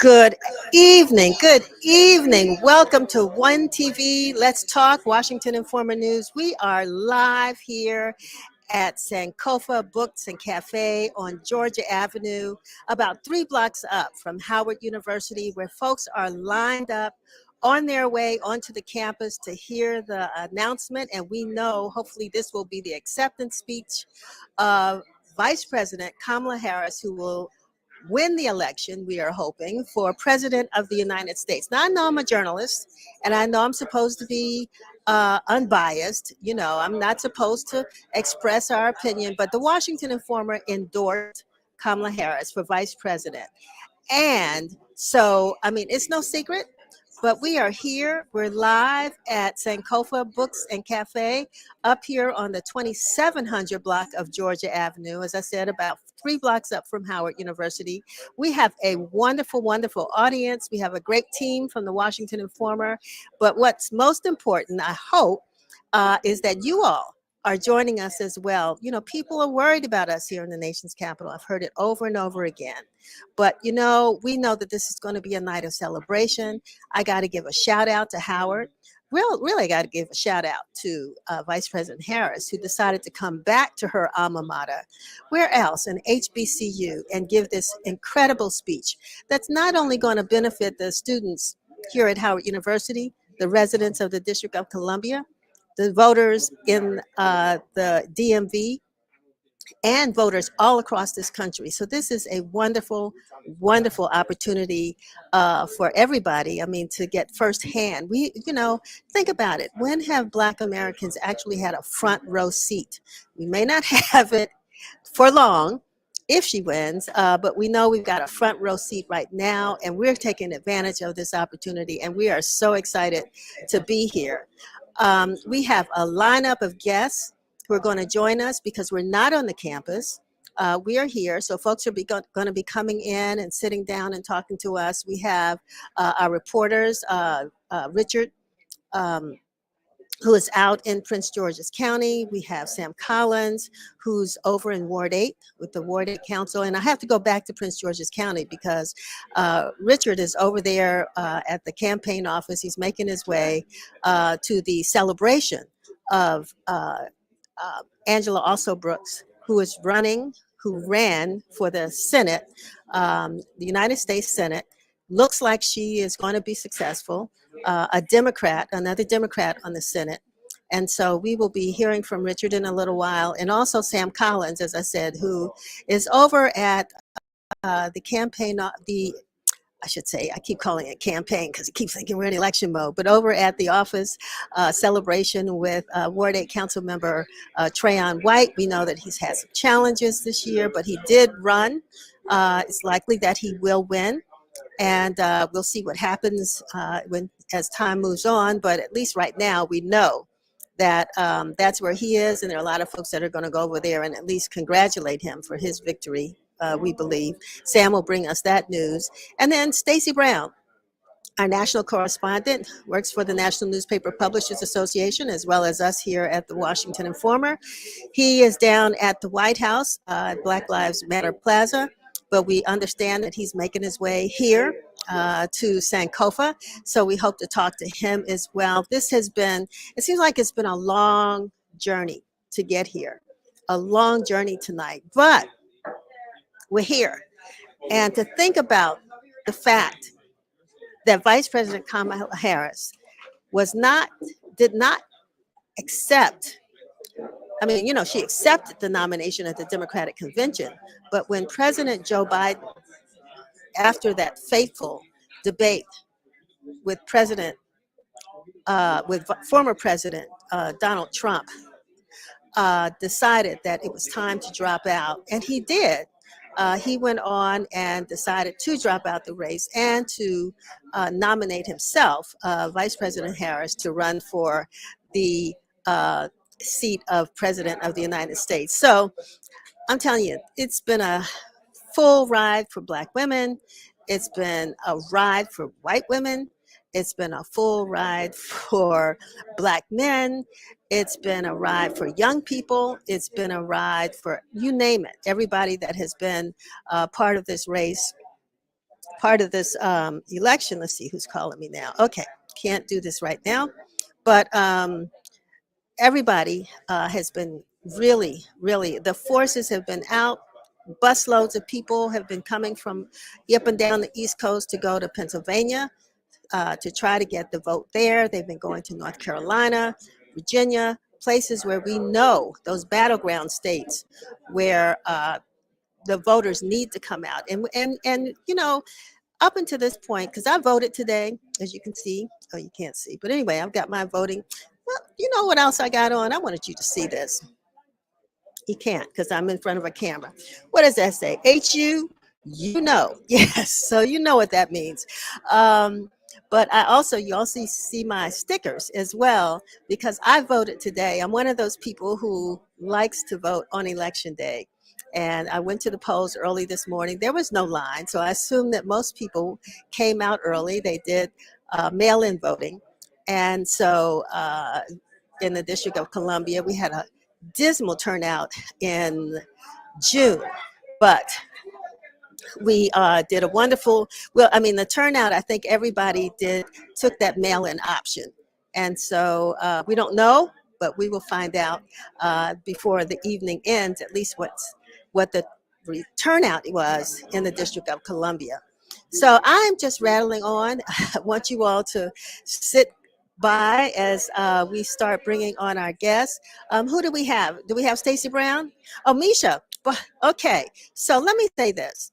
Good evening. Good evening. Welcome to One TV. Let's talk Washington Informer News. We are live here at Sankofa Books and Cafe on Georgia Avenue, about 3 blocks up from Howard University, where folks are lined up on their way onto the campus to hear the announcement. And we know hopefully this will be the acceptance speech of Vice President Kamala Harris, who will win the election, we are hoping, for President of the United States. Now, I know I'm a journalist, and I know I'm supposed to be unbiased. You know, I'm not supposed to express our opinion, but the Washington Informer endorsed Kamala Harris for vice president. And so, I mean, it's no secret, but we are here. We're live at Sankofa Books and Cafe up here on the 2700 block of Georgia Avenue. As I said, about 3 blocks up from Howard University. We have a wonderful, wonderful audience. We have a great team from the Washington Informer. But what's most important, I hope, is that you all are joining us as well. You know, people are worried about us here in the nation's capital. I've heard it over and over again. But, you know, we know that this is going to be a night of celebration. I got to give a shout out to Howard. Really got to give a shout out to Vice President Harris, who decided to come back to her alma mater, where else, in HBCU, and give this incredible speech that's not only going to benefit the students here at Howard University, the residents of the District of Columbia, the voters in the DMV, and voters all across this country. So this is a wonderful, wonderful opportunity for everybody. I mean, to get firsthand. Think about it. When have Black Americans actually had a front row seat? We may not have it for long if she wins, but we know we've got a front row seat right now, and we're taking advantage of this opportunity, and we are so excited to be here. We have a lineup of guests who are going to join us because we're not on the campus. We are here, so folks are going to be coming in and sitting down and talking to us. We have our reporters, Richard, who is out in Prince George's County. We have Sam Collins, who's over in Ward 8 with the Ward 8 Council. And I have to go back to Prince George's County because Richard is over there at the campaign office. He's making his way to the celebration of Angela Also Brooks, who ran for the Senate, the United States Senate. Looks like she is going to be successful. Another Democrat on the Senate. And so we will be hearing from Richard in a little while, and also Sam Collins, as I said, who is over at the campaign, I should say, I keep calling it campaign because it keeps thinking we're in election mode, but over at the office celebration with Ward 8 Council Member Trayon White. We know that he's had some challenges this year, but he did run. It's likely that he will win. And we'll see what happens as time moves on. But at least right now, we know that that's where he is. And there are a lot of folks that are going to go over there and at least congratulate him for his victory, we believe. Sam will bring us that news. And then Stacey Brown, our national correspondent, works for the National Newspaper Publishers Association, as well as us here at the Washington Informer. He is down at the White House at Black Lives Matter Plaza, but we understand that he's making his way here to Sankofa, so we hope to talk to him as well. It seems like it's been a long journey to get here, a long journey tonight, but we're here. And to think about the fact that Vice President Kamala Harris did not accept. I mean, you know, she accepted the nomination at the Democratic Convention, but when President Joe Biden, after that fateful debate with former President Donald Trump, decided that it was time to drop out, and he did. He went on and decided to drop out the race and to nominate himself, Vice President Harris, to run for the seat of President of the United States. So I'm telling you, it's been a full ride for Black women. It's been a ride for white women. It's been a full ride for Black men. It's been a ride for young people. It's been a ride for, you name it, everybody that has been part of this race part of this election. Let's see who's calling me now. Okay, can't do this right now, but everybody has been really, really, the forces have been out. Busloads of people have been coming from up and down the East Coast to go to Pennsylvania to try to get the vote there. They've been going to North Carolina, Virginia, places where we know those battleground states where the voters need to come out. And you know, up until this point, because I voted today, as you can see. Oh, you can't see, but anyway, I've got my voting. Well, you know what else I got on? I wanted you to see this. You can't because I'm in front of a camera. What does that say? HU, you know. Yes, so you know what that means. Um, but I also, you also see my stickers as well because I voted today. I'm one of those people who likes to vote on election day. And I went to the polls early this morning. There was no line, so I assume that most people came out early. They did mail in voting. And so in the District of Columbia, we had a dismal turnout in June, but we did a wonderful, well, I mean, the turnout, I think everybody took that mail-in option. And so we don't know, but we will find out before the evening ends, at least what the turnout was in the District of Columbia. So I'm just rattling on. I want you all to sit by as we start bringing on our guests. Who do we have? Do we have Stacey Brown? Oh, Misha. Okay, so let me say this.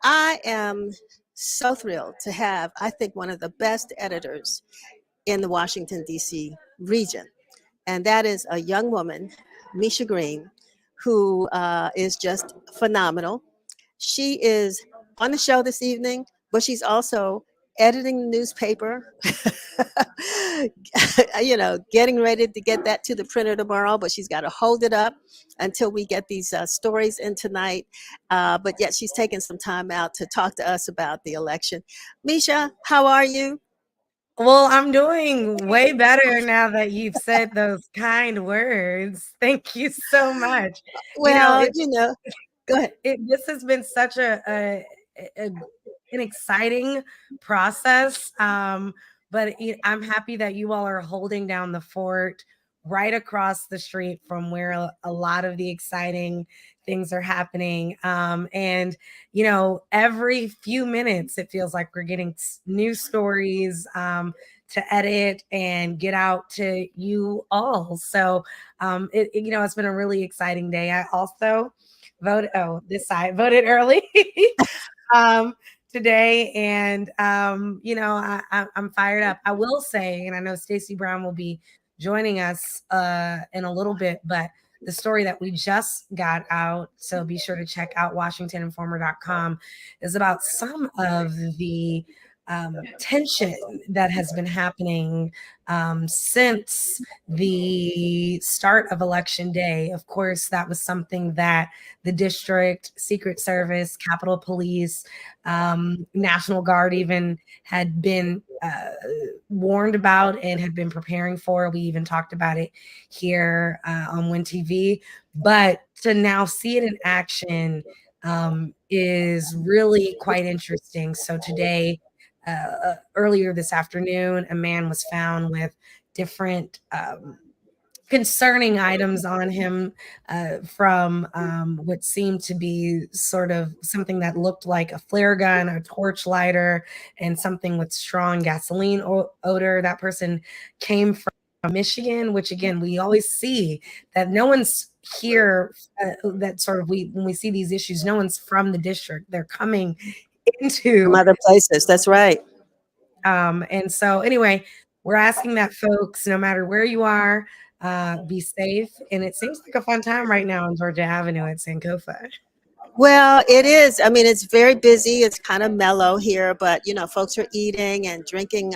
I am so thrilled to have, I think, one of the best editors in the Washington, D.C. region. And that is a young woman, Misha Green, who is just phenomenal. She is on the show this evening, but she's also editing the newspaper, you know, getting ready to get that to the printer tomorrow, but she's got to hold it up until we get these stories in tonight. But yet she's taking some time out to talk to us about the election. Misha, how are you? Well, I'm doing way better now that you've said those kind words. Thank you so much. You know, Well, you know, go ahead. this has been such a an exciting process. But I'm happy that you all are holding down the fort right across the street from where a lot of the exciting things are happening. And every few minutes it feels like we're getting new stories to edit and get out to you all. So it's been a really exciting day. I also this side voted early um, today, and I'm fired up. I will say, and I know Stacey Brown will be joining us in a little bit, but the story that we just got out, so be sure to check out WashingtonInformer.com, is about some of the tension that has been happening since the start of election day. Of course, that was something that the district, Secret Service, Capitol Police, National Guard even had been warned about and had been preparing for. We even talked about it here on Win TV. But to now see it in action is really quite interesting. So today, earlier this afternoon, a man was found with different concerning items on him from what seemed to be sort of something that looked like a flare gun, a torch lighter, and something with strong gasoline odor. That person came from Michigan, which again, we always see that no one's here that sort of when we see these issues, no one's from the district. They're coming From into other places. That's right. and so anyway, we're asking that folks, no matter where you are, be safe. And it seems like a fun time right now on Georgia Avenue at Sankofa. Well, it is. I mean, it's very busy. It's kind of mellow here, but you know, folks are eating and drinking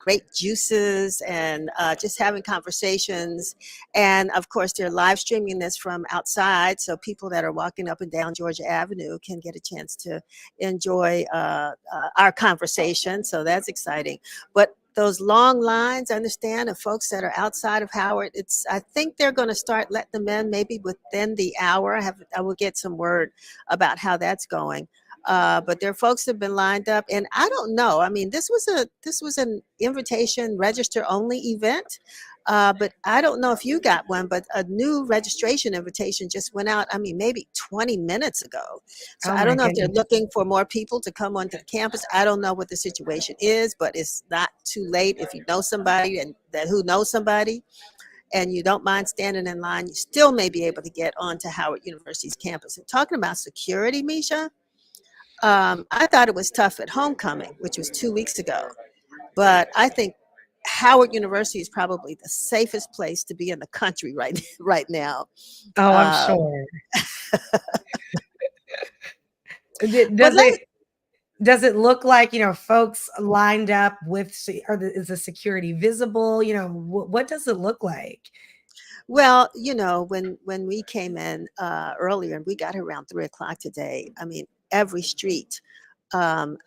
great juices and just having conversations. And of course, they're live streaming this from outside, so people that are walking up and down Georgia Avenue can get a chance to enjoy our conversation. So that's exciting. But those long lines, I understand, of folks that are outside of Howard. I think they're going to start letting them in maybe within the hour. I will get some word about how that's going. But there are folks that have been lined up, and I don't know. I mean, this was an invitation register only event. But I don't know if you got one, but a new registration invitation just went out. I mean, maybe 20 minutes ago. So Oh I my don't know if they're goodness. looking for more people to come onto the campus. I don't know what the situation is, but it's not too late. If you know somebody and that who knows somebody, and you don't mind standing in line, you still may be able to get onto Howard University's campus. And talking about security, Misha, I thought it was tough at homecoming, which was 2 weeks ago. But I think Howard University is probably the safest place to be in the country right right now. Oh, I'm Uh, sure. but Does let it look like, folks lined up with, is the security visible? What does it look like? Well, when we came in earlier, and we got here around 3 o'clock today. I mean, every street, and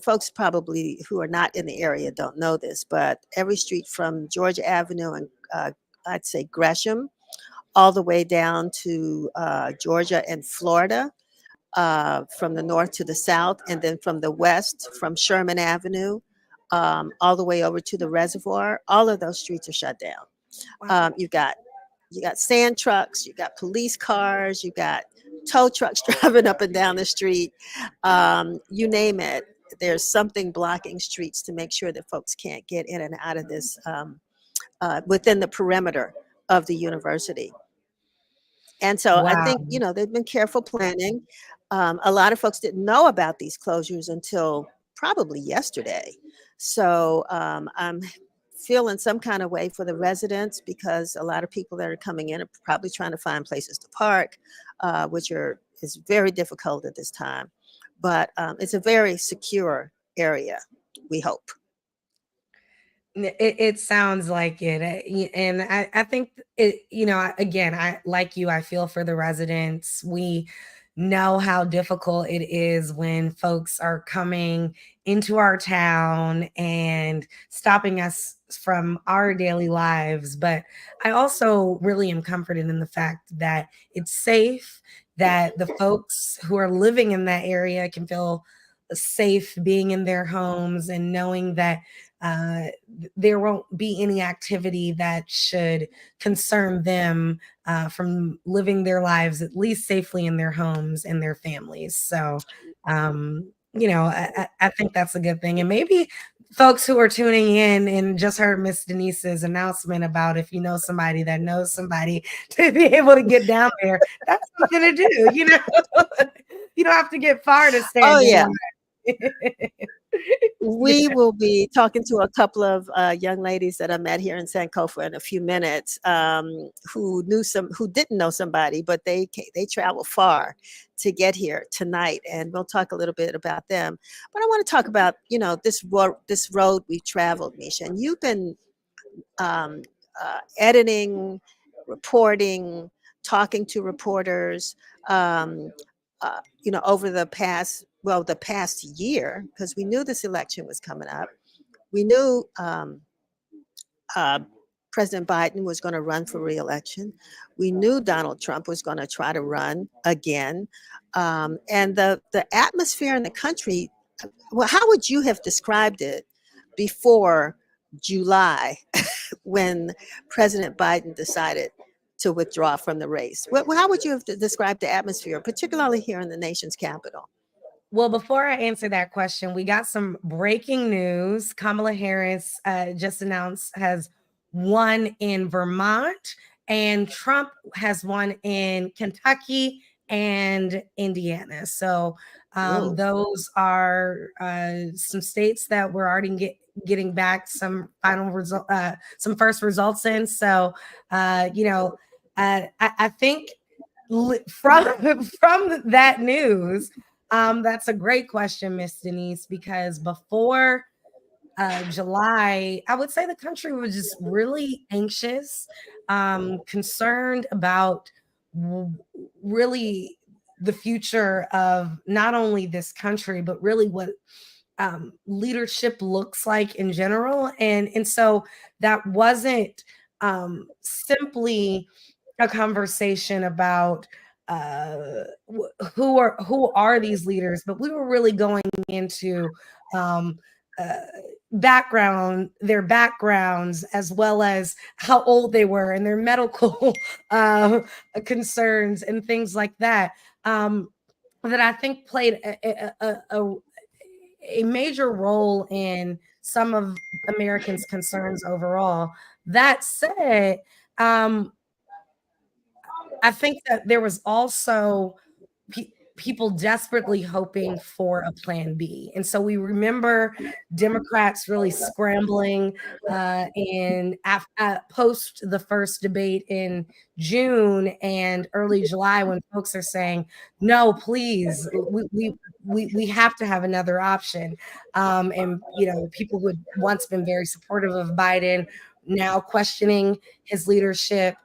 folks probably who are not in the area don't know this, but every street from Georgia Avenue and I'd say Gresham, all the way down to Georgia and Florida, from the north to the south, and then from the west, from Sherman Avenue, all the way over to the reservoir. All of those streets are shut down. Wow. You got sand trucks, you got police cars, you got tow trucks driving up and down the street. You name it. There's something blocking streets to make sure that folks can't get in and out of this within the perimeter of the university. And so I think, Wow. they've been careful planning. A lot of folks didn't know about these closures until probably yesterday. So I'm feeling some kind of way for the residents because a lot of people that are coming in are probably trying to find places to park, which is very difficult at this time. But it's a very secure area, we hope. It sounds like it. And I think it, again, I like you, I feel for the residents. We know how difficult it is when folks are coming into our town and stopping us from our daily lives. But I also really am comforted in the fact that it's safe, that the folks who are living in that area can feel safe being in their homes and knowing that uh, there won't be any activity that should concern them from living their lives at least safely in their homes and their families. So, I think that's a good thing. And maybe folks who are tuning in and just heard Miss Denise's announcement about if you know somebody that knows somebody to be able to get down there, that's something to do. You don't have to get far to Oh, stand in yeah. line. Yeah. We will be talking to a couple of young ladies that I met here in Sankofa in a few minutes, who didn't know somebody, but they travel far to get here tonight, and we'll talk a little bit about them. But I want to talk about this road we've traveled, Misha, and you've been um, editing, reporting, talking to reporters, um, over the past year, because we knew this election was coming up. We knew uh, President Biden was going to run for reelection. We knew Donald Trump was going to try to run again. And the atmosphere in the country, well, how would you have described it before July when President Biden decided to withdraw from the race? How would you have described the atmosphere, particularly here in the nation's capital? Well, before I answer that question, we got some breaking news. Kamala Harris just announced has won in Vermont, and Trump has won in Kentucky and Indiana. So Whoa. those are some states that we're already getting back some final result, some first results in. So, I think from that news, that's a great question, Miss Denise, because before July, I would say the country was just really anxious, concerned about w- really the future of not only this country, but really what leadership looks like in general. And so that wasn't simply a conversation about who are these leaders, but we were really going into um, uh, their backgrounds, as well as how old they were and their medical concerns and things like that. That I think played a major role in some of Americans' concerns overall. That said, um, I think that there was also people desperately hoping for a plan B. And so we remember Democrats really scrambling post the first debate in June and early July, when folks are saying, no, please, we have to have another option. And, people who had once been very supportive of Biden now questioning his leadership.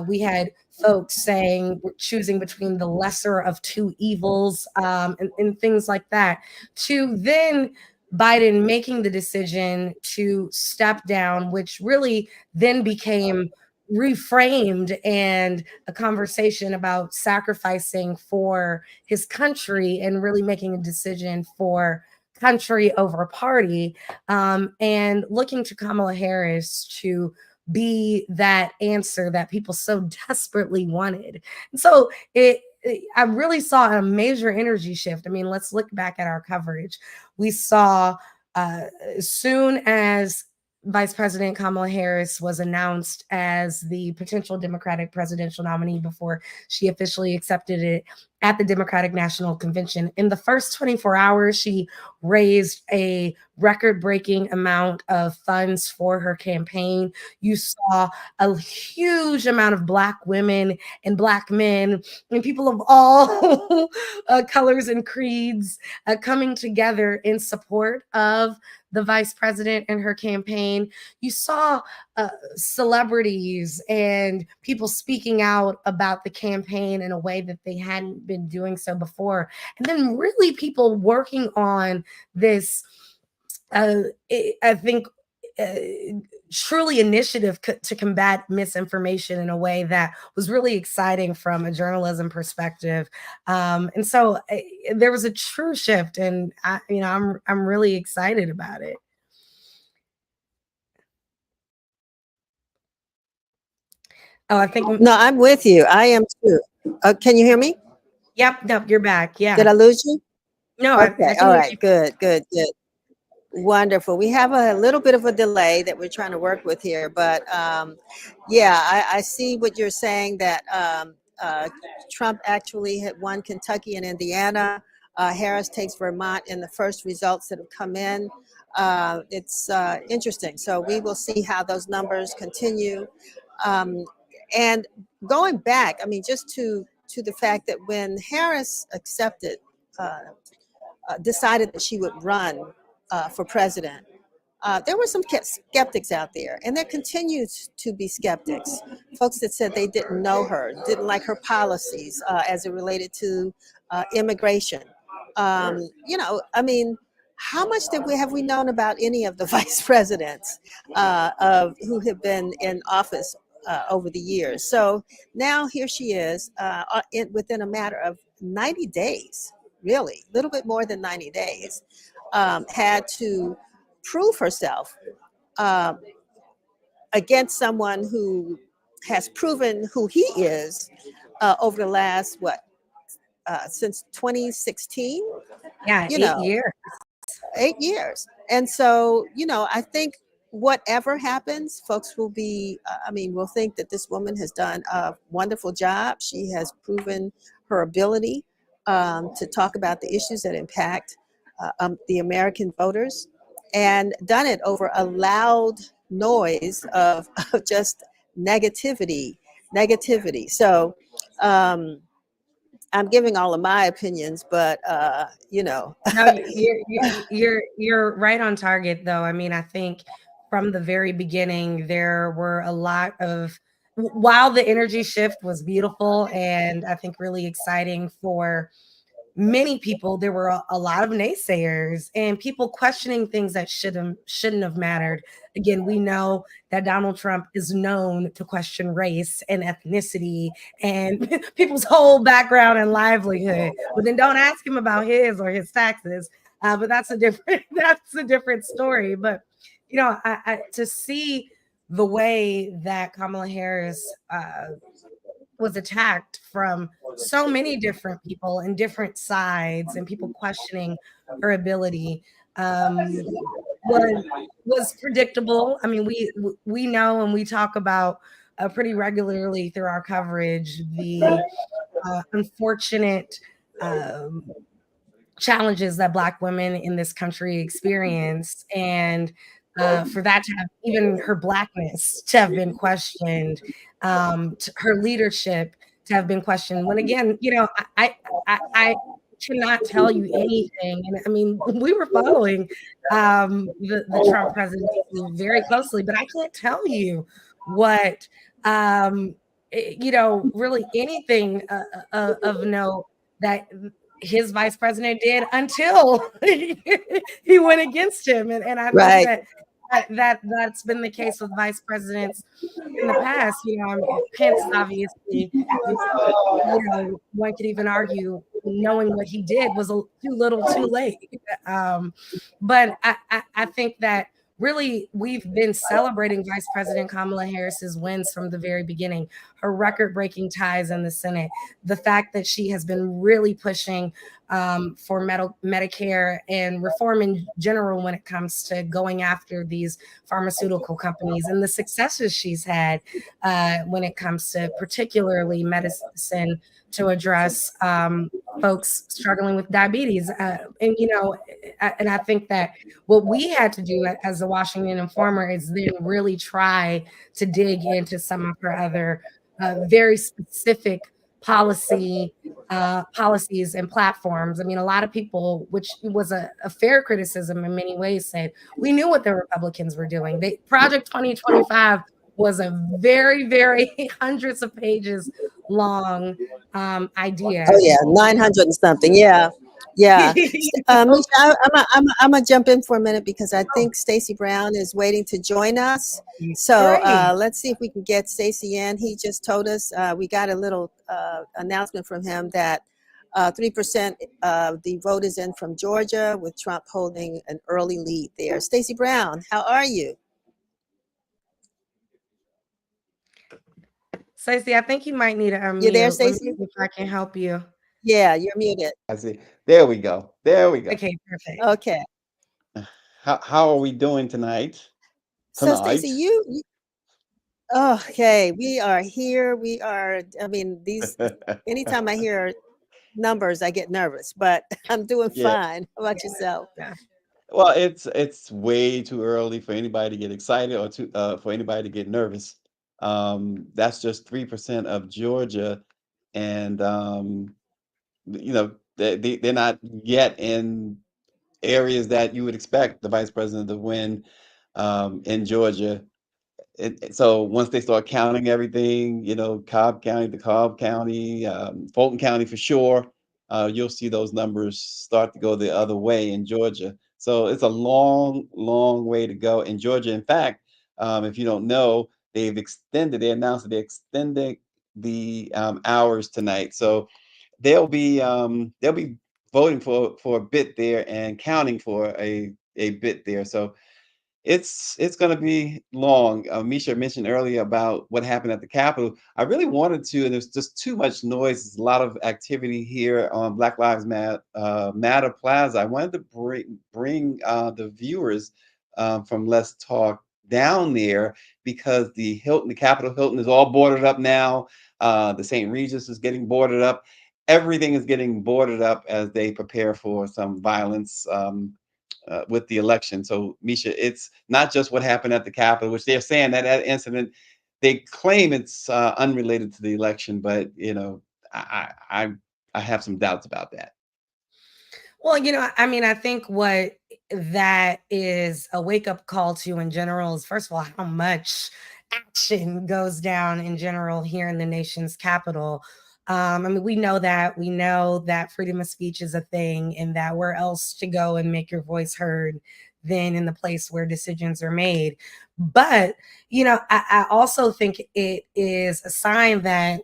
We had folks saying we're choosing between the lesser of two evils, and things like that, to then Biden making the decision to step down, which really then became reframed and a conversation about sacrificing for his country and really making a decision for country over party, and looking to Kamala Harris to be that answer that people so desperately wanted. And so I really saw a major energy shift. I mean, let's look back at our coverage. We saw as soon as Vice President Kamala Harris was announced as the potential Democratic presidential nominee before she officially accepted it at the Democratic National Convention. In the first 24 hours, she raised a record-breaking amount of funds for her campaign. You saw a huge amount of Black women and Black men and people of all colors and creeds coming together in support of the vice president and her campaign. You saw celebrities and people speaking out about the campaign in a way that they hadn't been doing so before. And then really people working on this, I think, truly initiative to combat misinformation in a way that was really exciting from a journalism perspective. And so there was a true shift, and I'm really excited about it. Oh, I think. No, I'm with you. I am too. Can you hear me? Yep, no, you're back. Did Yeah. I lose you? No, I Okay. can All hear right. you. Good. Good. Good. Wonderful. We have a little bit of a delay that we're trying to work with here, but yeah, I see what you're saying, that Trump actually had won Kentucky and Indiana. Harris takes Vermont in the first results that have come in. It's interesting. So we will see how those numbers continue. Um, and going back, I mean, just to the fact that when Harris accepted, decided that she would run for president, there were some skeptics out there, and there continues to be skeptics. Folks that said they didn't know her, didn't like her policies as it related to immigration. I mean, how much have we known about any of the vice presidents of who have been in office over the years? So now here she is, within a matter of 90 days, really, a little bit more than 90 days, had to prove herself uh, against someone who has proven who he is over the last, since 2016, Yeah, you 8 years. know, 8 years. And so, I think whatever happens, folks will will think that this woman has done a wonderful job. She has proven her ability to talk about the issues that impact the American voters, and done it over a loud noise of just negativity. So, I'm giving all of my opinions, but No, you're right on target, though. I mean, I think from the very beginning there were a lot of, while the energy shift was beautiful and I think really exciting for many people, there were a lot of naysayers and people questioning things that shouldn't have mattered. Again, we know that Donald Trump is known to question race and ethnicity and people's whole background and livelihood. But then don't ask him about his or his taxes. But that's a different that's a different story. But to see the way that Kamala Harris was attacked from so many different people and different sides and people questioning her ability was predictable. I mean, we know and we talk about pretty regularly through our coverage the unfortunate challenges that Black women in this country experience, and for that to have even her Blackness to have been questioned, her leadership to have been questioned. When again, I cannot tell you anything, and I mean, we were following the Trump presidency very closely, but I can't tell you what really anything of note that his vice president did until he went against him. And I think Right. that's been the case with vice presidents in the past. Pence, obviously, one could even argue knowing what he did was too little too late. But I think that really we've been celebrating Vice President Kamala Harris's wins from the very beginning, her record-breaking ties in the Senate, the fact that she has been really pushing for Medicare and reform in general when it comes to going after these pharmaceutical companies, and the successes she's had when it comes to particularly medicine to address folks struggling with diabetes. And I think that what we had to do as the Washington Informer is then really try to dig into some of her other very specific policies and platforms. I mean, a lot of people, which was a fair criticism in many ways, said we knew what the Republicans were doing. Project 2025 was a very, very hundreds of pages long idea. Oh yeah, 900 and something. Yeah, yeah. Misha, I'm gonna jump in for a minute because I think Stacey Brown is waiting to join us. So Great. let's see if we can get Stacey in. He just told us we got a little announcement from him that 3% of the vote is in from Georgia, with Trump holding an early lead there. Stacey Brown, how are you? Stacey, I think you might need to You there, unmute. Let me Stacey? see if I can help you. Yeah, you're muted. I see. There we go. There we go. Okay, perfect. Okay. How are we doing tonight? So Stacey, Tonight. okay, we are here. We are, I mean, anytime I hear numbers, I get nervous, but I'm doing Yeah. fine. How about yourself? Yeah. Well, it's way too early for anybody to get excited or for anybody to get nervous. That's just 3% of Georgia, and they're not yet in areas that you would expect the vice president to win in Georgia. So once they start counting everything, Cobb County to Cobb County, Fulton County for sure, you'll see those numbers start to go the other way in Georgia. So it's a long, long way to go in Georgia. In fact, if you don't know, they announced that they're extending the hours tonight. So they'll be voting for a bit there and counting for a bit there. So it's going to be long. Misha mentioned earlier about what happened at the Capitol. I really wanted to, and there's just too much noise. There's a lot of activity here on Black Lives Matter Plaza. I wanted to bring the viewers from Let's Talk down there because the Capitol Hilton is all boarded up now. The St. Regis is getting boarded up. Everything is getting boarded up as they prepare for some violence. With the election. So, Misha, it's not just what happened at the Capitol, which they're saying that incident, they claim it's unrelated to the election, but I have some doubts about that. Well, I mean, I think what that is a wake-up call to in general is, first of all, how much action goes down in general here in the nation's capital. I mean, we know that freedom of speech is a thing, and that where else to go and make your voice heard than in the place where decisions are made. But I also think it is a sign that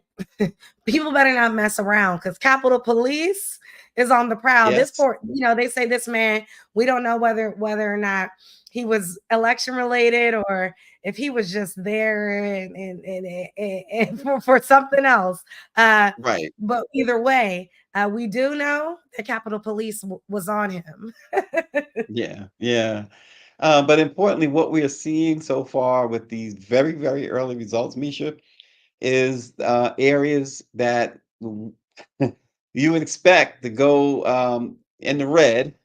people better not mess around, because Capitol Police is on the prowl. This Yes. poor, they say this man, we don't know whether or not he was election related, or if he was just there and for something else. Right. But either way, we do know that Capitol Police was on him. Yeah. Yeah. But importantly, what we are seeing so far with these very, very early results, Misha, is areas that you would expect to go in the red,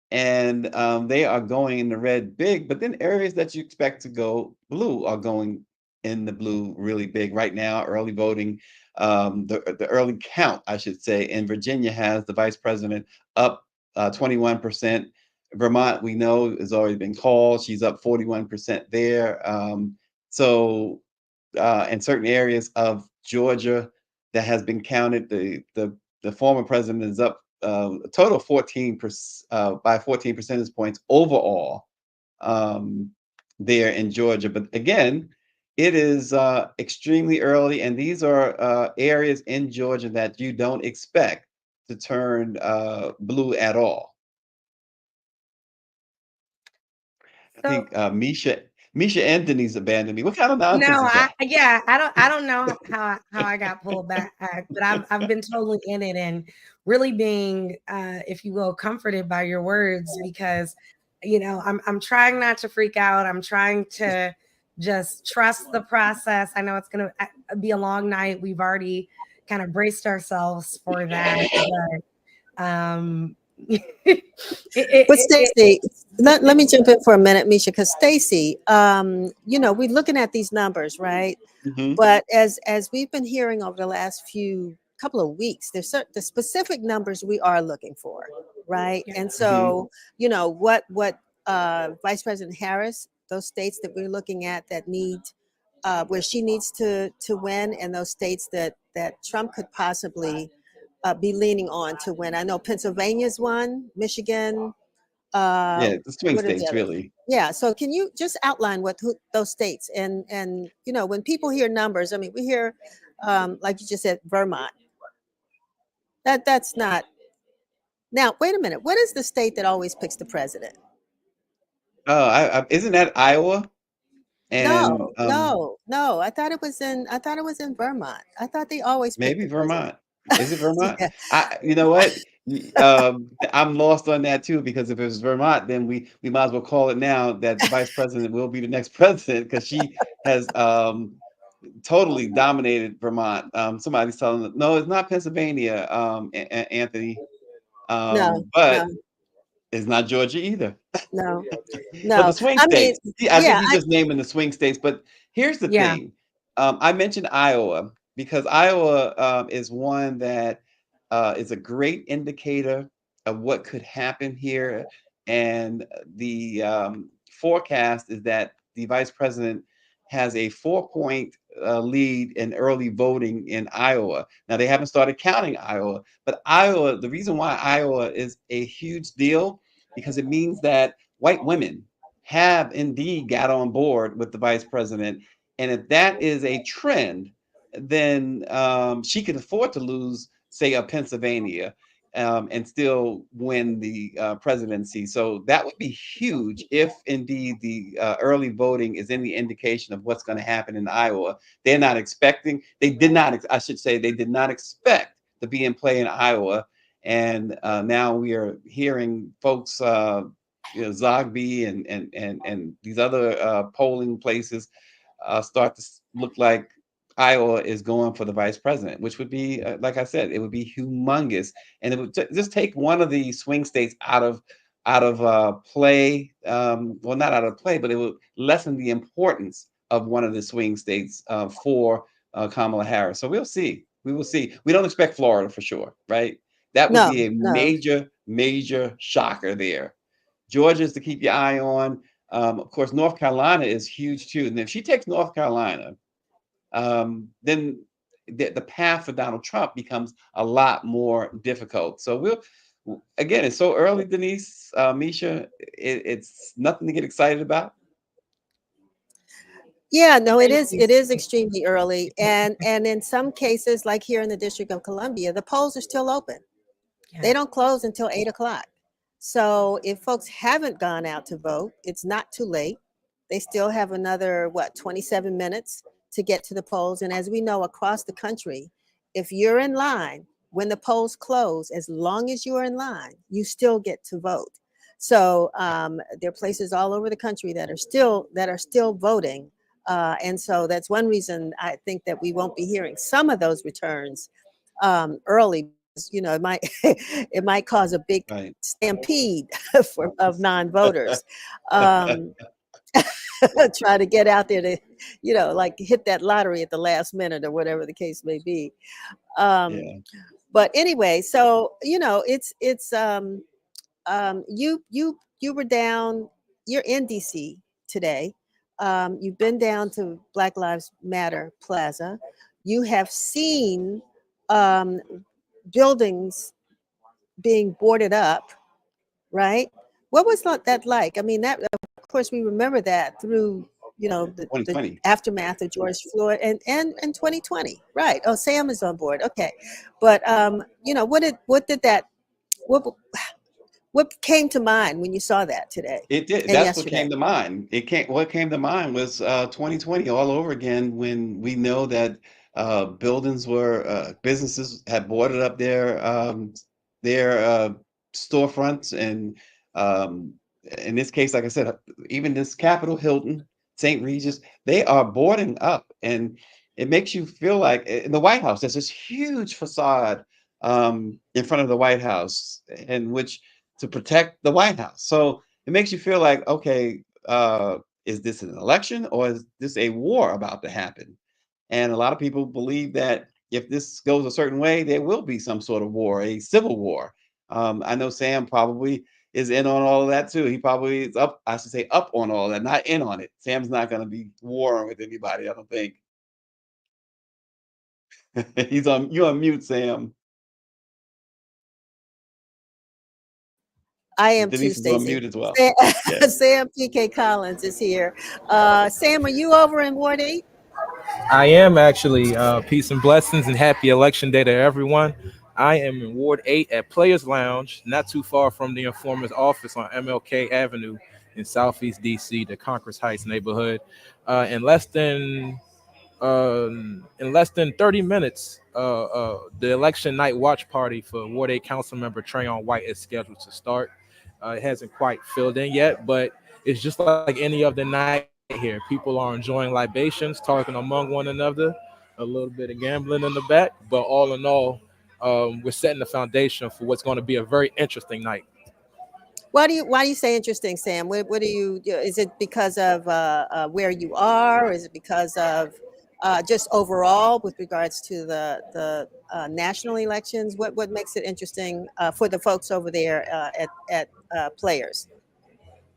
and they are going in the red big. But then areas that you expect to go blue are going in the blue really big right now. Early voting, the early count, I should say, in Virginia has the vice president up 21%. Vermont, we know, has already been called. She's up 41% there. In certain areas of Georgia that has been counted, the former president is up a total of 14% by 14 percentage points overall um, there in Georgia. But again, it is extremely early, and these are areas in Georgia that you don't expect to turn blue at all. I So think Misha and Denise abandoned me. What kind of no, nonsense is that? I don't know how I got pulled back, but I've been totally in it, and really being, if you will, comforted by your words, because I'm trying not to freak out. I'm trying to just trust the process. I know it's gonna be a long night. We've already kind of braced ourselves for that, but it, But it, it, it, Stacy, let me jump in for a minute, Misha, because Stacy, we're looking at these numbers, right? Hmm. But as we've been hearing over the last few couple of weeks, there's the specific numbers we are looking for, right? yeah. And Hmm. so, what Vice President Harris, those states that we're looking at that need where she needs to win, and those states that Trump could possibly be leaning on to win. I know Pennsylvania's one, Michigan. Yeah, the swing What are the states, others? really. Yeah. So can you just outline those states, and when people hear numbers, I mean, we hear like you just said, Vermont. That's not. Now wait a minute. What is the state that always picks the president? Oh, isn't that Iowa? And No, no, no. I thought it was in Vermont. I thought they always picked maybe the president. Vermont. Is it Vermont? Yeah. You know what? I'm lost on that too, because if it was Vermont, then we might as well call it now that the vice president will be the next president, because she has totally dominated Vermont. Somebody's telling them, no, it's not Pennsylvania, Anthony, No, no, but it's not Georgia either. no, But the no. swing I mean, states, I think yeah, he's just naming the swing states. But here's the Yeah. thing. I mentioned Iowa because Iowa is one that is a great indicator of what could happen here. And the forecast is that the vice president has a 4-point lead in early voting in Iowa. Now, they haven't started counting Iowa, but Iowa, the reason why Iowa is a huge deal, because it means that white women have indeed got on board with the vice president. And if that is a trend, then she can afford to lose, say, a Pennsylvania, and still win the presidency. So that would be huge if indeed the early voting is any indication of what's going to happen in Iowa. They did not, I should say, they did not expect to be in play in Iowa. And now we are hearing folks Zogby and these other polling places start to look like Iowa is going for the vice president, which would be, like I said, it would be humongous, and it would just take one of the swing states out of play. Well, not out of play, but it would lessen the importance of one of the swing states for Kamala Harris. So we'll see. We will see. We don't expect Florida for sure, right? That would no, be a no. major shocker there. Georgia's to keep your eye on. Of course, North Carolina is huge too. And if she takes North Carolina, then the path for Donald Trump becomes a lot more difficult. So again, it's so early, Denise, Misha. It's nothing to get excited about. Yeah, no, it Thank is. you. It is extremely early, and in some cases, like here in the District of Columbia, the polls are still open. They Yeah. don't close until 8 o'clock. So if folks haven't gone out to vote, it's not too late. They still have another, what, 27 minutes to get to the polls. And as we know across the country, if you're in line when the polls close, as long as you're in line, you still get to vote. So there are places all over the country that are still voting. And so that's one reason I think that we won't be hearing some of those returns early. It might it might cause a big Right. stampede of non-voters. Um, try to get out there to, like hit that lottery at the last minute or whatever the case may be. Um, Yeah. but anyway, so you were down. You're in DC today. You've been down to Black Lives Matter Plaza. You have seen um, buildings being boarded up, right? What was that like? I mean, that of course we remember that through the 2020. aftermath of George Floyd and 2020, right? Oh, Sam is on board. Okay, but what what came to mind when you saw that today It did. and That's what came yesterday? to mind. What came to mind was 2020 all over again, when we know that businesses had boarded up their storefronts, and um, in this case, like I said, even this Capitol Hilton, St. Regis, they are boarding up, and it makes you feel like in the White House, there's this huge facade in front of the White House, in which to protect the White House. So it makes you feel like, okay, is this an election, or is this a war about to happen? And a lot of people believe that if this goes a certain way, there will be some sort of war, a civil war. I know Sam probably is in on all of that too. He probably is up, I should say, up on all that, not in on it. Sam's not going to be warring with anybody, I don't think. You're on mute, Sam. I am too, Denise is on Stacy. mute as well. Sam, Yeah. Sam PK Collins is here. Sam, are you over in Ward 8? I am actually. Peace and blessings and happy election day to everyone. I am in Ward 8 at Players Lounge, not too far from the informant's office on MLK Avenue in Southeast DC, the Congress Heights neighborhood. In less than 30 minutes, the election night watch party for Ward 8 Council Member Trayon White is scheduled to start. It hasn't quite filled in yet, but it's just like any other night here. People are enjoying libations, talking among one another, a little bit of gambling in the back, but all in all, we're setting the foundation for what's going to be a very interesting night. Why do you say interesting, Sam? What do you? Is it because of where you are? Or is it because of just overall with regards to the national elections? What makes it interesting for the folks over there at Players?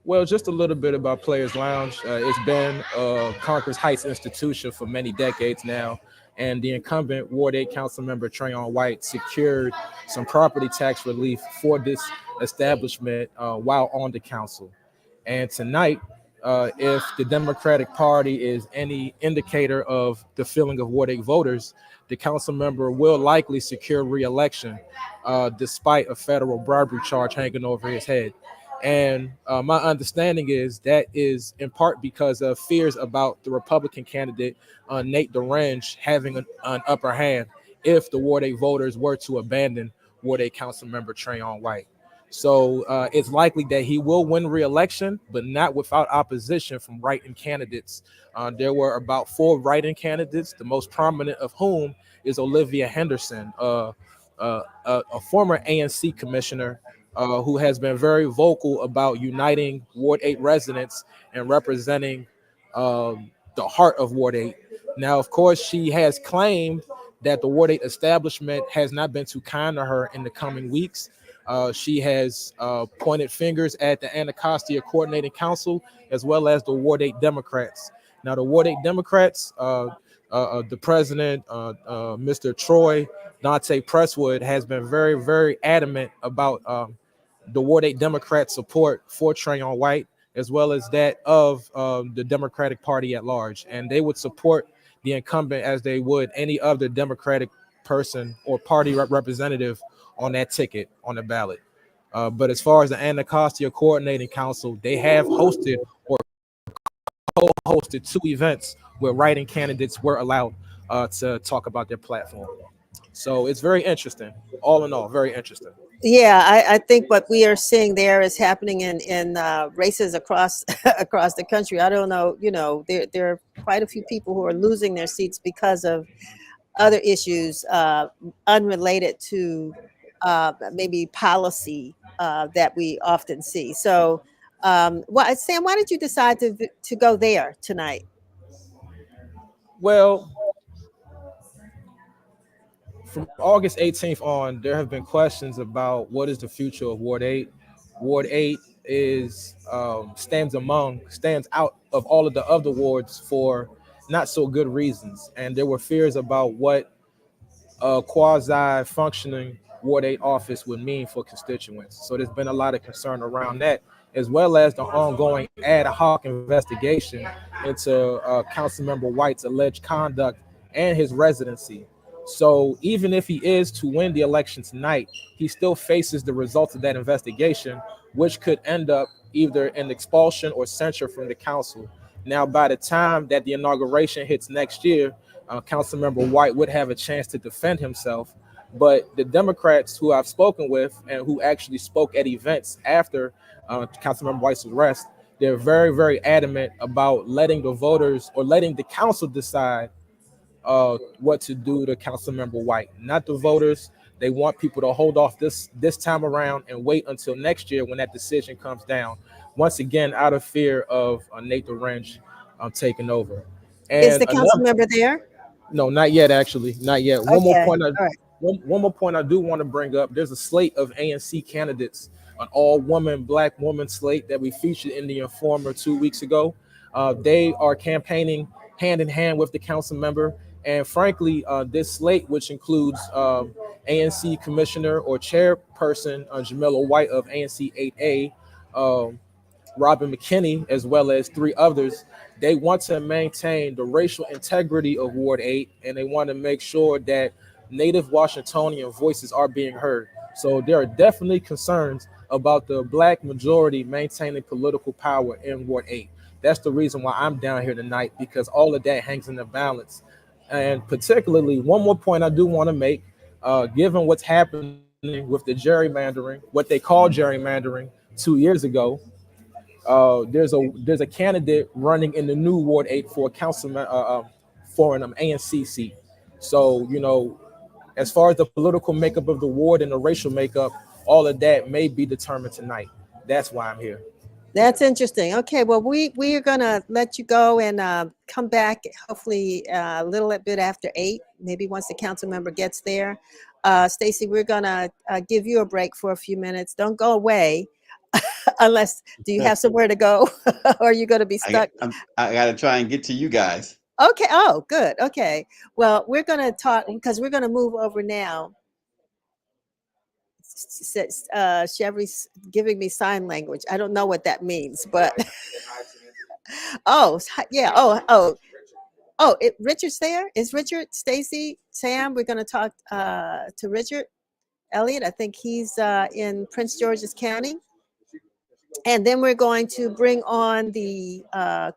Well, just a little bit about Players Lounge. It's been a Congress Heights institution for many decades now, and the incumbent Ward 8 Council Member Trayon White secured some property tax relief for this establishment while on the council. And tonight, if the Democratic Party is any indicator of the feeling of Ward 8 voters, the council member will likely secure re-election despite a federal bribery charge hanging over his head. And my understanding is that is in part because of fears about the Republican candidate, Nate Derange, having an upper hand if the Ward 8 voters were to abandon Ward 8 Council Member Trayon White. So it's likely that he will win re-election, but not without opposition from write-in candidates. There were about 4 write-in candidates, the most prominent of whom is Olivia Henderson, a former ANC commissioner who has been very vocal about uniting Ward 8 residents and representing the heart of Ward 8. Now, of course, she has claimed that the Ward 8 establishment has not been too kind to her in the coming weeks. She has pointed fingers at the Anacostia Coordinating Council as well as the Ward 8 Democrats. Now, the Ward 8 Democrats, the president, Mr. Troy Dante Presswood, has been very, very adamant about the Ward 8 Democrat support for Trayon White, as well as that of the Democratic Party at large. And they would support the incumbent as they would any other Democratic person or party representative on that ticket on the ballot. But as far as the Anacostia Coordinating Council, they have hosted or co-hosted two events where writing candidates were allowed to talk about their platform. So it's very interesting. All in all, very interesting. Yeah, I think what we are seeing there is happening in races across across the country. I don't know, there are quite a few people who are losing their seats because of other issues unrelated to maybe policy that we often see. So, Sam, why did you decide to go there tonight? Well, from August 18th on, there have been questions about what is the future of Ward 8. Ward 8 is stands out of all of the other wards for not so good reasons, and there were fears about what a quasi functioning Ward 8 office would mean for constituents. So there's been a lot of concern around that, as well as the ongoing ad hoc investigation into Councilmember White's alleged conduct and his residency. So even if he is to win the election tonight, he still faces the results of that investigation, which could end up either an expulsion or censure from the council. Now, by the time that the inauguration hits next year, Councilmember White would have a chance to defend himself. But the Democrats who I've spoken with and who actually spoke at events after Councilmember White's arrest, they're very, very adamant about letting the voters or letting the council decide what to do to Councilmember White, not the voters. They want people to hold off this time around and wait until next year when that decision comes down. Once again, out of fear of Nathan Wrench taking over. Is And the council another, member there? no, not yet. Actually, not yet. Okay, all right. One more point I do want to bring up. There's a slate of ANC candidates, an all-woman, black woman slate that we featured in the Informer 2 weeks ago. They are campaigning hand in hand with the council member. And frankly, this slate, which includes ANC Commissioner or Chairperson Jamila White of ANC 8A, Robin McKinney, as well as three others, they want to maintain the racial integrity of Ward 8, and they want to make sure that Native Washingtonian voices are being heard. So there are definitely concerns about the black majority maintaining political power in Ward 8. That's the reason why I'm down here tonight, because all of that hangs in the balance. And particularly, one more point I do want to make, given what's happening with the gerrymandering, what they called gerrymandering 2 years ago, there's a candidate running in the new Ward 8 for a councilman for an ANC seat. So as far as the political makeup of the ward and the racial makeup, all of that may be determined tonight. That's why I'm here. That's interesting. Okay, well, we are gonna let you go and come back hopefully a little bit after 8, maybe once the council member gets there. Stacy, we're gonna give you a break for a few minutes. Don't go away unless, do you have somewhere to go or are you gonna be stuck? I got to try and get to you guys. Okay, oh, good, okay. Well, we're gonna talk, because we're gonna move over now. Chevy's giving me sign language. I don't know what that means, but oh yeah, Richard's there. Is Richard, Stacy, Sam? We're going to talk to Richard Elliott. I think he's in Prince George's County, and then we're going to bring on the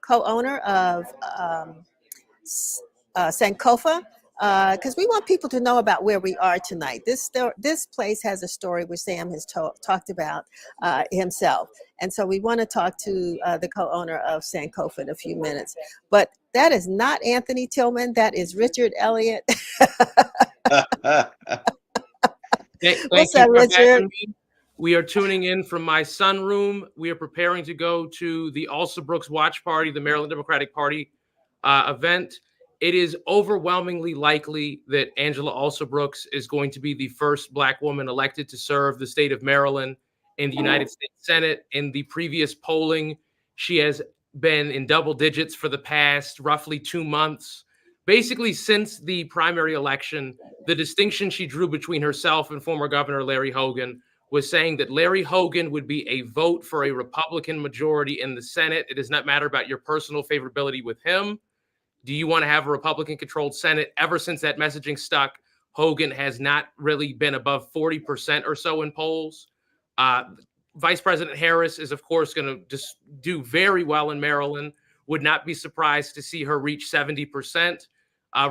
co-owner of Sankofa, because we want people to know about where we are tonight. This place has a story which Sam has talked about himself. And so we want to talk to the co-owner of Sankofa in a few minutes. But that is not Anthony Tillman. That is Richard Elliott. Thank you for having me. We are tuning in from my sunroom. We are preparing to go to the Alsa Brooks Watch Party, the Maryland Democratic Party event. It is overwhelmingly likely that Angela Alsa Brooks is going to be the first Black woman elected to serve the state of Maryland in the United States Senate. In the previous polling, she has been in double digits for the past roughly 2 months. basically since the primary election, the distinction she drew between herself and former Governor Larry Hogan was saying that Larry Hogan would be a vote for a Republican majority in the Senate. It does not matter about your personal favorability with him. Do you want to have a Republican-controlled Senate? Ever since that messaging stuck, Hogan has not really been above 40% or so in polls. Vice President Harris is, of course, going to just do very well in Maryland. Would not be surprised to see her reach 70%.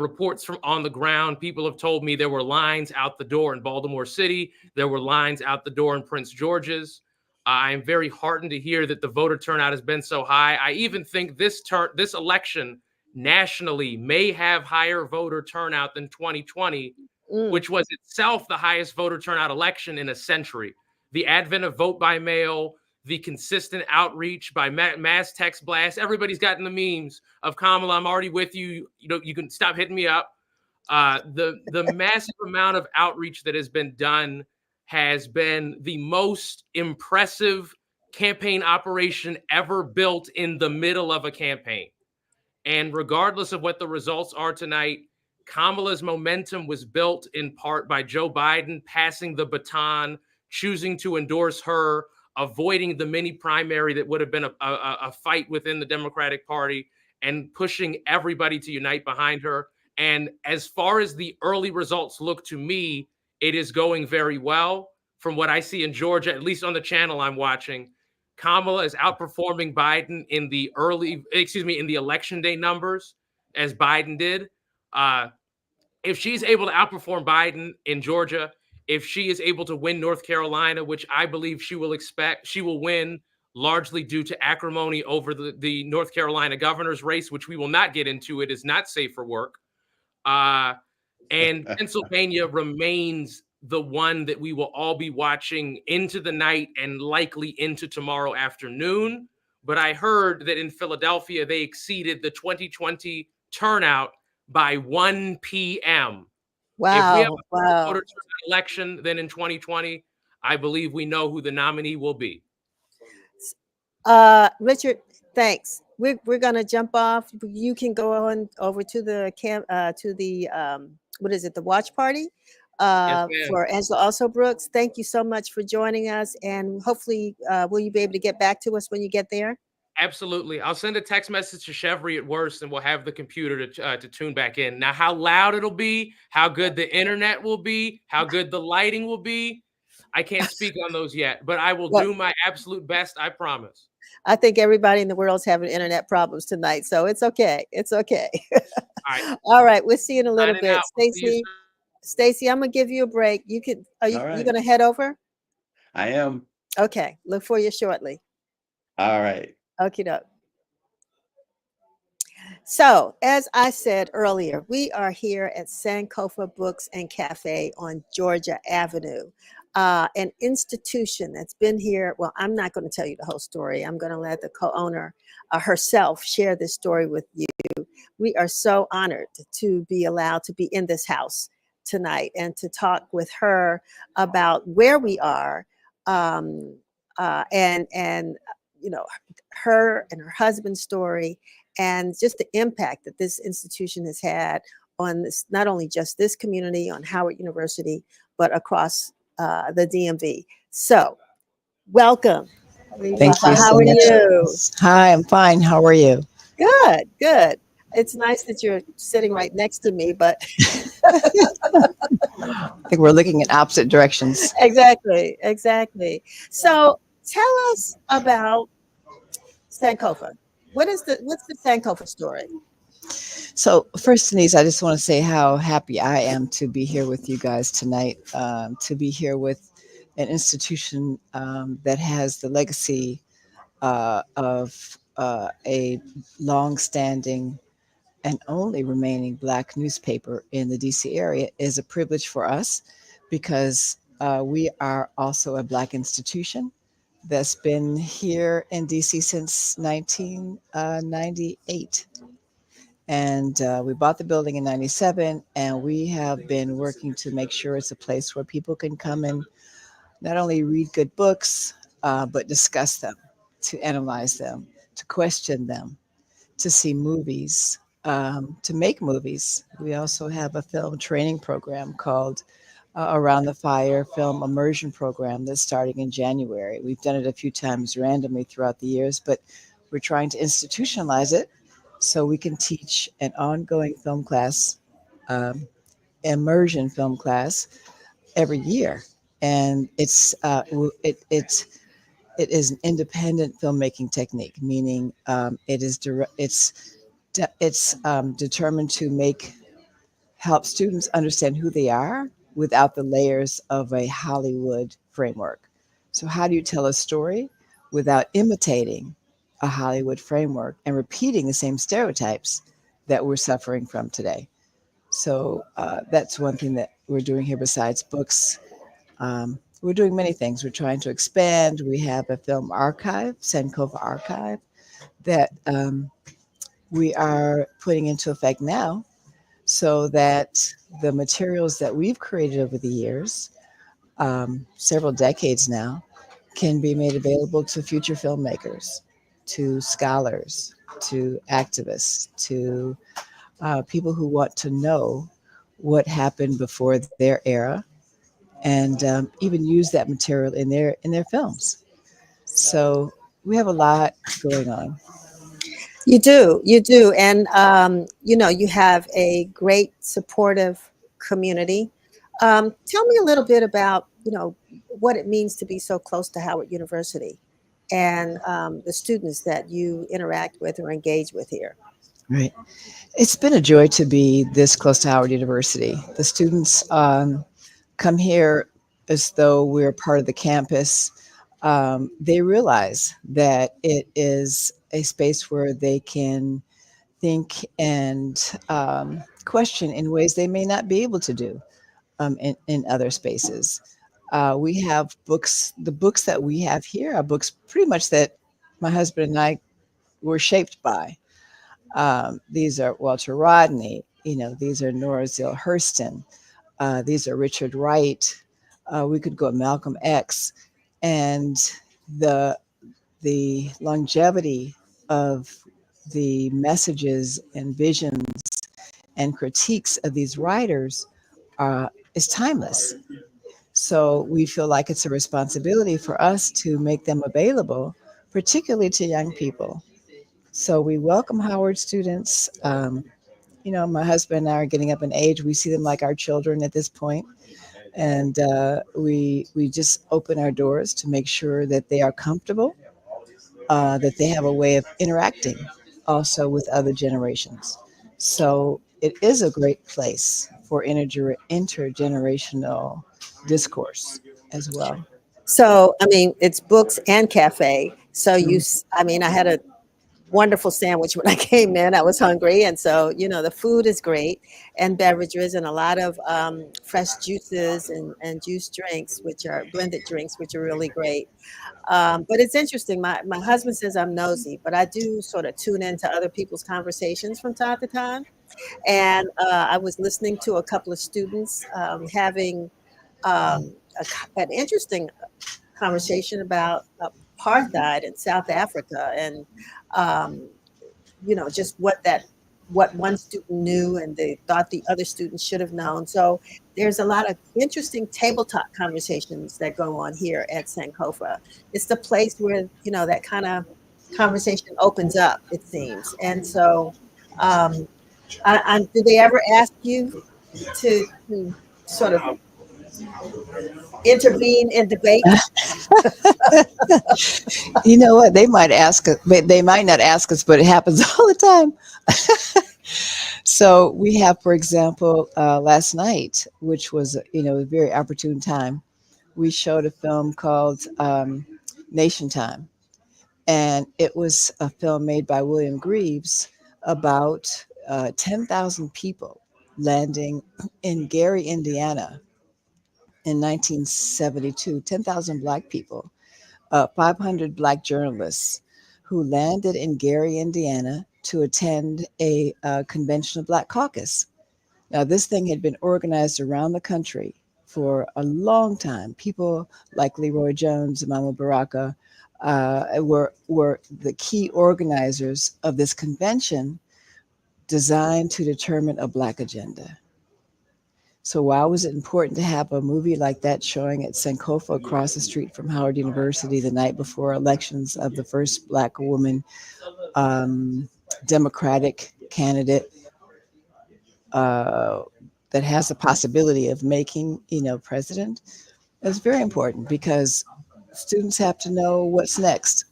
Reports from on the ground, people have told me there were lines out the door in Baltimore City. There were lines out the door in Prince George's. I'm very heartened to hear that the voter turnout has been so high. I even think this election nationally may have higher voter turnout than 2020, which was itself the highest voter turnout election in a century. The advent of vote by mail, the consistent outreach by mass text blast. Everybody's gotten the memes of Kamala, I'm already with you. You know, you can stop hitting me up. The massive amount of outreach that has been done has been the most impressive campaign operation ever built in the middle of a campaign. And regardless of what the results are tonight, Kamala's momentum was built in part by Joe Biden passing the baton, choosing to endorse her, avoiding the mini primary that would have been a fight within the Democratic Party, and pushing everybody to unite behind her. And as far as the early results look to me, it is going very well. From what I see in Georgia, at least on the channel I'm watching, Kamala is outperforming Biden in the in the election day numbers as Biden did. If she's able to outperform Biden in Georgia, if she is able to win North Carolina, which I believe she will win largely due to acrimony over the North Carolina governor's race, which we will not get into. It is not safe for work. And Pennsylvania remains the one that we will all be watching into the night and likely into tomorrow afternoon. But I heard that in Philadelphia, they exceeded the 2020 turnout by 1 p.m. If we have a voter turnout election than in 2020, I believe we know who the nominee will be. Richard, thanks. We're gonna jump off. You can go on over to the what is it, the watch party for Angela Also Brooks. Thank you so much for joining us, and hopefully will you be able to get back to us when you get there? Absolutely. I'll send a text message to Chevry at worst, and we'll have the computer to tune back in. Now, how loud it'll be, how good the internet will be, how good the lighting will be, I can't speak on those yet, but I will do my absolute best, I promise. I think everybody in the world's having internet problems tonight, so it's okay. It's okay. All right. We'll see you in a little bit. Stacey, I'm gonna give you a break. You gonna head over? I am. Okay. Look for you shortly. All right. Okie doke. So, as I said earlier, we are here at Sankofa Books and Cafe on Georgia Avenue, an institution that's been here. Well, I'm not going to tell you the whole story. I'm going to let the co-owner herself share this story with you. We are so honored to be allowed to be in this house tonight and to talk with her about where we are, and you know, her and her husband's story, and just the impact that this institution has had on this, not only just this community, on Howard University, but across the DMV. So, welcome. Thank you so How are much. you? Hi, I'm fine. How are you? Good, good. It's nice that you're sitting right next to me, but I think we're looking in opposite directions. exactly. So, tell us about Sankofa. What's the Sankofa story? So first, Denise, I just want to say how happy I am to be here with you guys tonight, to be here with an institution that has the legacy of a long-standing and only remaining Black newspaper in the DC area is a privilege for us, because we are also a Black institution that's been here in DC since 1998. And we bought the building in 97, and we have been working to make sure it's a place where people can come and not only read good books, but discuss them, to analyze them, to question them, to see movies, to make movies. We also have a film training program called Around the Fire Film Immersion Program that's starting in January. We've done it a few times randomly throughout the years, but we're trying to institutionalize it so we can teach an ongoing film class, um, immersion film class every year. And it is an independent filmmaking technique, meaning it's determined to make help students understand who they are without the layers of a Hollywood framework. So, how do you tell a story without imitating a Hollywood framework and repeating the same stereotypes that we're suffering from today? So, that's one thing that we're doing here besides books. We're doing many things. We're trying to expand. We have a film archive, Sankofa Archive, that we are putting into effect now so that the materials that we've created over the years, several decades now, can be made available to future filmmakers, to scholars, to activists, to people who want to know what happened before their era, and even use that material in their films. So we have a lot going on. You do, and you have a great supportive community. Tell me a little bit about what it means to be so close to Howard University, and the students that you interact with or engage with here. Right. It's been a joy to be this close to Howard University. The students come here as though we're part of the campus. They realize that it is a space where they can think and question in ways they may not be able to do in other spaces. We have books, the books that we have here are books pretty much that my husband and I were shaped by. These are Walter Rodney, these are Nora Zille Hurston, these are Richard Wright. We could go Malcolm X, and the the longevity of the messages and visions and critiques of these writers is timeless. So we feel like it's a responsibility for us to make them available, particularly to young people. So we welcome Howard students. My husband and I are getting up in age. We see them like our children at this point, and we just open our doors to make sure that they are comfortable, that they have a way of interacting also with other generations. So it is a great place for intergenerational discourse as well. So, I mean, it's books and cafe. So Mhm. I mean, I had a wonderful sandwich when I came in. I was hungry, and so the food is great, and beverages, and a lot of fresh juices and juice drinks, which are blended drinks, which are really great. But it's interesting. My husband says I'm nosy, but I do sort of tune into other people's conversations from time to time. And I was listening to a couple of students having an interesting conversation about apartheid in South Africa, and um, just what one student knew and they thought the other students should have known. So there's a lot of interesting tabletop conversations that go on here at Sankofa. It's the place where that kind of conversation opens up, it seems. And so, um, do they ever ask you to sort of intervene in debate? You know what? They might ask us, but they might not ask us, but it happens all the time. So we have, for example, last night, which was a very opportune time, we showed a film called Nation Time, and it was a film made by William Greaves about 10,000 people landing in Gary, Indiana, in 1972. 10,000 Black people, 500 Black journalists who landed in Gary, Indiana to attend a convention of Black caucus. Now, this thing had been organized around the country for a long time. People like Leroy Jones and Mama Baraka were the key organizers of this convention designed to determine a Black agenda. So why was it important to have a movie like that showing at Sankofa across the street from Howard University the night before elections of the first Black woman um, Democratic candidate uh, that has the possibility of making, president? It's very important because students have to know what's next.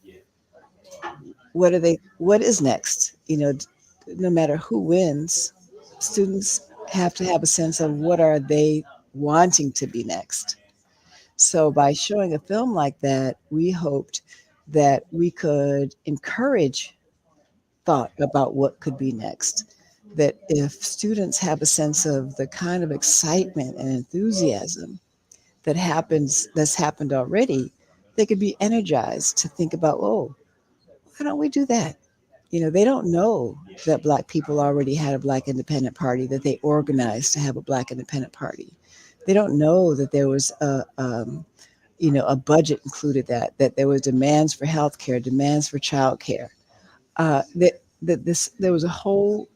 What is next? No matter who wins, students have to have a sense of what are they wanting to be next. So by showing a film like that, we hoped that we could encourage thought about what could be next. That if students have a sense of the kind of excitement and enthusiasm that's happened already, they could be energized to think about, oh, why don't we do that? They don't know that Black people already had a Black independent party, that they organized to have a Black independent party. They don't know that there was a budget included, that there was demands for health care, demands for child care. That there was a whole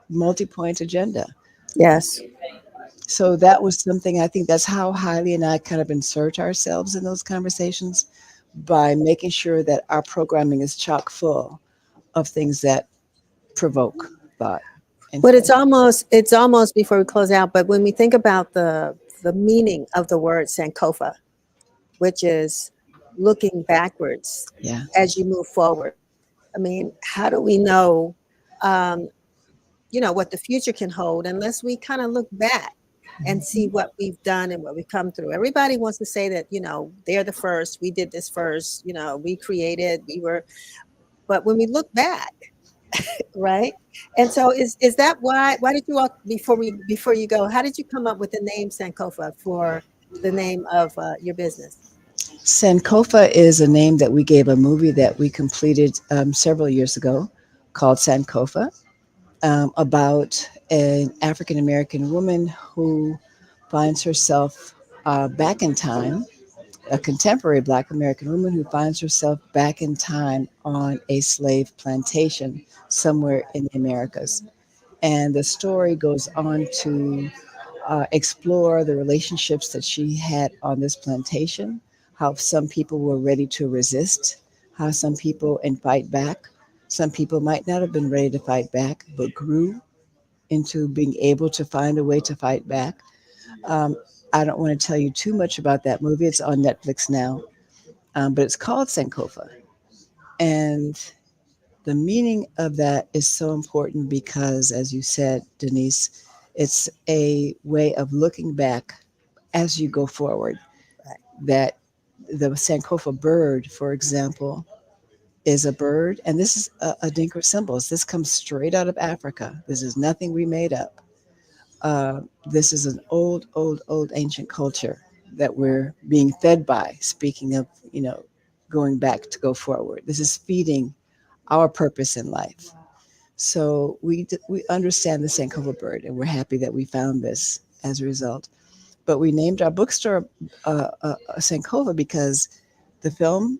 multi-point agenda. Yes. So that was something, I think that's how Hailey and I kind of insert ourselves in those conversations, by making sure that our programming is chock full of things that provoke thought and But question. it's almost before we close out. But when we think about the meaning of the word Sankofa, which is looking backwards Yeah. as you move forward. I mean, how do we know, um, what the future can hold unless we kind of look back and see what we've done and what we've come through? Everybody wants to say that, they're the first, we did this first, we created, we were, but when we look back, right? And so is that why did you all, before you go, how did you come up with the name Sankofa for the name of your business? Sankofa is a name that we gave a movie that we completed several years ago called Sankofa, about an African American woman who finds herself back in time, a contemporary Black American woman who finds herself back in time on a slave plantation somewhere in the Americas. And the story goes on to explore the relationships that she had on this plantation, how some people were ready to resist, how some people and fight back. Some people might not have been ready to fight back, but grew into being able to find a way to fight back. Um, I don't want to tell you too much about that movie. It's on Netflix now, but it's called Sankofa. And the meaning of that is so important because, as you said, Denise, it's a way of looking back as you go forward. That the Sankofa bird, for example, is a bird, and this is a Dinka symbols. This comes straight out of Africa. This is nothing we made up. This is an old, old, old ancient culture that we're being fed by. Speaking of, going back to go forward, this is feeding our purpose in life. So we understand the Sankofa bird, and we're happy that we found this as a result. But we named our bookstore Sankofa because the film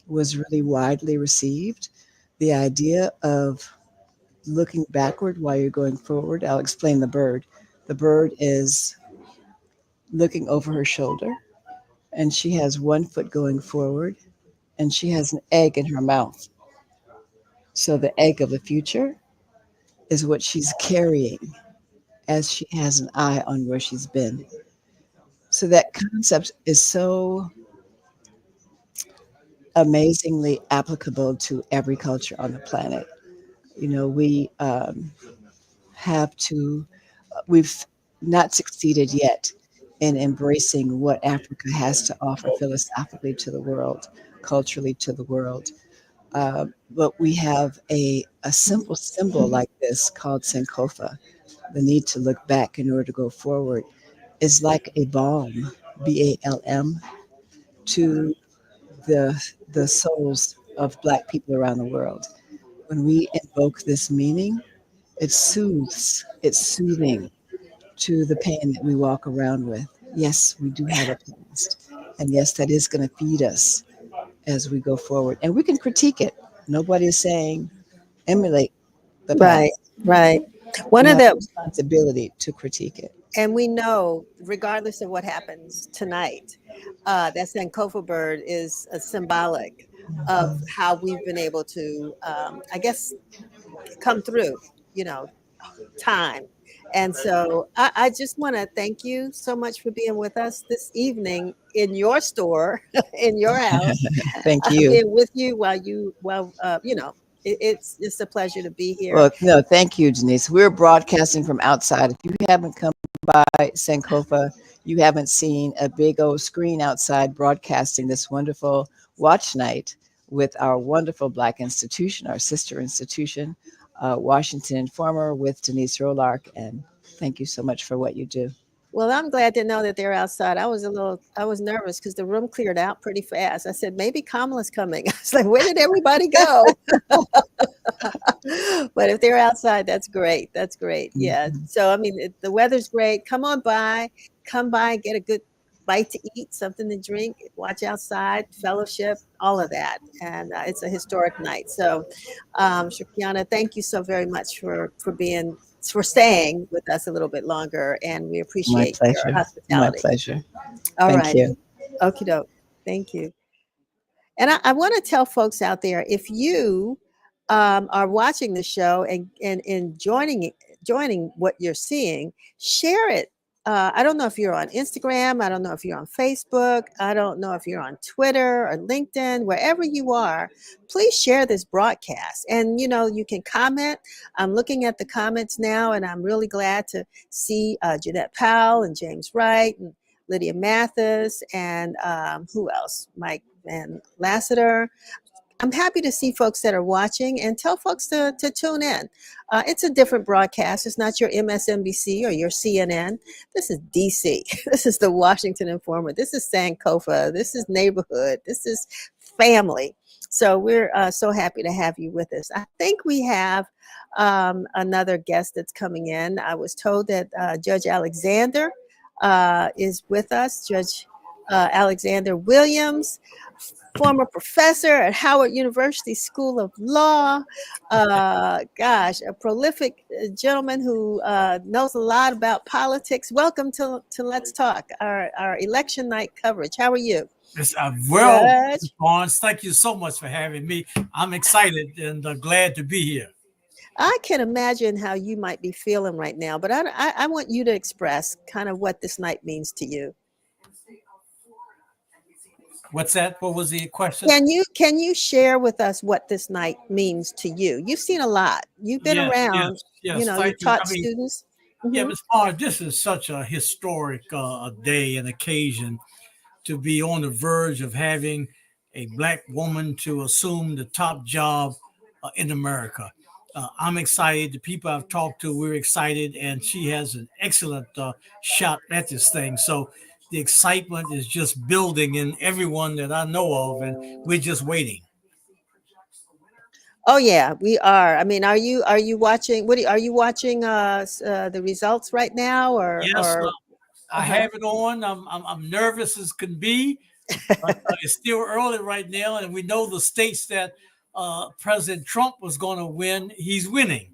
was really widely received. The idea of looking backward while you're going forward. I'll explain the bird. The bird is looking over her shoulder, and she has one foot going forward, and she has an egg in her mouth. So the egg of the future is what she's carrying as she has an eye on where she's been. So that concept is so amazingly applicable to every culture on the planet. We have to, we've not succeeded yet in embracing what Africa has to offer philosophically to the world, culturally to the world. But we have a simple symbol like this called Sankofa. The need to look back in order to go forward is like a balm, BALM, to the souls of Black people around the world. When we invoke this meaning, it soothes, it's soothing to the pain that we walk around with. Yes, we do have a past. And yes, that is going to feed us as we go forward. And we can critique it. Nobody is saying emulate the Right, past. right. One you of have the responsibility to critique it. And we know, regardless of what happens tonight, that Sankofa bird is a symbolic of how we've been able to, I guess, come through, you know, time. And so I just want to thank you so much for being with us this evening in your store, in your house, Thank you. being with you you know, it's just a pleasure to be here. Well, no, thank you, Denise. We're broadcasting from outside. If you haven't come by Sankofa, you haven't seen a big old screen outside broadcasting this wonderful watch night with our wonderful Black institution, our sister institution, Washington Informer with Denise Rolark. And thank you so much for what you do. Well, I'm glad to know that they're outside. I was nervous because the room cleared out pretty fast. I said, maybe Kamala's coming. I was like, where did everybody go? But if they're outside, that's great. That's great. Yeah. Mhm. So, I mean, the weather's great. Come by, get a good bite to eat, something to drink, watch outside, fellowship, all of that. And it's a historic night. So, Shakiana, thank you so very much for staying with us a little bit longer, and we My appreciate your pleasure. My hospitality. pleasure. All Thank righty. you. Okie doke. Thank you. And I want to tell folks out there, if you are watching the show and joining what you're seeing, share it. I don't know if you're on Instagram. I don't know if you're on Facebook. I don't know if you're on Twitter or LinkedIn, wherever you are. Please share this broadcast. And, you know, you can comment. I'm looking at the comments now, and I'm really glad to see Jeanette Powell and James Wright and Lydia Mathis and who else? Mike Van Lassiter. I'm happy to see folks that are watching, and tell folks to tune in. It's a different broadcast. It's not your MSNBC or your CNN. This is DC. This is the Washington Informer. This is Sankofa. This is neighborhood. This is family. So we're so happy to have you with us. I think we have another guest that's coming in. I was told that Judge Alexander is with us. Judge Alexander Williams, former professor at Howard University School of Law. Gosh, a prolific gentleman who knows a lot about politics. Welcome to Let's Talk, our election night coverage. How are you? Yes, Judge? Barnes, thank you so much for having me. I'm excited and glad to be here. I can imagine how you might be feeling right now, but I want you to express kind of what this night means to you. What's that? What was the question? Can you share with us what this night means to you? You've seen a lot. You've been around. Yes. You know, Thank you've taught I mean, students. yeah, Mhm. Ms. Barnes, this is such a historic day and occasion to be on the verge of having a Black woman to assume the top job in America. I'm excited. The people I've talked to, we're excited, and she has an excellent shot at this thing. So the excitement is just building in everyone that I know of, and we're just waiting. Oh yeah, we are. I mean, are you watching? Are you watching the results right now, Yes, or I uh-huh. have it on. I'm nervous as can be. But it's still early right now, and we know the states that President Trump was going to win. He's winning,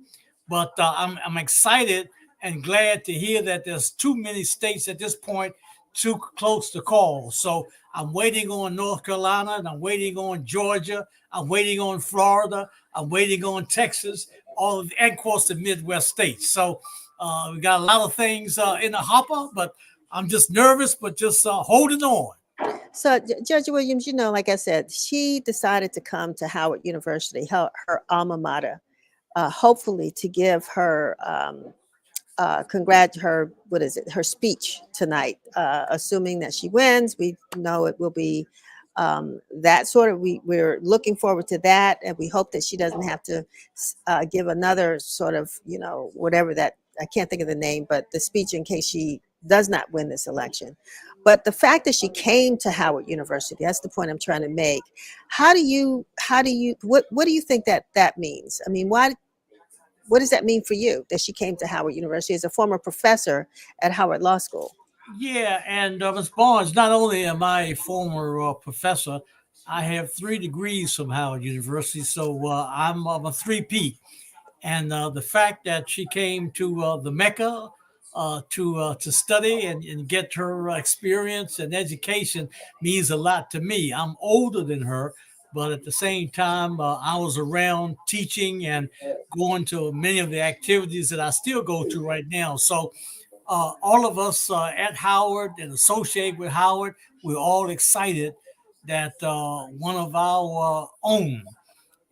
but I'm excited and glad to hear that there's too many states at this point too close to call. So I'm waiting on North Carolina, and I'm waiting on Georgia. I'm waiting on Florida. I'm waiting on Texas. And of course the Midwest states. So we got a lot of things in the hopper, but I'm just nervous, but just holding on. So Judge Williams, you know, like I said, she decided to come to Howard University, her alma mater, hopefully to give her her speech tonight, assuming that she wins. We know it will be that sort of, we're looking forward to that, and we hope that she doesn't have to give another sort of, you know, whatever that, I can't think of the name, but the speech in case she does not win this election. But the fact that she came to Howard University, that's the point I'm trying to make. What do you think that means? I mean, what does that mean for you that she came to Howard University as a former professor at Howard Law School? Yeah, and Ms. Barnes, not only am I a former professor, I have 3 degrees from Howard University, so I'm a 3P. And the fact that she came to the Mecca to study and get her experience and education means a lot to me. I'm older than her, but at the same time, I was around teaching and going to many of the activities that I still go to right now. So all of us at Howard and associated with Howard, we're all excited that one of our own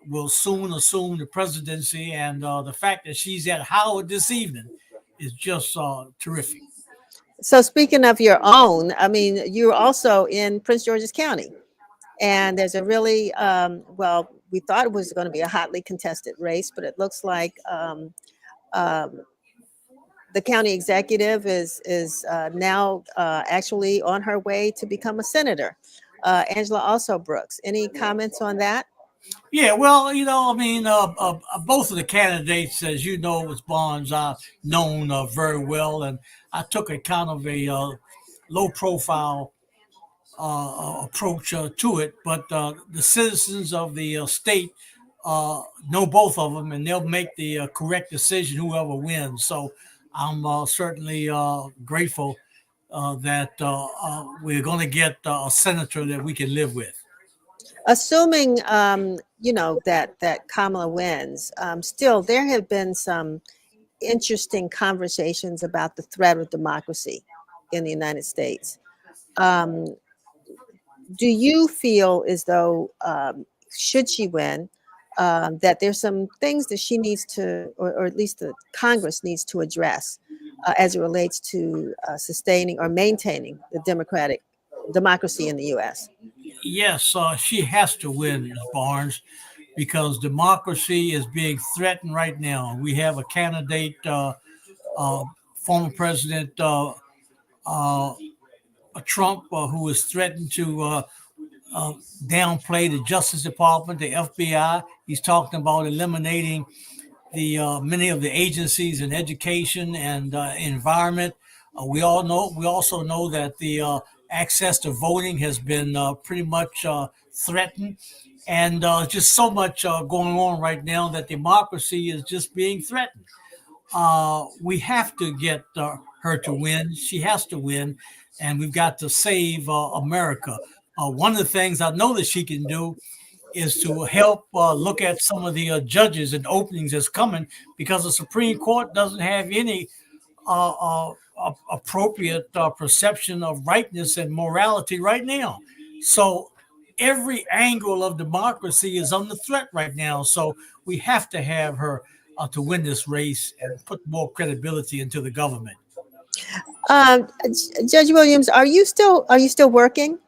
will soon assume the presidency. And the fact that she's at Howard this evening is just terrific. So speaking of your own, I mean, you're also in Prince George's County, and there's a really well, we thought it was going to be a hotly contested race, but it looks like um, the county executive is now actually on her way to become a senator. Angela also Brooks. Any comments on that? Yeah, well, I mean, both of the candidates, as you know, as Bonds, I've known very well, and I took a kind of a low profile approach to it. But the citizens of the state know both of them, and they'll make the correct decision, whoever wins. So I'm certainly grateful that we're going to get a senator that we can live with. Assuming that Kamala wins, still there have been some interesting conversations about the threat of democracy in the United States. Do you feel as though, should she win, that there's some things that she needs to, or at least the Congress needs to address as it relates to sustaining or maintaining the democracy in the U.S.? Yes, she has to win, Ms. Barnes, because democracy is being threatened right now. We have a candidate, former President Trump, who is threatened to downplay the Justice Department, the FBI. He's talking about eliminating the many of the agencies in education and environment. We also know that the access to voting has been pretty much threatened, and just so much going on right now that democracy is just being threatened. We have to get her to win. She has to win, and we've got to save America. One of the things I know that she can do is to help look at some of the judges and openings that's coming, because the Supreme Court doesn't have any appropriate perception of rightness and morality right now. So every angle of democracy is under threat right now. So we have to have her to win this race and put more credibility into the government. Judge Williams, are you still working?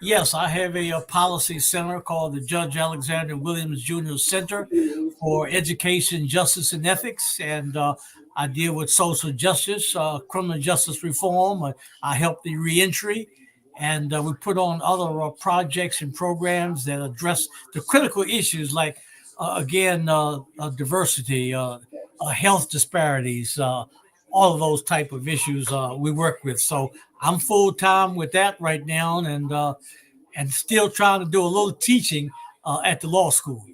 Yes, I have a policy center called the Judge Alexander Williams Jr. Center for Education, Justice, and Ethics, and I deal with social justice, criminal justice reform. I help the reentry, and we put on other projects and programs that address the critical issues like, diversity, health disparities, all of those type of issues we work with. So I'm full time with that right now, and still trying to do a little teaching at the law school.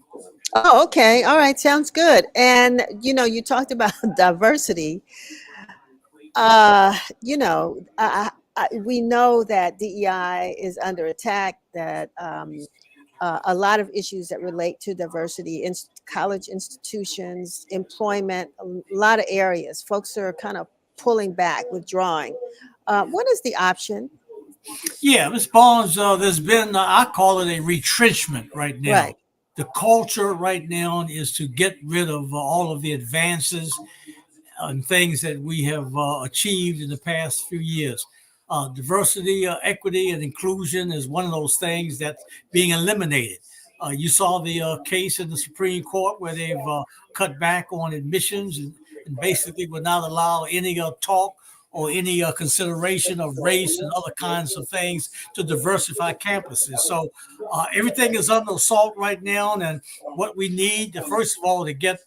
Oh, okay. All right. Sounds good. And, you talked about diversity. We know that DEI is under attack, that a lot of issues that relate to diversity in college institutions, employment, a lot of areas, folks are kind of pulling back, withdrawing. What is the option? Yeah, Ms. Barnes, there's been, I call it a retrenchment right now. Right. The culture right now is to get rid of all of the advances and things that we have achieved in the past few years. Diversity, equity, and inclusion is one of those things that's being eliminated. You saw the case in the Supreme Court where they've cut back on admissions and basically will not allow any talk or any consideration of race and other kinds of things to diversify campuses. So everything is under assault right now. And what we need, first of all, to get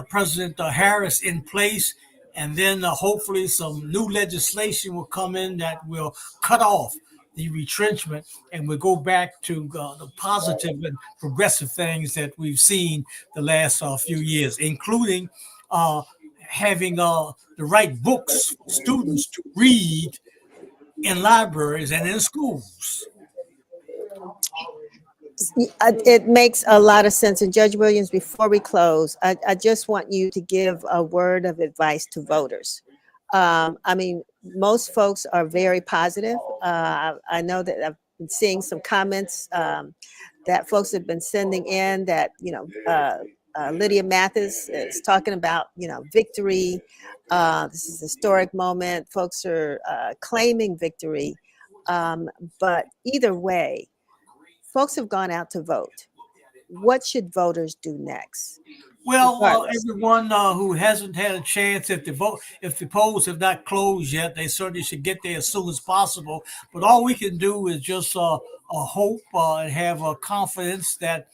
President Harris in place, and then hopefully some new legislation will come in that will cut off the retrenchment, and we'll go back to the positive and progressive things that we've seen the last few years, including having the right books for students to read in libraries and in schools. It makes a lot of sense. And Judge Williams, before we close, I just want you to give a word of advice to voters. I mean, most folks are very positive. I know that I've been seeing some comments that folks have been sending in that, Lydia Mathis is talking about, victory. This is a historic moment. Folks are claiming victory. But either way, folks have gone out to vote. What should voters do next? Well, everyone who hasn't had a chance, if the polls have not closed yet, they certainly should get there as soon as possible. But all we can do is just hope and have confidence that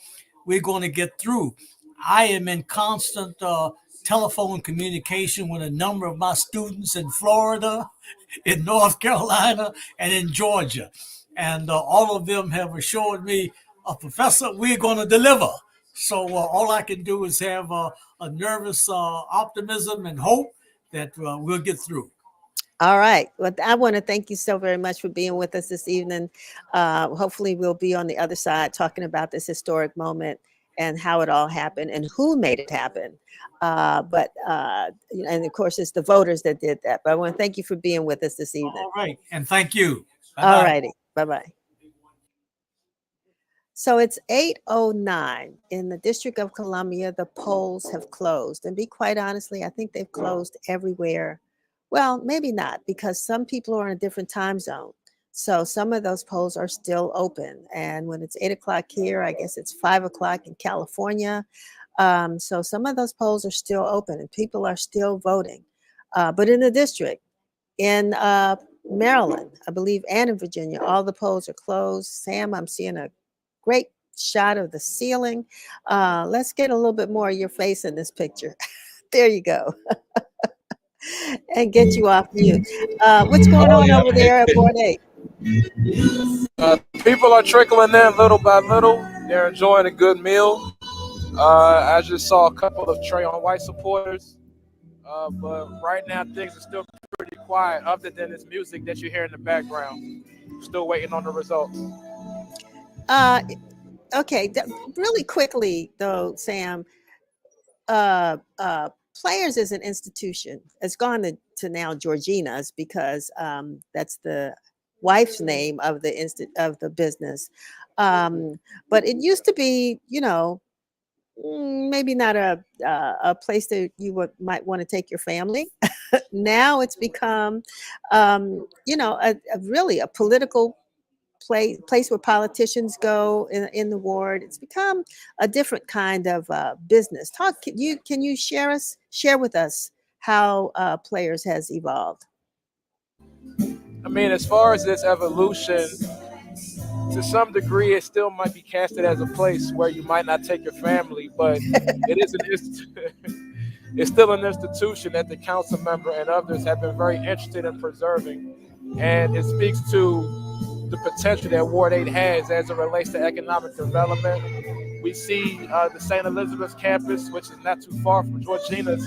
we're going to get through. I am in constant telephone communication with a number of my students in Florida, in North Carolina, and in Georgia. And all of them have assured me, Professor, we're going to deliver. So all I can do is have a nervous optimism and hope that we'll get through. All right. Well, I want to thank you so very much for being with us this evening. Hopefully we'll be on the other side talking about this historic moment and how it all happened and who made it happen. And of course, it's the voters that did that. But I want to thank you for being with us this evening. All right. And thank you. Bye-bye. All righty. Bye-bye. So it's 8:09 in the District of Columbia. The polls have closed. And be quite honestly, I think they've closed everywhere. Well, maybe not, because some people are in a different time zone. So some of those polls are still open. And when it's 8 o'clock here, I guess it's 5 o'clock in California. So some of those polls are still open and people are still voting. But in the district, in Maryland, I believe, and in Virginia, all the polls are closed. Sam, I'm seeing a great shot of the ceiling. Let's get a little bit more of your face in this picture. There you go. And get you off mute. What's going on over there at Board 8? People are trickling in little by little. They're enjoying a good meal. I just saw a couple of Trayon White supporters. But right now, things are still pretty quiet, other than this music that you hear in the background. Still waiting on the results. Okay, really quickly, though, Sam, Players is an institution. It's gone to now Georgina's because that's the wife's name of the business. But it used to be, maybe not a place that you might want to take your family. Now it's become, really a political place where politicians go in the ward. It's become a different kind of business. Can you share with us how Players has evolved? I mean, as far as this evolution, to some degree, it still might be casted as a place where you might not take your family, but it is it's still an institution that the council member and others have been very interested in preserving, and it speaks to the potential that Ward 8 has as it relates to economic development. We see the St. Elizabeth's campus, which is not too far from Georgina's,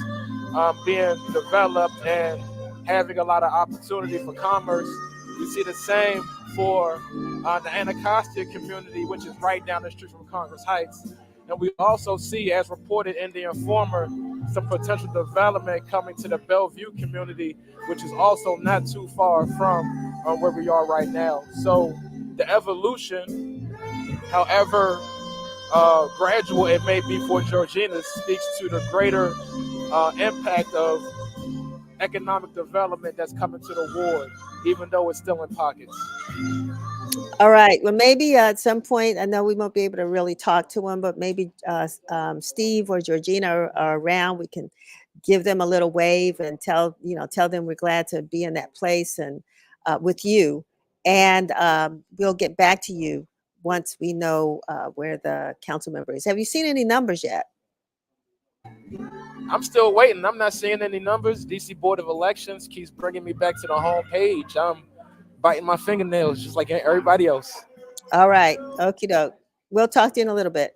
being developed and having a lot of opportunity for commerce. We see the same for the Anacostia community, which is right down the street from Congress Heights. And we also see, as reported in the Informer, some potential development coming to the Bellevue community, which is also not too far from where we are right now. So the evolution, however gradual it may be for Georgina, speaks to the greater impact of economic development that's coming to the ward, even though it's still in pockets. All right. Well, maybe at some point, I know we won't be able to really talk to him, but maybe Steve or Georgina are around. We can give them a little wave and tell them we're glad to be in that place and with you. And we'll get back to you once we know where the council member is. Have you seen any numbers yet? I'm still waiting. I'm not seeing any numbers. DC Board of Elections keeps bringing me back to the home page. I'm biting my fingernails just like everybody else. All right. Okie doke. We'll talk to you in a little bit.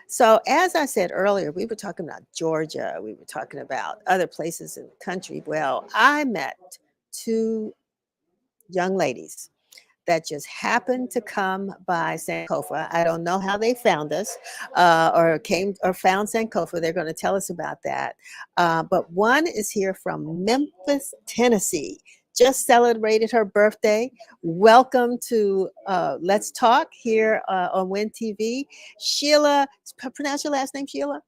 So, as I said earlier, we were talking about Georgia. We were talking about other places in the country. Well, I met two young ladies that just happened to come by Sankofa. I don't know how they found us or came or found Sankofa. They're going to tell us about that. But one is here from Memphis, Tennessee. Just celebrated her birthday. Welcome to Let's Talk here on WIN TV. Sheila, pronounce your last name, Sheila?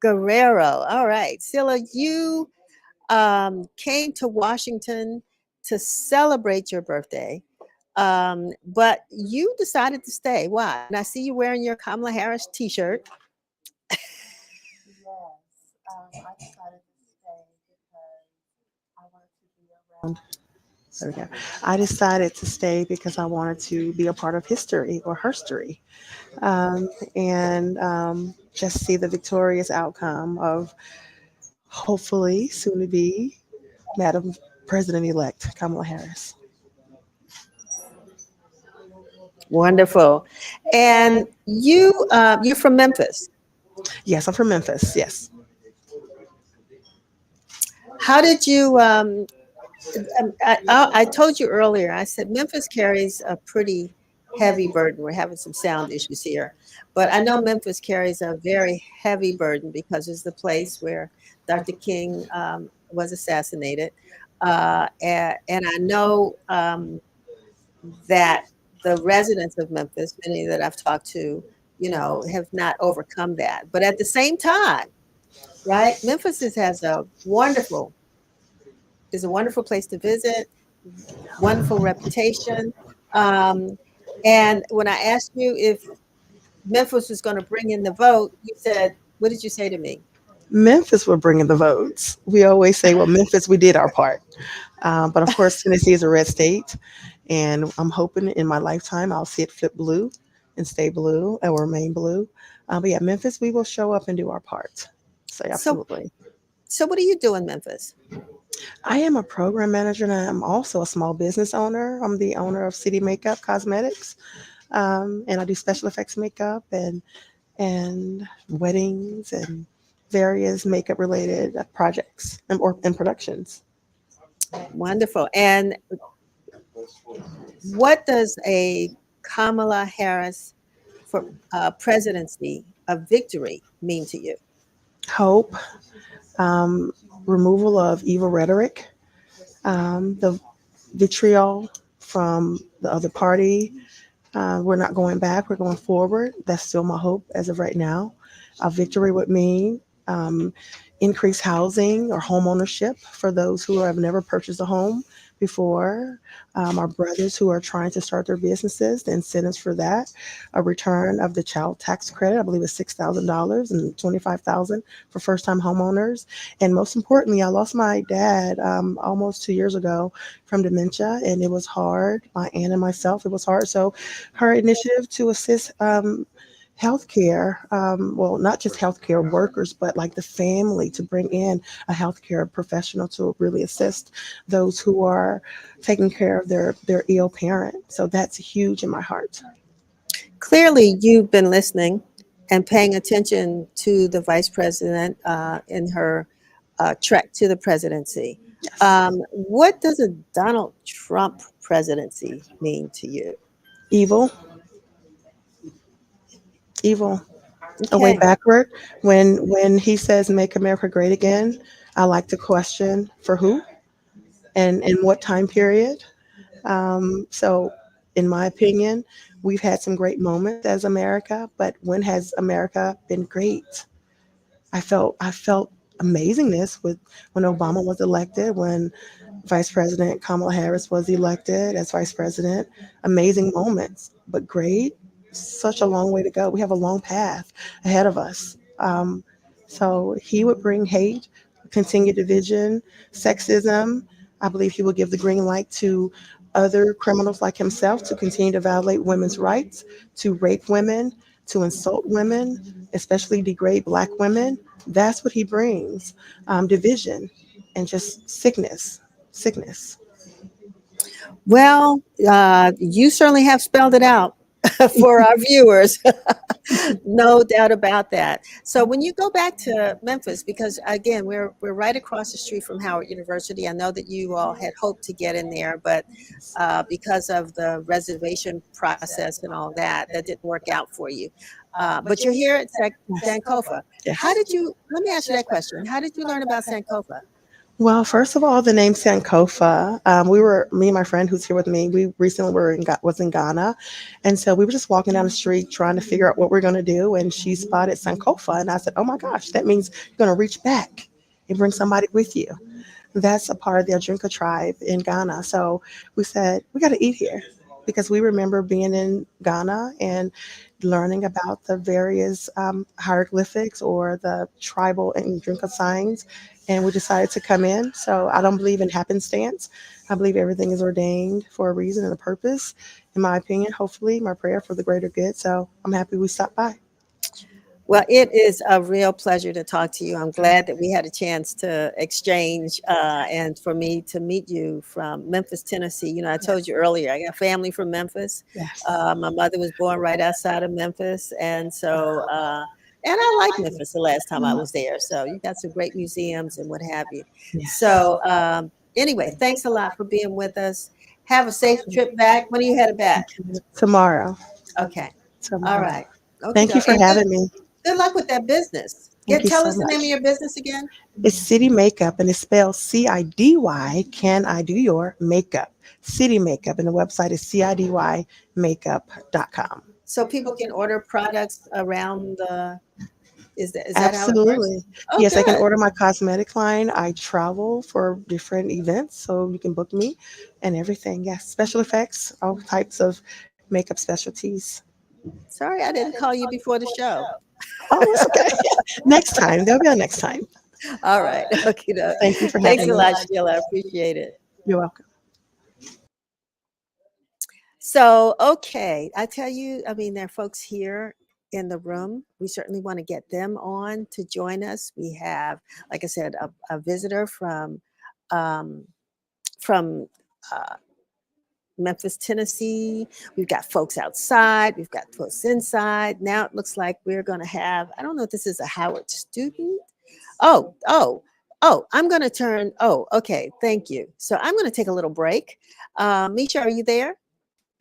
Guerrero. All right. Sheila, you came to Washington to celebrate your birthday. But you decided to stay. Why? And I see you wearing your Kamala Harris t-shirt. Yes, I decided to stay because I wanted to be around. There we go. I decided to stay because I wanted to be a part of history or herstory, and just see the victorious outcome of hopefully soon to be Madam President-elect Kamala Harris. Wonderful. And you're from Memphis. Yes, I'm from Memphis. Yes. How did you I told you earlier, I said Memphis carries a pretty heavy burden. We're having some sound issues here, but I know Memphis carries a very heavy burden because it's the place where Dr. King was assassinated. And I know that the residents of Memphis, many that I've talked to, have not overcome that. But at the same time, right, Memphis has is a wonderful place to visit, wonderful reputation. Um, and when I asked you if Memphis was going to bring in the vote, you said, what did you say to me? Memphis were bringing the votes. We always say, well, Memphis, we did our part. But of course, Tennessee is a red state. And I'm hoping in my lifetime I'll see it flip blue and stay blue or remain blue. But yeah, Memphis, we will show up and do our part. So absolutely. So what do you do in Memphis? I am a program manager and I'm also a small business owner. I'm the owner of City Makeup Cosmetics. And I do special effects makeup and weddings and various makeup related projects and productions. Wonderful. And what does a Kamala Harris for presidency, a victory, mean to you? Hope, removal of evil rhetoric, the vitriol from the other party. We're not going back, we're going forward. That's still my hope as of right now. A victory would mean increased housing or home ownership for those who have never purchased a home before. Our brothers who are trying to start their businesses, the incentives for that, a return of the child tax credit, I believe it's $6,000 and $25,000 for first-time homeowners. And most importantly, I lost my dad almost 2 years ago from dementia, and it was hard. My aunt and myself, it was hard. So her initiative to assist healthcare, well, not just healthcare workers, but like the family, to bring in a healthcare professional to really assist those who are taking care of their ill parent. So that's huge in my heart. Clearly, you've been listening and paying attention to the vice president in her trek to the presidency. Yes. What does a Donald Trump presidency mean to you? Evil. Evil. A way Okay. backward. When he says "Make America Great Again," I like to question for who and in what time period. So, in my opinion, we've had some great moments as America, but when has America been great? I felt amazingness with when Obama was elected, when Vice President Kamala Harris was elected as Vice President. Amazing moments, but great. Such a long way to go. We have a long path ahead of us. So he would bring hate, continue division, sexism. I believe he will give the green light to other criminals like himself to continue to violate women's rights, to rape women, to insult women, especially degrade Black women. That's what he brings, division and just sickness. sickness. Well, you certainly have spelled it out for our viewers. No doubt about that. So when you go back to Memphis, because again, we're right across the street from Howard University. I know that you all had hoped to get in there, but because of the reservation process and all that, that didn't work out for you. But you're here at Sankofa. How Yes. did you? Let me ask you that question. How did you learn about Sankofa? Well, first of all, the name Sankofa. Me and my friend who's here with me. We recently was in Ghana, and so we were just walking down the street trying to figure out what we're going to do. And she spotted Sankofa, and I said, "Oh my gosh, that means you're going to reach back and bring somebody with you." That's a part of the Adrinka tribe in Ghana. So we said, we got to eat here because we remember being in Ghana and learning about the various hieroglyphics or the tribal and Adrinka signs. And we decided to come in. So I don't believe in happenstance. I believe everything is ordained for a reason and a purpose. In my opinion, hopefully, my prayer for the greater good. So I'm happy we stopped by. Well, it is a real pleasure to talk to you. I'm glad that we had a chance to exchange and for me to meet you from Memphis, Tennessee. You know, I told you earlier, I got family from Memphis. Yes. My mother was born right outside of Memphis. And so, and I liked Memphis the last time I was there. So you got some great museums and what have you. Yes. So, anyway, thanks a lot for being with us. Have a safe trip back. When are you headed back? Tomorrow. Okay. All Tomorrow. right. Okay. Thank you for And having me. good luck with that business. Thank you Tell so us the name of much. your business again. It's City Makeup, and it's spelled CIDY. Can I do your makeup? City Makeup, and the website is CIDYmakeup.com. So people can order products around the. Is that how it works? Absolutely. Oh, Yes, I can good. order my cosmetic line. I travel for different events, so you can book me and everything. Yes, special effects, all types of makeup specialties. Sorry, I didn't call you before the show. Oh, it's okay. Next time. There'll be a next time. All right. Okay. Thank you for Thanks having a me. lot, Sheila. I appreciate it. You're welcome. So, okay, I tell you, I mean, there are folks here in the room. We certainly want to get them on to join us. We have, like I said, a visitor um, from uh, Memphis, Tennessee. We've got folks outside. We've got folks inside. Now it looks like we're going to have, I don't know if this is a Howard student. Oh, oh, oh, I'm going to turn. Oh, okay. Thank you. So I'm going to take a little break. Misha, are you there?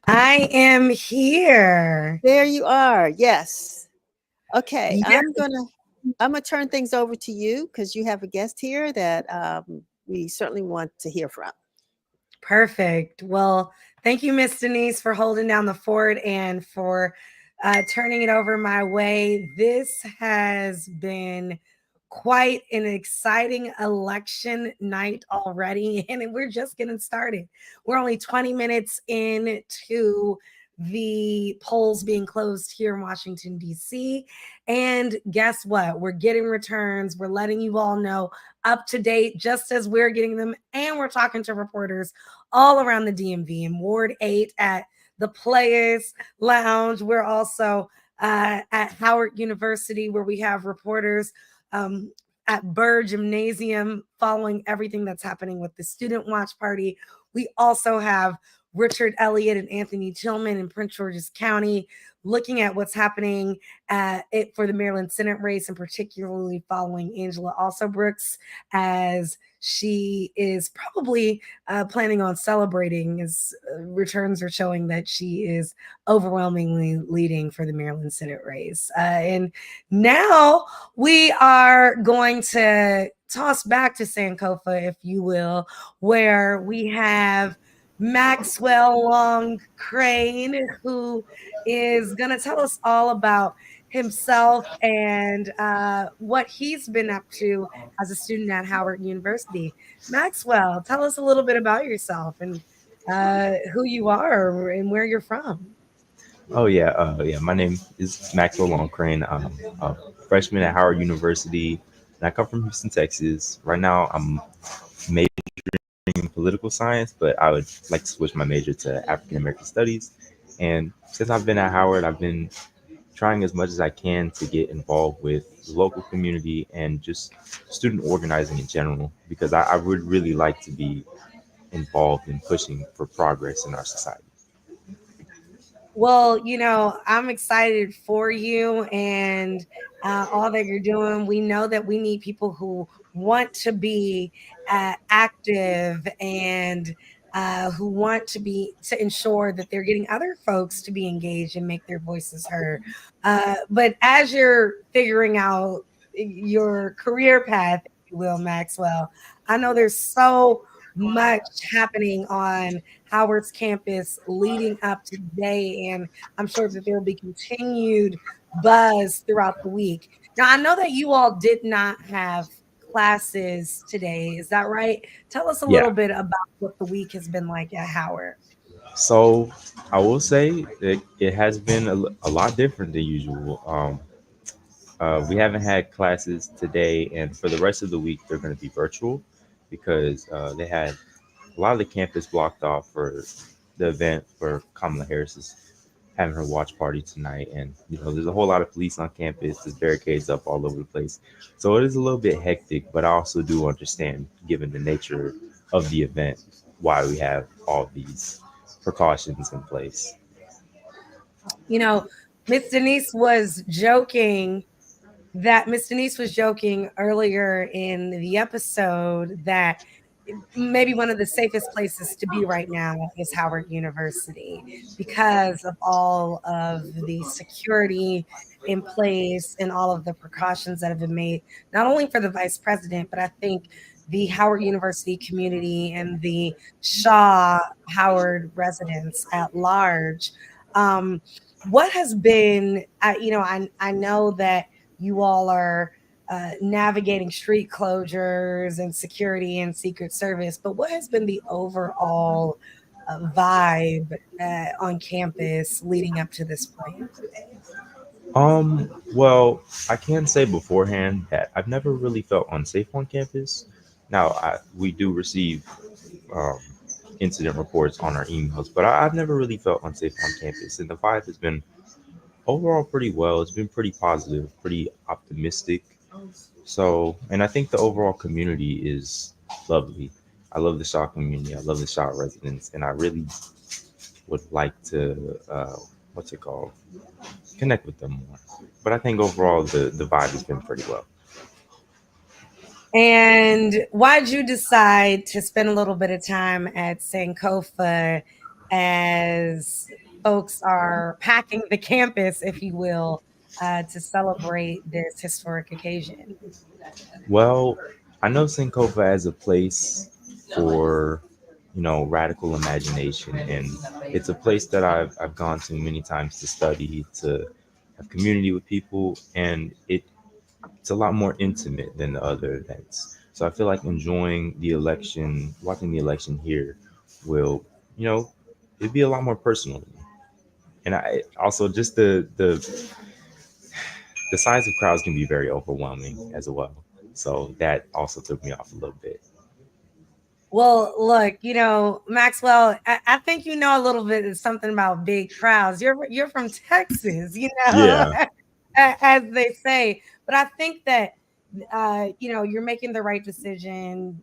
I am here. There you are. Yes. Okay. Yes. I'm gonna turn things over to you because you have a guest here that we certainly want to hear from. Perfect. Well, thank you, Miss Denise, for holding down the fort and for turning it over my way. This has been quite an exciting election night already, and we're just getting started. We're only 20 minutes into the polls being closed here in Washington, D.C. And guess what? We're getting returns. We're letting you all know up to date just as we're getting them. And we're talking to reporters all around the DMV in Ward 8 at the Players Lounge. We're also at Howard University where we have reporters at Burr Gymnasium following everything that's happening with the Student Watch Party. We also have Richard Elliott and Anthony Tillman in Prince George's County looking at what's happening for the Maryland Senate race, and particularly following Angela Alsobrooks as she is probably planning on celebrating, as returns are showing that she is overwhelmingly leading for the Maryland Senate race. And now we are going to toss back to Sankofa, if you will, where we have Maxwell Long Crane, who is going to tell us all about himself and what he's been up to as a student at Howard University. Maxwell, tell us a little bit about yourself and who you are and where you're from. Oh yeah. My name is Maxwell Long Crane. I'm a freshman at Howard University, and I come from Houston, Texas. Right now, I'm majoring in political science, but I would like to switch my major to African American Studies. And since I've been at Howard, I've been trying as much as I can to get involved with the local community and just student organizing in general, because I would really like to be involved in pushing for progress in our society. Well, I'm excited for you and all that you're doing. We know that we need people who want to be active and who want to ensure that they're getting other folks to be engaged and make their voices heard. But as you're figuring out your career path, if you will, Maxwell, I know there's so much happening on Howard's campus leading up to today, and I'm sure that there will be continued buzz throughout the week. Now, I know that you all did not have classes today. Is that right? Tell us a Yeah. little bit about what the week has been like at Howard. So I will say it has been a lot different than usual. We haven't had classes today, and for the rest of the week, they're going to be virtual because they had a lot of the campus blocked off for the event for Kamala Harris's having her watch party tonight. And, there's a whole lot of police on campus, there's barricades up all over the place. So it is a little bit hectic, but I also do understand, given the nature of the event, why we have all these precautions in place. You know, Miss Denise was joking earlier in the episode that maybe one of the safest places to be right now is Howard University because of all of the security in place and all of the precautions that have been made, not only for the vice president, but I think the Howard University community and the Shaw Howard residents at large. Um, what has been, I know that you all are navigating street closures and security and Secret Service, but what has been the overall vibe on campus leading up to this point? Well, I can say beforehand that I've never really felt unsafe on campus. Now, we do receive um, incident reports on our emails, but I've never really felt unsafe on campus, and the vibe has been overall pretty well. It's been pretty positive, pretty optimistic. So, and I think the overall community is lovely. I love the Shaw community. I love the Shaw residents, and I really would like to, what's it called, connect with them more. But I think overall the vibe has been pretty well. And why did you decide to spend a little bit of time at Sankofa as folks are packing the campus, if you will, to celebrate this historic occasion? Well, I know Sankofa as a place for, radical imagination, and it's a place that I've gone to many times to study, to have community with people, and it's a lot more intimate than the other events. So I feel like enjoying the election, watching the election here, will, it'd be a lot more personal to me. And I also just the size of crowds can be very overwhelming as well. So that also took me off a little bit. Well, look, Maxwell, I think you know a little bit of something about big crowds. You're from Texas, Yeah. as they say. But I think that you're making the right decision,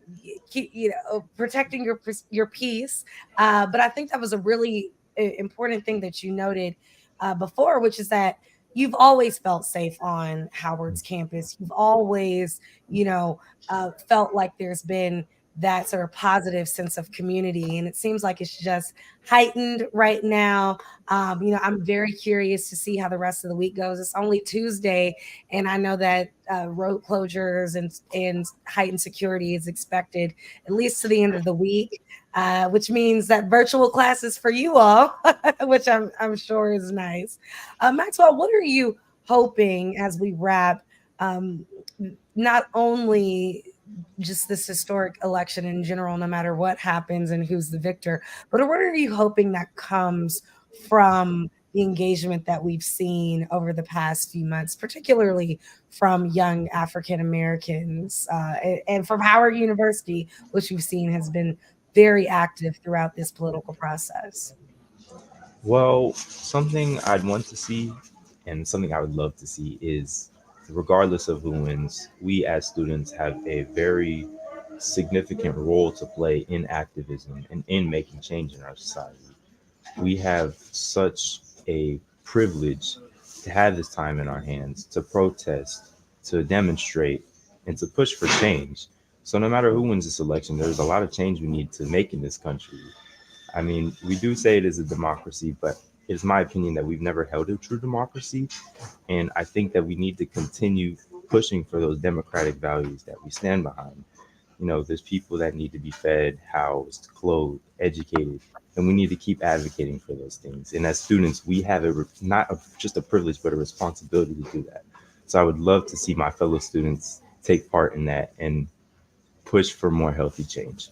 protecting your peace. But I think that was a really important thing that you noted before, which is that you've always felt safe on Howard's campus. You've always, felt like there's been that sort of positive sense of community. And it seems like it's just heightened right now. I'm very curious to see how the rest of the week goes. It's only Tuesday, and I know that road closures and heightened security is expected at least to the end of the week, which means that virtual classes for you all, which I'm sure is nice. Maxwell, what are you hoping as we wrap? Not only just this historic election in general, no matter what happens and who's the victor, but what are you hoping that comes from the engagement that we've seen over the past few months, particularly from young African Americans and from Howard University, which we've seen has been very active throughout this political process? Well, something I'd want to see and something I would love to see is, regardless of who wins, we as students have a very significant role to play in activism and in making change in our society. We have such a privilege to have this time in our hands to protest, to demonstrate, and to push for change. So no matter who wins this election, there's a lot of change we need to make in this country. I mean, we do say it is a democracy, but it's my opinion that we've never held a true democracy. And I think that we need to continue pushing for those democratic values that we stand behind. There's people that need to be fed, housed, clothed, educated, and we need to keep advocating for those things. And as students, we have just a privilege, but a responsibility to do that. So I would love to see my fellow students take part in that and push for more healthy change.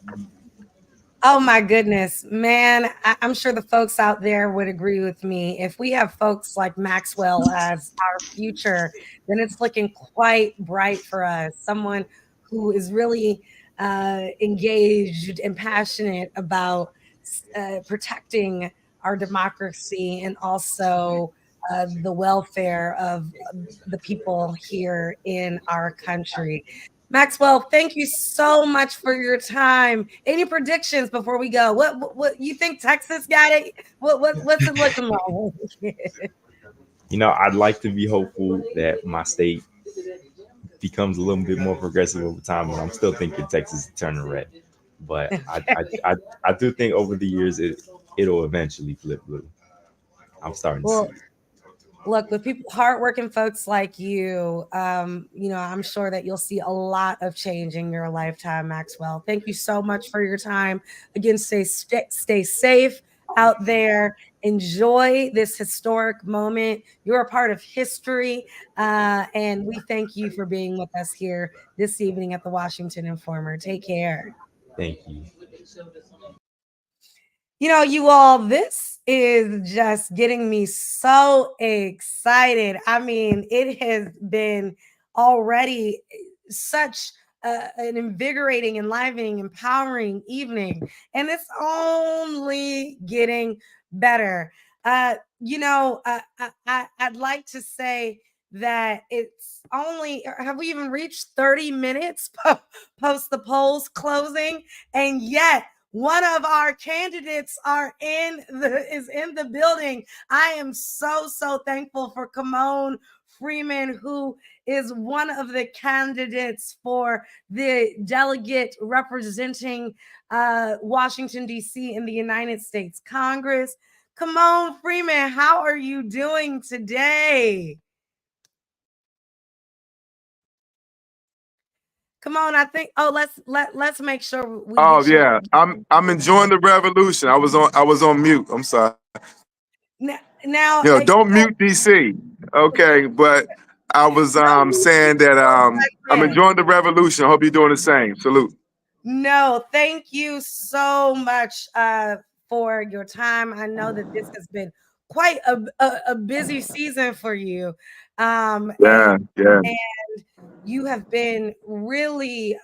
Oh my goodness, man. I'm sure the folks out there would agree with me. If we have folks like Maxwell as our future, then it's looking quite bright for us. Someone who is really engaged and passionate about protecting our democracy and also the welfare of the people here in our country. Maxwell, thank you so much for your time. Any predictions before we go? What you think Texas got it? What's it looking like? I'd like to be hopeful that my state becomes a little bit more progressive over time, but I'm still thinking Texas is turning red. But I do think over the years it'll eventually flip blue. I'm starting to see it. Look, with people, hardworking folks like you, I'm sure that you'll see a lot of change in your lifetime, Maxwell. Thank you so much for your time. Again, stay safe out there. Enjoy this historic moment. You're a part of history, and we thank you for being with us here this evening at the Washington Informer. Take care. Thank you. You all, this is just getting me so excited. I mean, it has been already such an invigorating, enlivening, empowering evening, and it's only getting better. I'd like to say that it's only, have we even reached 30 minutes post the polls closing? And yet, one of our candidates is in the building. I am so thankful for Kamon Freeman, who is one of the candidates for the delegate representing Washington, D.C. in the United States Congress. Kamon Freeman, how are you doing today? Come on, I think. Oh, let's make sure we. Oh yeah, I'm enjoying the revolution. I was on mute. I'm sorry. Now, don't mute DC. Okay, but I was saying that I'm enjoying the revolution. I hope you're doing the same. Salute. No, thank you so much for your time. I know that this has been quite a busy season for you. And you have been really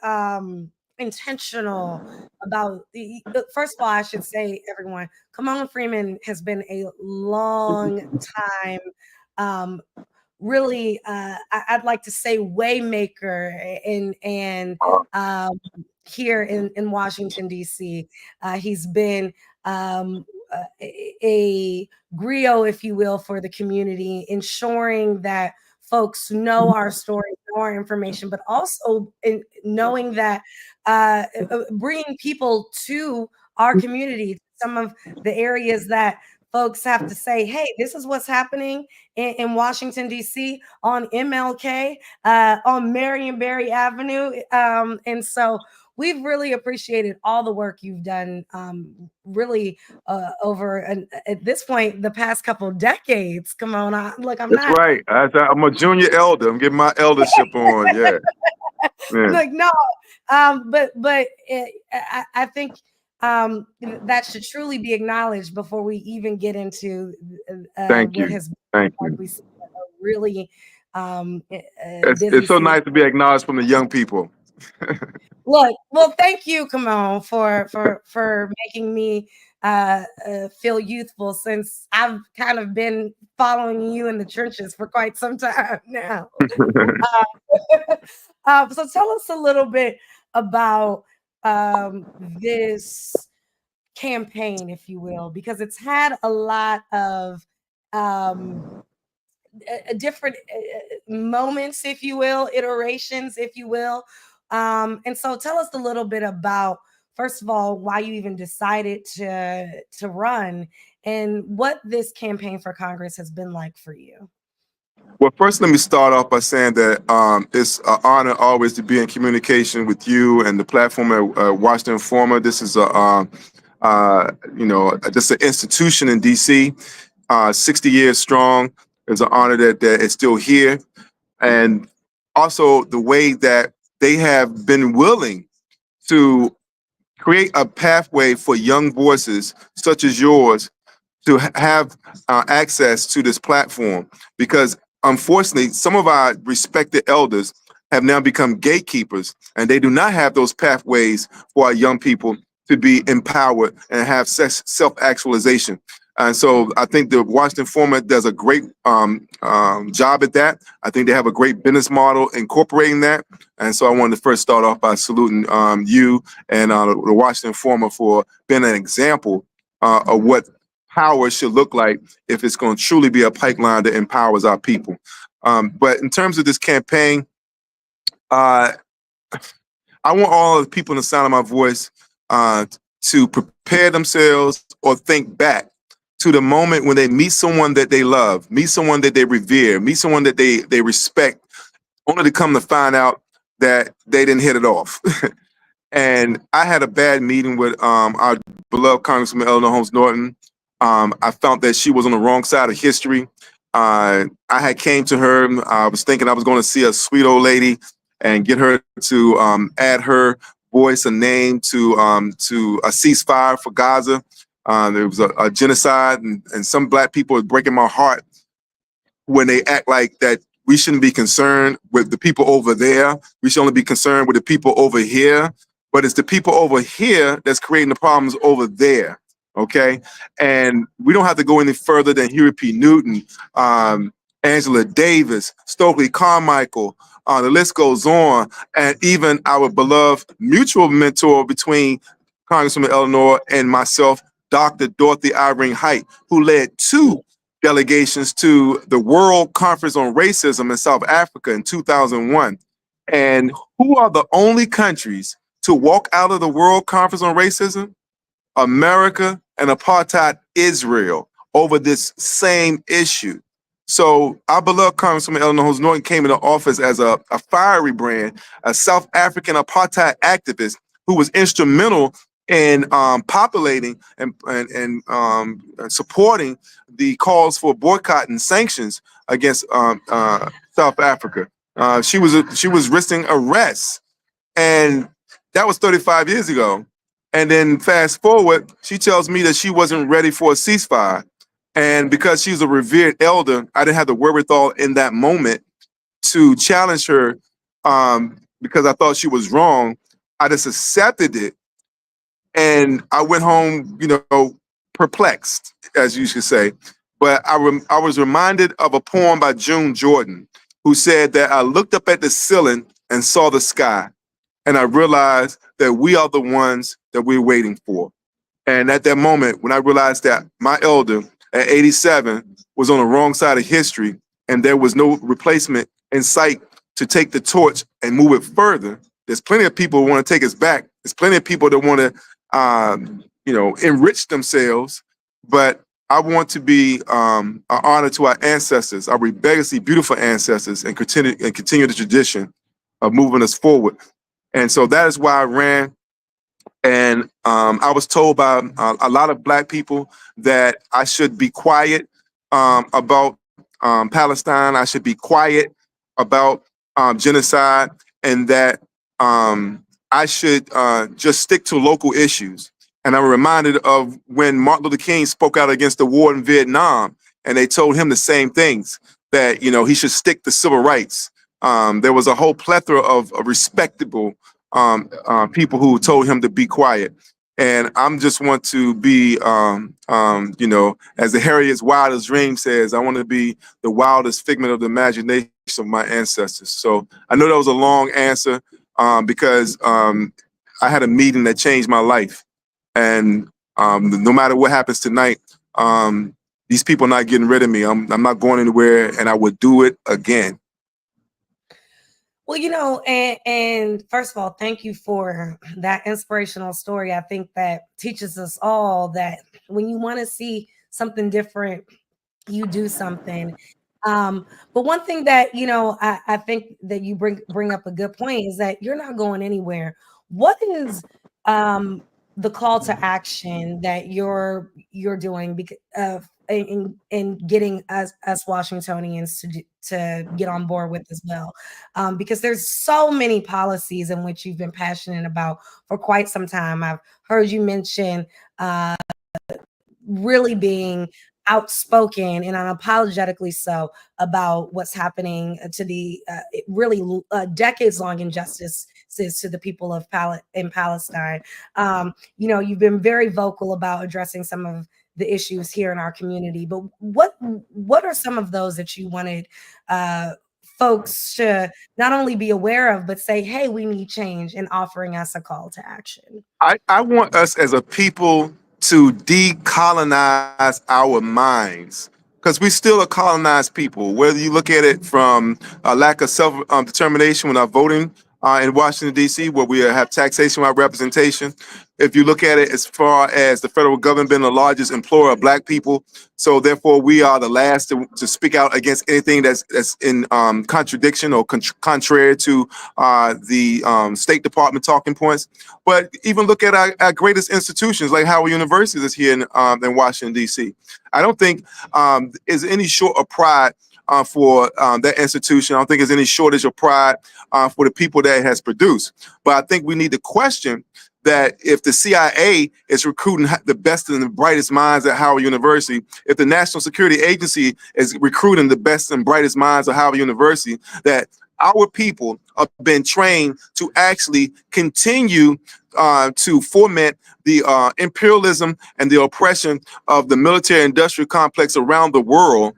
intentional about first of all, I should say, everyone, Kamon Freeman has been a long time really I'd like to say waymaker and here in Washington, D.C. He's been a griot, if you will, for the community, ensuring that folks know our story, know our information, but also in knowing that bringing people to our community, some of the areas that folks have to say, hey, this is what's happening in Washington, D.C. on MLK, on Marionberry Avenue. And so we've really appreciated all the work you've done really over, at this point, the past couple of decades. Come on, That's right. I'm a junior elder. I'm getting my eldership on, yeah. Like, no, but I think that should truly be acknowledged before we even get into what has been, like we said, a really it's so nice to be acknowledged from the young people. Look, well, thank you, Kamon, for making me feel youthful, since I've kind of been following you in the trenches for quite some time now. So tell us a little bit about this campaign, if you will, because it's had a lot of different moments, if you will, iterations, if you will. And so tell us a little bit about, first of all, why you even decided to run and what this campaign for Congress has been like for you. Well, first, let me start off by saying that it's an honor always to be in communication with you and the platform at Washington Informer. This is just an institution in D.C., 60 years strong. It's an honor that it's still here. And also the way that they have been willing to create a pathway for young voices such as yours to have access to this platform, because unfortunately some of our respected elders have now become gatekeepers, and they do not have those pathways for our young people to be empowered and have self-actualization. And so I think the Washington Format does a great job at that. I think they have a great business model incorporating that. And so I wanted to first start off by saluting you and the Washington Format for being an example of what power should look like if it's going to truly be a pipeline that empowers our people. But in terms of this campaign, I want all the people in the sound of my voice to prepare themselves or think back to the moment when they meet someone that they love, meet someone that they revere, meet someone that they respect, only to come to find out that they didn't hit it off. And I had a bad meeting with our beloved Congresswoman Eleanor Holmes Norton. I found that she was on the wrong side of history. I had came to her. I was thinking I was going to see a sweet old lady and get her to add her voice and name to a ceasefire for Gaza. There was a genocide, and some Black people are breaking my heart when they act like that we shouldn't be concerned with the people over there. We should only be concerned with the people over here. But it's the people over here that's creating the problems over there. Okay, and we don't have to go any further than Huey P. Newton, Angela Davis, Stokely Carmichael. The list goes on, and even our beloved mutual mentor between Congresswoman Eleanor and myself, Dr. Dorothy Irene Height, who led 2 delegations to the World Conference on Racism in South Africa in 2001. And who are the only countries to walk out of the World Conference on Racism? America and apartheid Israel over this same issue. So our beloved Congresswoman Eleanor Holmes Norton came into office as a fiery brand, a South African apartheid activist who was instrumental in populating and supporting the calls for boycott and sanctions against South Africa. She was risking arrest, and that was 35 years ago. And then fast forward, she tells me that she wasn't ready for a ceasefire. And because she's a revered elder, I didn't have the wherewithal in that moment to challenge her because I thought she was wrong. I just accepted it. And I went home, perplexed, as you should say. But I was reminded of a poem by June Jordan, who said that I looked up at the ceiling and saw the sky. And I realized that we are the ones that we're waiting for. And at that moment, when I realized that my elder at 87 was on the wrong side of history and there was no replacement in sight to take the torch and move it further, there's plenty of people who want to take us back. There's plenty of people that want to, enrich themselves. But I want to be an honor to our ancestors, our rebelliously beautiful ancestors, and continue the tradition of moving us forward. And so that is why I ran. And I was told by a lot of Black people that I should be quiet about Palestine. I should be quiet about genocide, and that I should just stick to local issues. And I'm reminded of when Martin Luther King spoke out against the war in Vietnam, and they told him the same things, that he should stick to civil rights. There was a whole plethora of respectable people who told him to be quiet. And I'm just want to be, as the Harriet's wildest dream says, I want to be the wildest figment of the imagination of my ancestors. So I know that was a long answer because I had a meeting that changed my life. And no matter what happens tonight, these people are not getting rid of me. I'm not going anywhere, and I would do it again. Well, you know, and first of all, thank you for that inspirational story. I think that teaches us all that when you want to see something different, you do something. But one thing that, you know, I think that you bring up a good point is that you're not going anywhere. What is the call to action that you're doing because in getting us Washingtonians to get on board with as well? Because there's so many policies in which you've been passionate about for quite some time. I've heard you mention really being outspoken and unapologetically so about what's happening to the really decades-long injustices to the people of in Palestine. You know, you've been very vocal about addressing some of the issues here in our community, but what are some of those that you wanted folks to not only be aware of, but say, hey, we need change, and offering us a call to action? I want us as a people to decolonize our minds because we still a colonized people. Whether you look at it from a lack of self determination when I'm voting in Washington, D.C., where we have taxation without representation. If you look at it as far as the federal government being the largest employer of Black people, so therefore we are the last to speak out against anything that's in contradiction or contrary to the State Department talking points. But even look at our greatest institutions like Howard University that's here in Washington, D.C. I don't think is any short of pride for that institution. I don't think there's any shortage of pride for the people that it has produced. But I think we need to question that if the CIA is recruiting the best and the brightest minds at Howard University, if the National Security Agency is recruiting the best and brightest minds at Howard University, that our people have been trained to actually continue to foment the imperialism and the oppression of the military industrial complex around the world.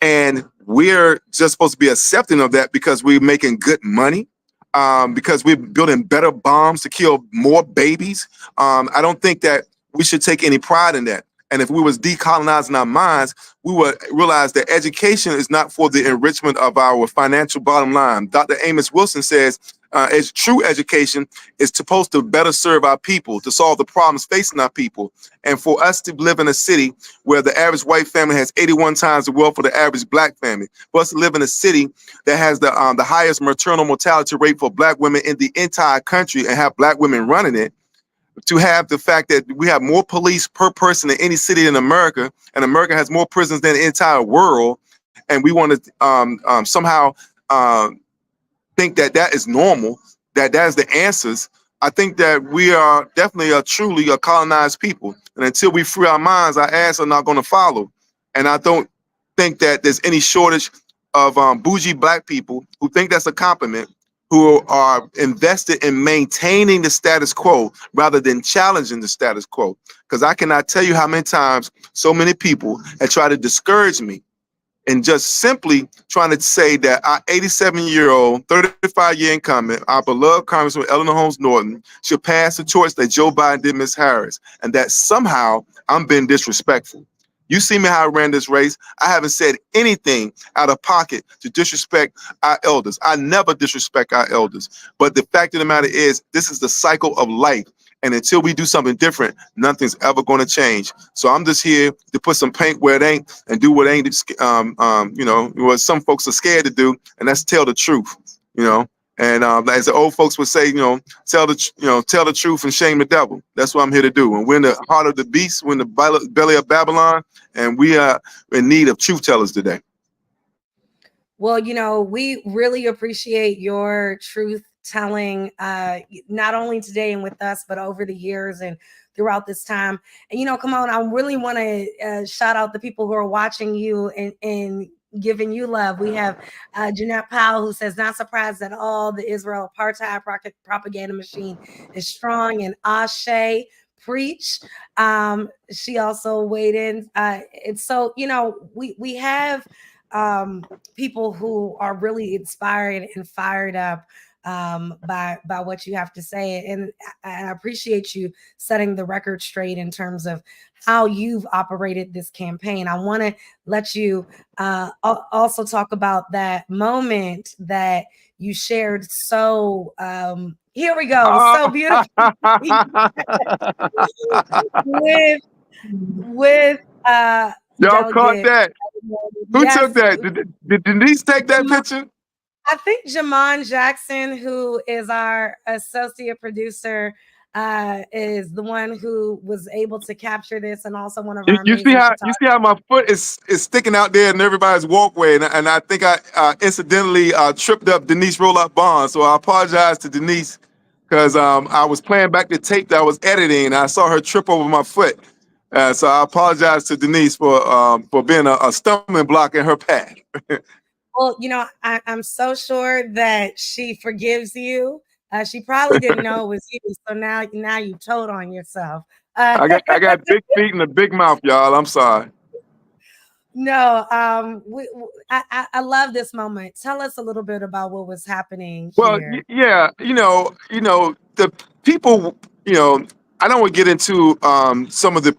And we're just supposed to be accepting of that because we're making good money, because we're building better bombs to kill more babies. I don't think that we should take any pride in that. And if we was decolonizing our minds, we would realize that education is not for the enrichment of our financial bottom line. Dr. Amos Wilson says as true education is supposed to better serve our people, to solve the problems facing our people. And for us to live in a city where the average white family has 81 times the wealth of the average Black family, for us to live in a city that has the highest maternal mortality rate for Black women in the entire country and have Black women running it, to have the fact that we have more police per person than any city in America, and America has more prisons than the entire world, and we want to somehow think that that is normal, that is the answers. I think that we are definitely truly a colonized people, and until we free our minds, our asses are not going to follow. And I don't think that there's any shortage of bougie Black people who think that's a compliment, who are invested in maintaining the status quo rather than challenging the status quo. Because I cannot tell you how many times so many people have tried to discourage me and just simply trying to say that our 87-year-old, 35-year incumbent, our beloved Congressman Eleanor Holmes Norton, should pass the torch that Joe Biden did Ms. Harris, and that somehow I'm being disrespectful. You see me how I ran this race. I haven't said anything out of pocket to disrespect our elders. I never disrespect our elders. But the fact of the matter is, this is the cycle of life. And until we do something different, nothing's ever going to change. So I'm just here to put some paint where it ain't and do what ain't, what some folks are scared to do, and that's tell the truth, And as the old folks would say, tell the truth and shame the devil. That's what I'm here to do. And we're in the heart of the beast, we're in the belly of Babylon, and we are in need of truth tellers today. Well, we really appreciate your truth telling, not only today and with us, but over the years and throughout this time. And, come on, I really want to shout out the people who are watching you and giving you love. We have Jeanette Powell, who says, not surprised at all, the Israel apartheid propaganda machine is strong, and Ashe, preach. She also weighed in. And so, we have people who are really inspired and fired up by what you have to say, and I appreciate you setting the record straight in terms of how you've operated this campaign. I want to let you also talk about that moment that you shared. So here we go, so beautiful with y'all caught Delegate. that? Who Yes, took that? Did Denise take that picture? I think Jamon Jackson, who is our associate producer, is the one who was able to capture this, and also one of our You see amazing how photographers. my foot is sticking out there in everybody's walkway, and I think I incidentally tripped up Denise Rolark Bond. So I apologize to Denise because I was playing back the tape that I was editing, and I saw her trip over my foot. So I apologize to Denise for being a stumbling block in her path. Well, I'm so sure that she forgives you. She probably didn't know it was you, so now you told on yourself. I got big feet and a big mouth, y'all. I'm sorry. No, I love this moment. Tell us a little bit about what was happening Well, here. yeah, the people, I don't want to get into some of the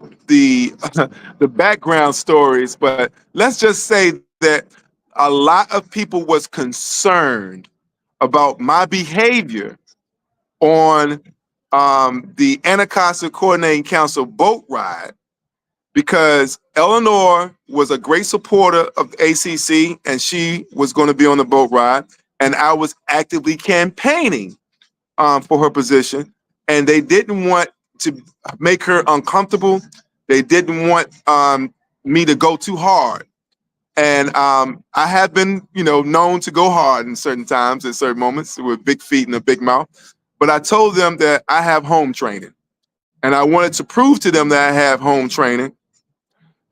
the background stories, but let's just say that a lot of people was concerned about my behavior on the Anacostia Coordinating Council boat ride because Eleanor was a great supporter of ACC and she was going to be on the boat ride. And I was actively campaigning for her position. And they didn't want to make her uncomfortable. They didn't want me to go too hard. And I have been, known to go hard in certain times, at certain moments, with big feet and a big mouth. But I told them that I have home training. And I wanted to prove to them that I have home training.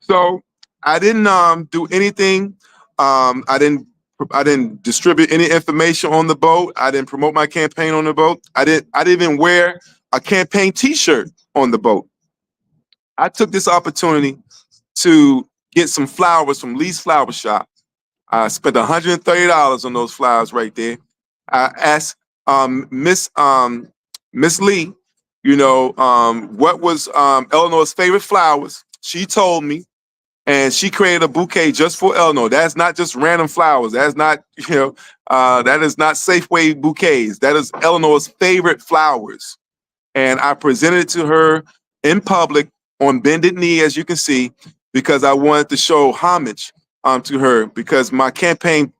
So I didn't do anything. I didn't distribute any information on the boat. I didn't promote my campaign on the boat. I didn't even wear a campaign T-shirt on the boat. I took this opportunity to get some flowers from Lee's Flower Shop. I spent $130 on those flowers right there. I asked Miss Lee, what was Eleanor's favorite flowers. She told me, and she created a bouquet just for Eleanor. That's not just random flowers. That's not, that is not Safeway bouquets. That is Eleanor's favorite flowers. And I presented it to her in public on bended knee, as you can see, because I wanted to show homage to her, because my campaign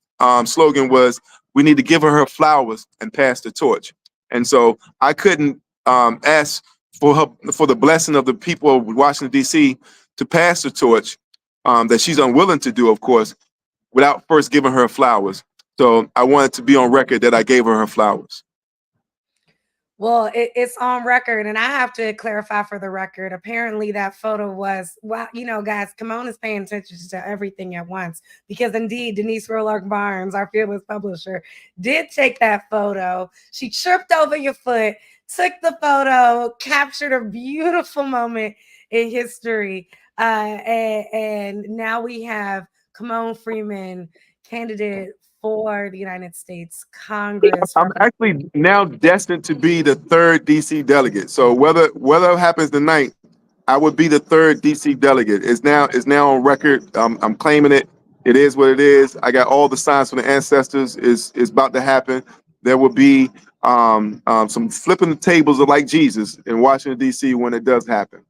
slogan was, we need to give her flowers and pass the torch. And so I couldn't ask for the blessing of the people of Washington, D.C. to pass the torch, that she's unwilling to do, of course, without first giving her flowers. So I wanted to be on record that I gave her flowers. Well, it's on record, and I have to clarify for the record. Apparently, that photo was, well, guys, Kimon is paying attention to everything at once, because indeed, Denise Rolark Barnes, our fearless publisher, did take that photo. She tripped over your foot, took the photo, captured a beautiful moment in history, and now we have Kimon Freeman, candidate for the United States Congress. I'm actually now destined to be the third DC delegate. So whether it happens tonight, I would be the third DC delegate. It's now on record. I'm claiming it. It is what it is. I got all the signs from the ancestors. Is about to happen. There will be some flipping the tables of like Jesus in Washington D.C. when it does happen.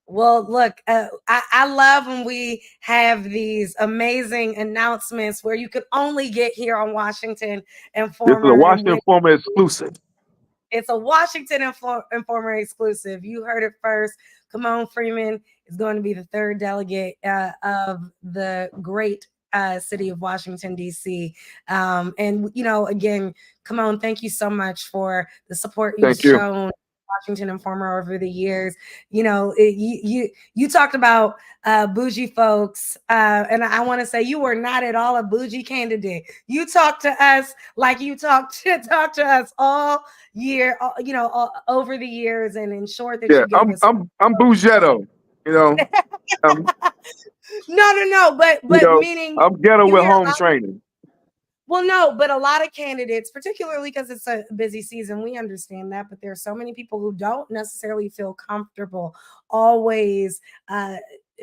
Well, look, I love when we have these amazing announcements where you could only get here on Washington Informer. This is a Washington Informer exclusive. It's a Washington Informer exclusive. You heard it first. Kimon Freeman is going to be the third delegate of the great city of Washington, D.C. And, again, Kimon, thank you so much for the support you've shown Washington Informer over the years. You talked about bougie folks, and I want to say you were not at all a bougie candidate. You talked to us like you talked to us all year, over the years, and ensured that you gave us. I'm bougetto, No, but meaning I'm ghetto with home training. Well, no, but a lot of candidates, particularly because it's a busy season, we understand that. But there are so many people who don't necessarily feel comfortable always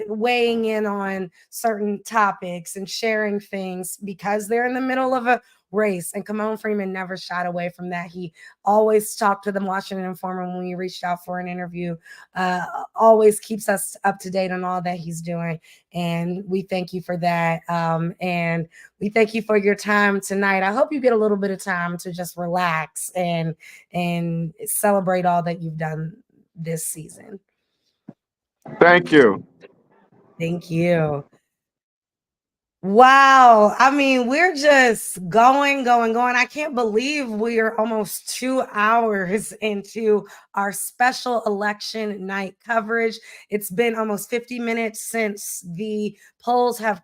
weighing in on certain topics and sharing things because they're in the middle of a race. And Kamon Freeman never shied away from that. He always talked to the Washington Informer when we reached out for an interview, always keeps us up to date on all that he's doing. And we thank you for that. And we thank you for your time tonight. I hope you get a little bit of time to just relax and celebrate all that you've done this season. Thank you. Thank you. Wow. I mean, we're just going. I can't believe we are almost 2 hours into our special election night coverage. It's been almost 50 minutes since the polls have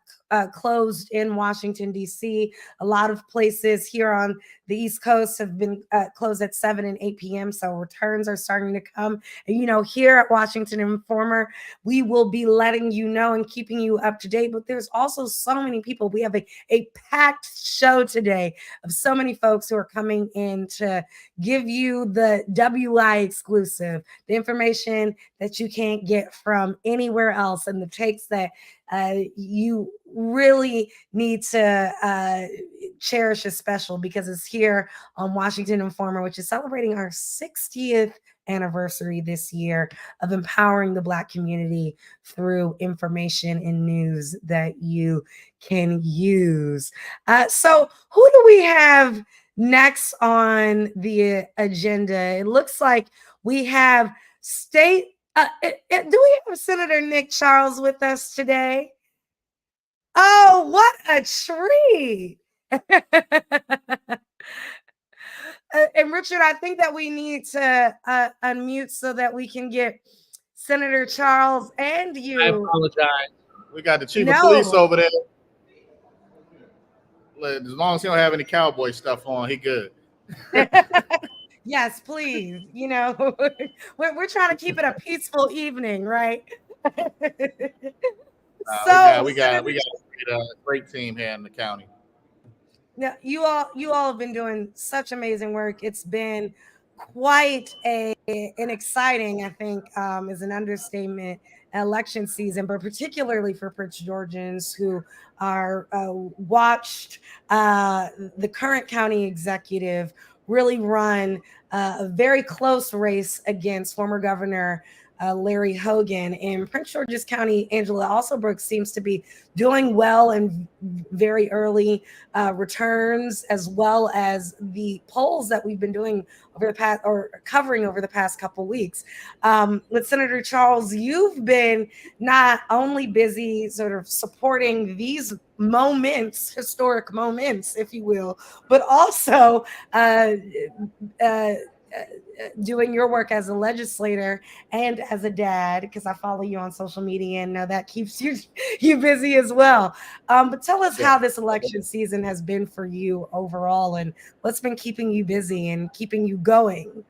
closed in Washington, D.C. A lot of places here on the East Coast have been closed at 7 and 8 p.m. So returns are starting to come. And, here at Washington Informer, we will be letting you know and keeping you up to date. But there's also so many people. We have a packed show today of so many folks who are coming in to give you the WI exclusive, the information that you can't get from anywhere else, and the takes that you really need to cherish as special because it's here on Washington Informer, which is celebrating our 60th anniversary this year of empowering the Black community through information and news that you can use. So who do we have next on the agenda? It looks like we have state. Do we have Senator Nick Charles with us today? Oh, what a treat. And Richard, I think that we need to unmute so that we can get Senator Charles and you. I apologize. We got the chief of police over there. As long as he don't have any cowboy stuff on, he good. Yes, please. We're trying to keep it a peaceful evening, right? We got a great team here in the county. Now, you all have been doing such amazing work. It's been quite an exciting, I think, is an understatement, election season, but particularly for Prince Georgians who are watched the current county executive really run a very close race against former Governor Larry Hogan. In Prince George's County, Angela Alsobrooks seems to be doing well and very early returns, as well as the polls that we've been doing over the past or covering over the past couple weeks. With Senator Charles, you've been not only busy sort of supporting these moments, historic moments, if you will, but also doing your work as a legislator and as a dad, because I follow you on social media and know that keeps you busy as well. But tell us how this election season has been for you overall and what's been keeping you busy and keeping you going.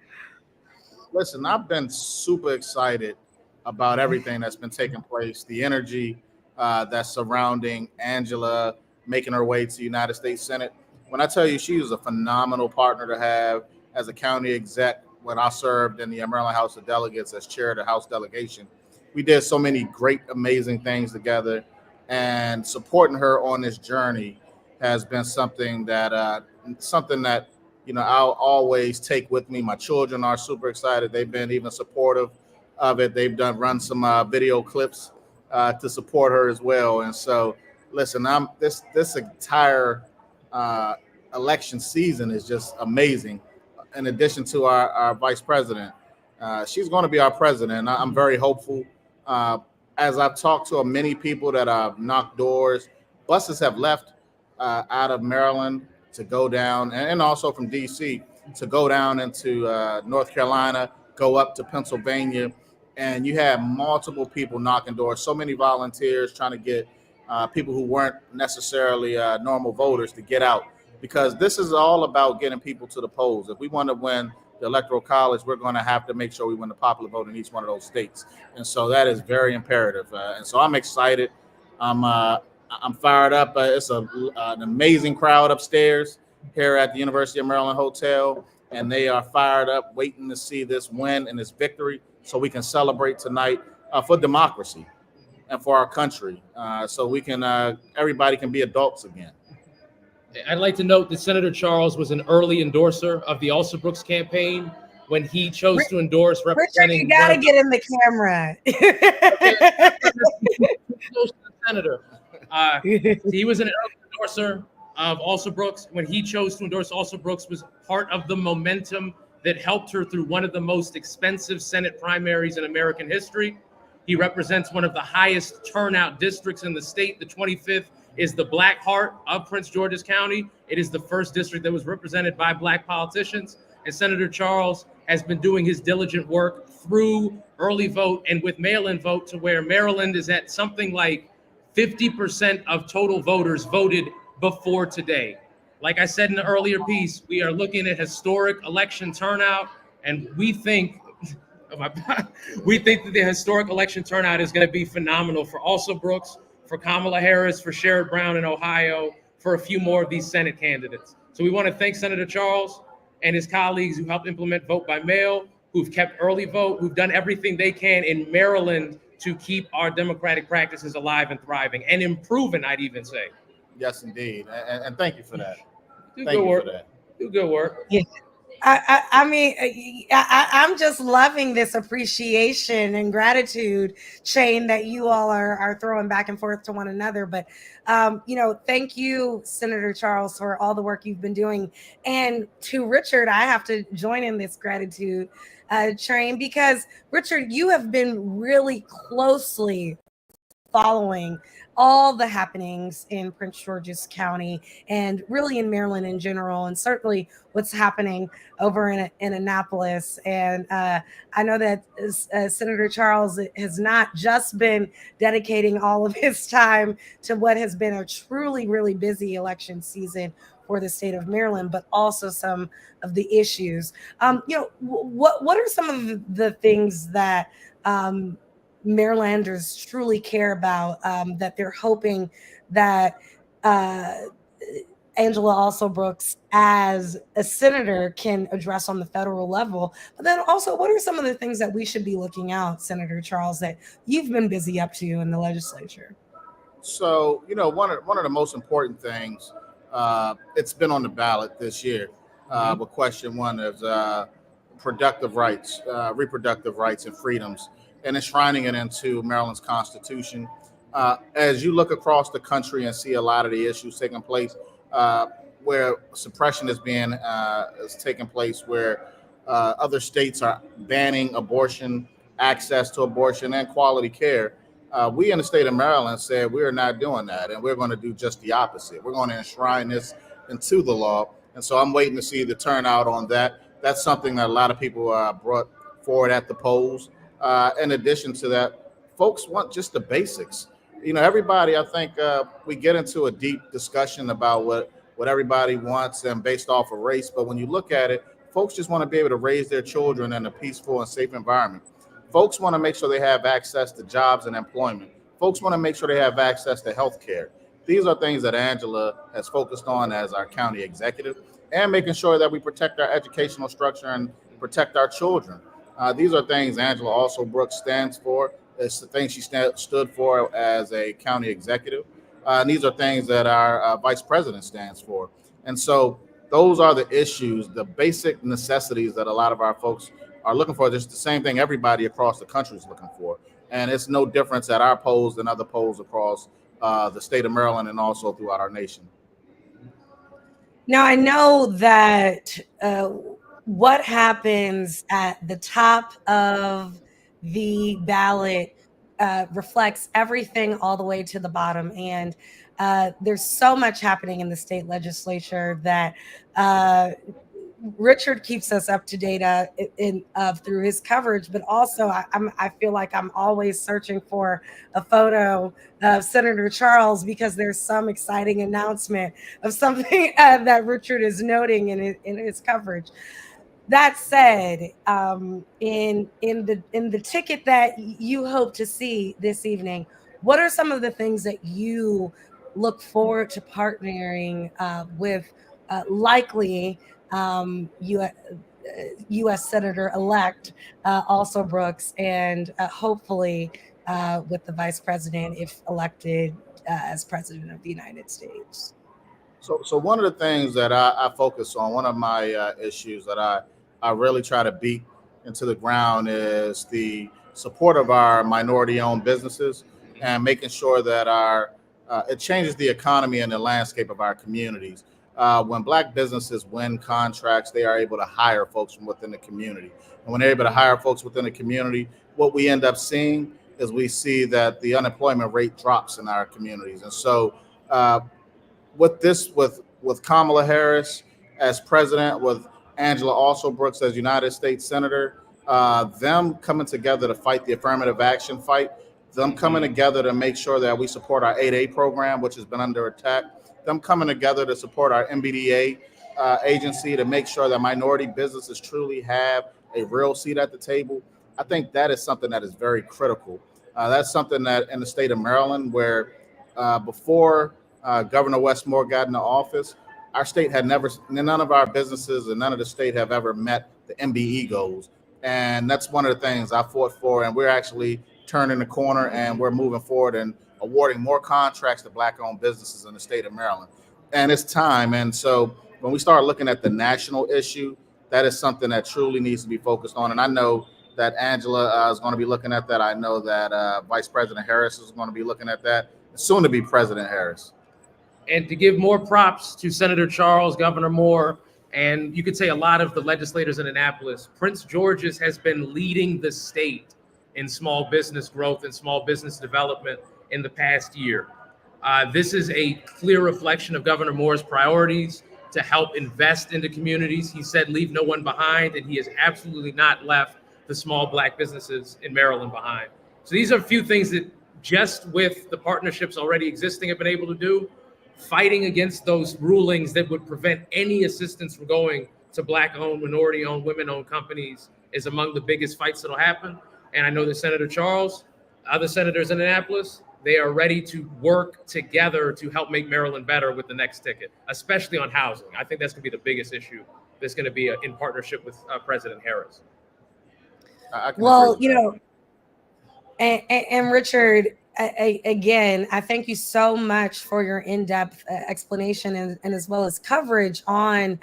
Listen, I've been super excited about everything that's been taking place, the energy that's surrounding Angela making her way to United States Senate. When I tell you she was a phenomenal partner to have as a county exec when I served in the Maryland House of Delegates as chair of the House delegation. We did so many great, amazing things together, and supporting her on this journey has been something that I'll always take with me. My children are super excited. They've been even supportive of it. They've run some video clips to support her as well. And so, listen, this entire election season is just amazing. In addition to our vice president, she's going to be our president. I'm very hopeful. As I've talked to many people that have knocked doors, buses have left out of Maryland to go down, and also from D.C. to go down into North Carolina, go up to Pennsylvania, and you have multiple people knocking doors. So many volunteers trying to get people who weren't necessarily normal voters to get out, because this is all about getting people to the polls. If we want to win the Electoral College, we're going to have to make sure we win the popular vote in each one of those states. And so that is very imperative. And so I'm excited. I'm I'm fired up. It's an amazing crowd upstairs here at the University of Maryland Hotel, and they are fired up, waiting to see this win and this victory, so we can celebrate tonight for democracy and for our country, so we can everybody can be adults again. I'd like to note that Senator Charles was an early endorser of the Alsobrooks campaign when he chose to endorse representing. Richard, you gotta get in the camera. Senator. He was an early endorser of Alsobrooks. When he chose to endorse Alsobrooks, was part of the momentum that helped her through one of the most expensive Senate primaries in American history. He represents one of the highest turnout districts in the state. The 25th is the Black Heart of Prince George's County. It is the first district that was represented by Black politicians. And Senator Charles has been doing his diligent work through early vote and with mail-in vote, to where Maryland is at something like 50% of total voters voted before today. Like I said in the earlier piece, we are looking at historic election turnout, and we think that the historic election turnout is going to be phenomenal for Alsobrooks, for Kamala Harris, for Sherrod Brown in Ohio, for a few more of these Senate candidates. So we want to thank Senator Charles and his colleagues who helped implement vote by mail, who've kept early vote, who've done everything they can in Maryland to keep our democratic practices alive and thriving and improving, I'd even say. Yes, indeed. And thank you for that. Do good work. Do good work. Yeah. I mean, I'm just loving this appreciation and gratitude chain that you all are throwing back and forth to one another. But, thank you, Senator Charles, for all the work you've been doing. And to Richard, I have to join in this gratitude train, because, Richard, you have been really closely following all the happenings in Prince George's County and really in Maryland in general, and certainly what's happening over in Annapolis. And I know that Senator Charles has not just been dedicating all of his time to what has been a truly, really busy election season for the state of Maryland, but also some of the issues. What are some of the things that Marylanders truly care about, that they're hoping that Angela Alsobrooks as a senator can address on the federal level? But then also, what are some of the things that we should be looking out, Senator Charles, that you've been busy up to in the legislature? So, one of the most important things, it's been on the ballot this year, with question one is reproductive rights and freedoms, and enshrining it into Maryland's Constitution. As you look across the country and see a lot of the issues taking place, where suppression is taking place, where other states are banning abortion, access to abortion, and quality care, we in the state of Maryland said we are not doing that, and we're going to do just the opposite. We're going to enshrine this into the law, and so I'm waiting to see the turnout on that. That's something that a lot of people brought forward at the polls. In addition to that, folks want just the basics. Everybody, I think we get into a deep discussion about what everybody wants and based off of race. But when you look at it, folks just want to be able to raise their children in a peaceful and safe environment. Folks want to make sure they have access to jobs and employment. Folks want to make sure they have access to health care. These are things that Angela has focused on as our county executive, and making sure that we protect our educational structure and protect our children. These are things Angela Alsobrooks stands for. It's the things she stood for as a county executive. And these are things that our vice president stands for. And so those are the issues, the basic necessities that a lot of our folks are looking for. Just the same thing everybody across the country is looking for. And it's no difference at our polls than other polls across the state of Maryland and also throughout our nation. Now, I know that what happens at the top of the ballot reflects everything all the way to the bottom. And there's so much happening in the state legislature that Richard keeps us up to date through his coverage, but also I feel like I'm always searching for a photo of Senator Charles, because there's some exciting announcement of something that Richard is noting in his coverage. That said, in the ticket that you hope to see this evening, what are some of the things that you look forward to partnering with likely U.S. Senator-elect also Brooks, and hopefully with the Vice President if elected as President of the United States. So one of the things that I focus on, one of my issues that I really try to beat into the ground is the support of our minority-owned businesses and making sure that it changes the economy and the landscape of our communities. When Black businesses win contracts, they are able to hire folks from within the community. And when they're able to hire folks within the community, what we end up seeing is we see that the unemployment rate drops in our communities. And so with Kamala Harris as president, with Angela also Brooks as United States Senator, them coming together to fight the affirmative action fight, them coming together to make sure that we support our 8A program, which has been under attack, them coming together to support our MBDA agency to make sure that minority businesses truly have a real seat at the table. I think that is something that is very critical. That's something that in the state of Maryland, where before Governor Westmore got into office, our state had none of our businesses and none of the state have ever met the MBE goals. And that's one of the things I fought for. And we're actually turning the corner and we're moving forward and awarding more contracts to Black-owned businesses in the state of Maryland. And it's time. And so when we start looking at the national issue, that is something that truly needs to be focused on. And I know that Angela is going to be looking at that. I know that Vice President Harris is going to be looking at that, soon to be President Harris. And to give more props to Senator Charles, Governor Moore, and you could say a lot of the legislators in Annapolis, Prince George's has been leading the state in small business growth and small business development in the past year. This is a clear reflection of Governor Moore's priorities to help invest into communities. He said, leave no one behind, and he has absolutely not left the small Black businesses in Maryland behind. So these are a few things that just with the partnerships already existing have been able to do. Fighting against those rulings that would prevent any assistance from going to Black-owned, minority-owned, women-owned companies is among the biggest fights that'll happen. And I know that Senator Charles, other senators in Annapolis, they are ready to work together to help make Maryland better with the next ticket, especially on housing. I think that's going to be the biggest issue that's going to be in partnership with President Harris. Well, you know, and Richard, again, I thank you so much for your in-depth explanation and as well as coverage on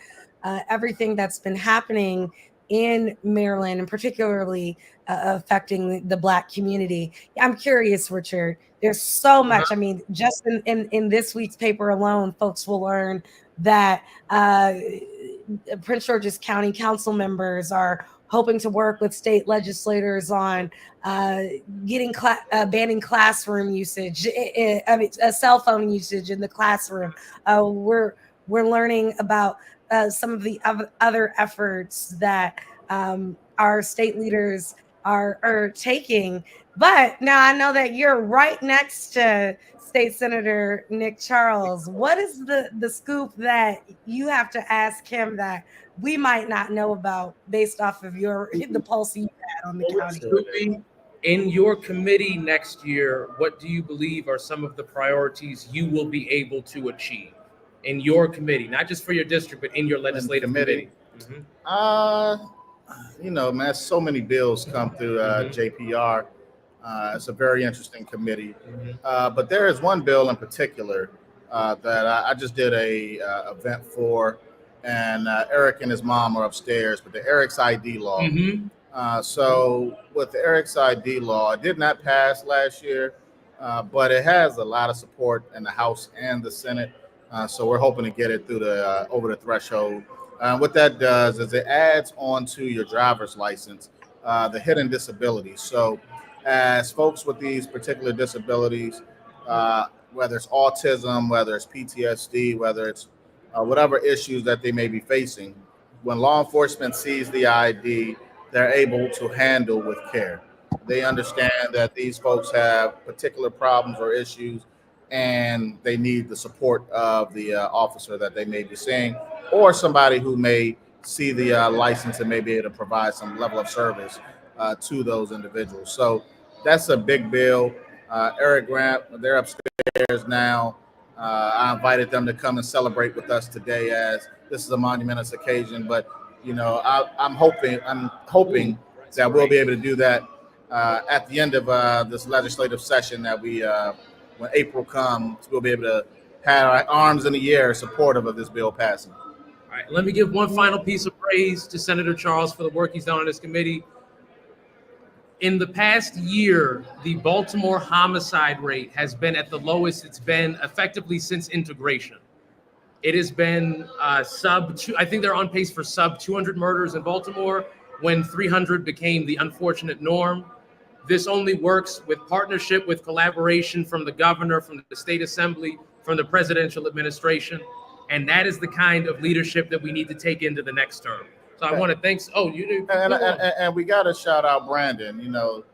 everything that's been happening in Maryland and particularly affecting the Black community. I'm curious, Richard, there's so much. I mean, just in this week's paper alone, folks will learn that Prince George's County Council members are hoping to work with state legislators on banning classroom usage. Cell phone usage in the classroom. We're learning about some of the other efforts that our state leaders are taking. But now I know that you're right next to State Senator Nick Charles. What is the scoop that you have to ask him that we might not know about based off of the pulse you had on the county? In your committee next year, what do you believe are some of the priorities you will be able to achieve in your committee, not just for your district, but in your legislative committee? You know, man, so many bills come through JPR. It's a very interesting committee. But there is one bill in particular that I just did a event for, and Eric and his mom are upstairs, but the Eric's ID law. So with the Eric's ID law, it did not pass last year, but it has a lot of support in the House and the Senate. So we're hoping to get it through over the threshold. What that does is it adds onto your driver's license the hidden disabilities. So as folks with these particular disabilities, whether it's autism, whether it's PTSD, whether it's whatever issues that they may be facing, when law enforcement sees the ID, they're able to handle with care. They understand that these folks have particular problems or issues, and they need the support of the officer that they may be seeing, or somebody who may see the license and may be able to provide some level of service to those individuals. So that's a big bill. Eric Grant, they're upstairs now. I invited them to come and celebrate with us today, as this is a monumentous occasion. But I'm hoping that we'll be able to do that at the end of this legislative session. That when April comes, we'll be able to have our arms in the air supportive of this bill passing. All right, let me give one final piece of praise to Senator Charles for the work he's done on this committee. In the past year, the Baltimore homicide rate has been at the lowest it's been effectively since integration. It has been I think they're on pace for sub 200 murders in Baltimore when 300 became the unfortunate norm. This only works with partnership, with collaboration from the governor, from the state assembly, from the presidential administration. And that is the kind of leadership that we need to take into the next term. So I want to thank. Oh, you do. And we got to shout out Brandon. The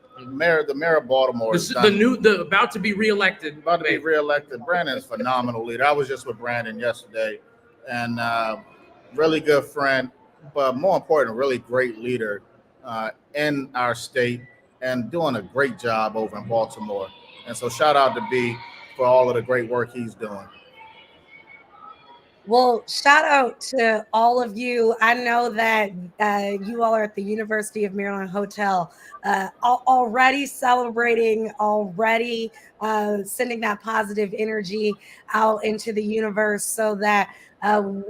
mayor of Baltimore. About to be reelected. Brandon's a phenomenal leader. I was just with Brandon yesterday, and really good friend, but more important, really great leader in our state, and doing a great job over in Baltimore. And so shout out to B for all of the great work he's doing. Well, shout out to all of you. I know that you all are at the University of Maryland Hotel already celebrating, already sending that positive energy out into the universe so that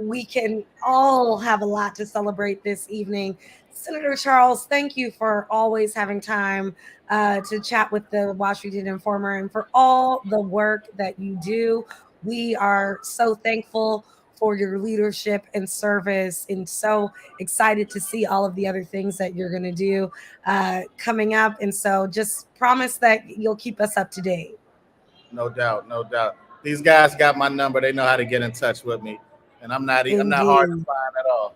we can all have a lot to celebrate this evening. Senator Charles, thank you for always having time to chat with the Washington Informer and for all the work that you do. We are so thankful for your leadership and service, and so excited to see all of the other things that you're going to do coming up. And so just promise that you'll keep us up to date. No doubt. These guys got my number. They know how to get in touch with me, and I'm not hard to find at all.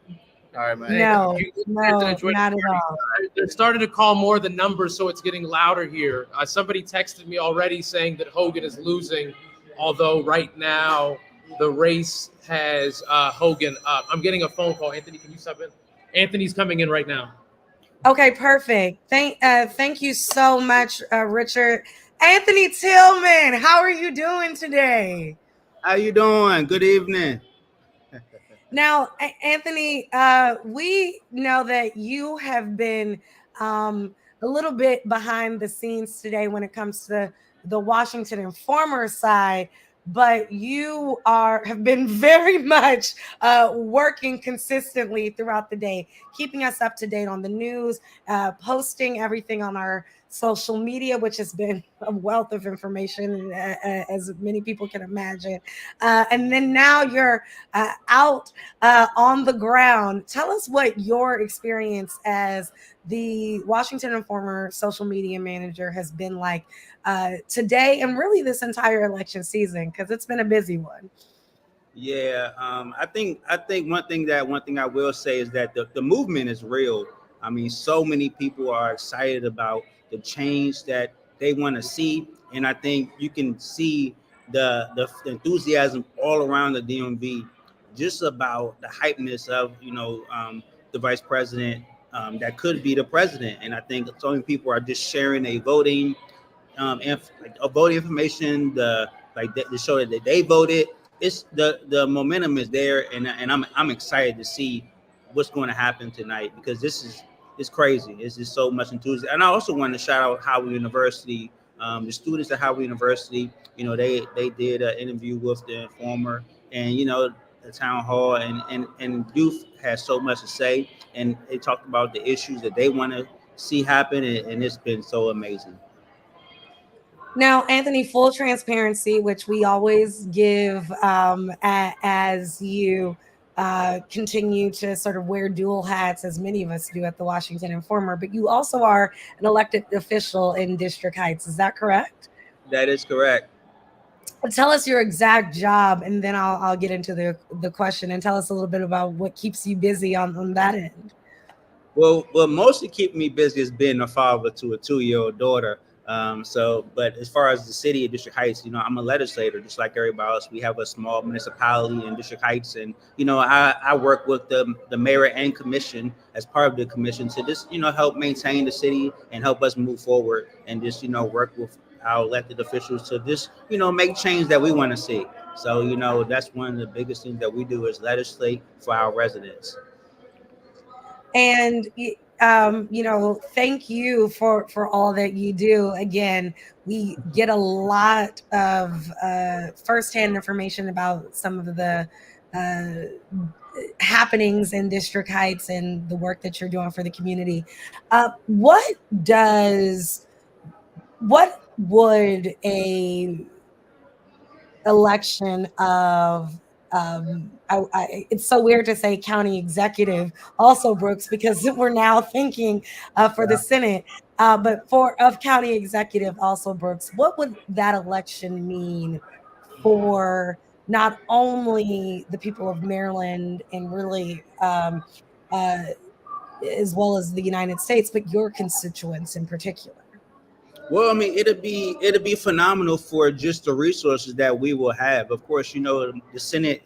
All right, man. No, not at all. They're starting to call more the numbers, so it's getting louder here. Somebody texted me already saying that Hogan is losing, although right now the race has Hogan up. I'm getting a phone call. Anthony, can you sub in? Anthony's coming in right now. Okay, perfect. Thank you so much, Richard. Anthony Tillman, how are you doing today? How you doing? Good evening. Now, Anthony, we know that you have been a little bit behind the scenes today when it comes to the Washington Informer side, but you have been very much working consistently throughout the day, keeping us up to date on the news, posting everything on our social media, which has been a wealth of information, as many people can imagine. And then now you're out on the ground. Tell us what your experience as the Washington Informer social media manager has been like today and really this entire election season, because it's been a busy one. Yeah, I think one thing I will say is that the movement is real. I mean, so many people are excited about the change that they want to see, and I think you can see the enthusiasm all around the DMV, just about the hypeness of the vice president that could be the president. And I think so many people are just sharing a voting voting information, to show that they voted. It's the momentum is there, and I'm excited to see what's going to happen tonight, because it's crazy. It's just so much enthusiasm. And I also want to shout out Howard University, the students at Howard University. They did an interview with the Informer, and the town hall, and youth has so much to say, and they talked about the issues that they want to see happen, and it's been so amazing. Now, Anthony, full transparency, which we always give as you continue to sort of wear dual hats, as many of us do at the Washington Informer, but you also are an elected official in District Heights. Is that correct? That is correct. Tell us your exact job, and then I'll get into the question, and tell us a little bit about what keeps you busy on that end. Well, mostly keeping me busy is being a father to a 2-year-old daughter. But as far as the city of District Heights, I'm a legislator, just like everybody else. We have a small municipality in District Heights, and I work with the mayor and commission as part of the commission to just help maintain the city and help us move forward, and just work with our elected officials to just make change that we want to see. So, that's one of the biggest things that we do is legislate for our residents. And thank you for all that you do. Again, we get a lot of firsthand information about some of the happenings in District Heights and the work that you're doing for the community. What would a election of it's so weird to say county executive also, Brooks, because we're now thinking for the Senate, but of county executive also, Brooks, what would that election mean for not only the people of Maryland and really as well as the United States, but your constituents in particular? Well, I mean, it'll be phenomenal for just the resources that we will have. Of course, the Senate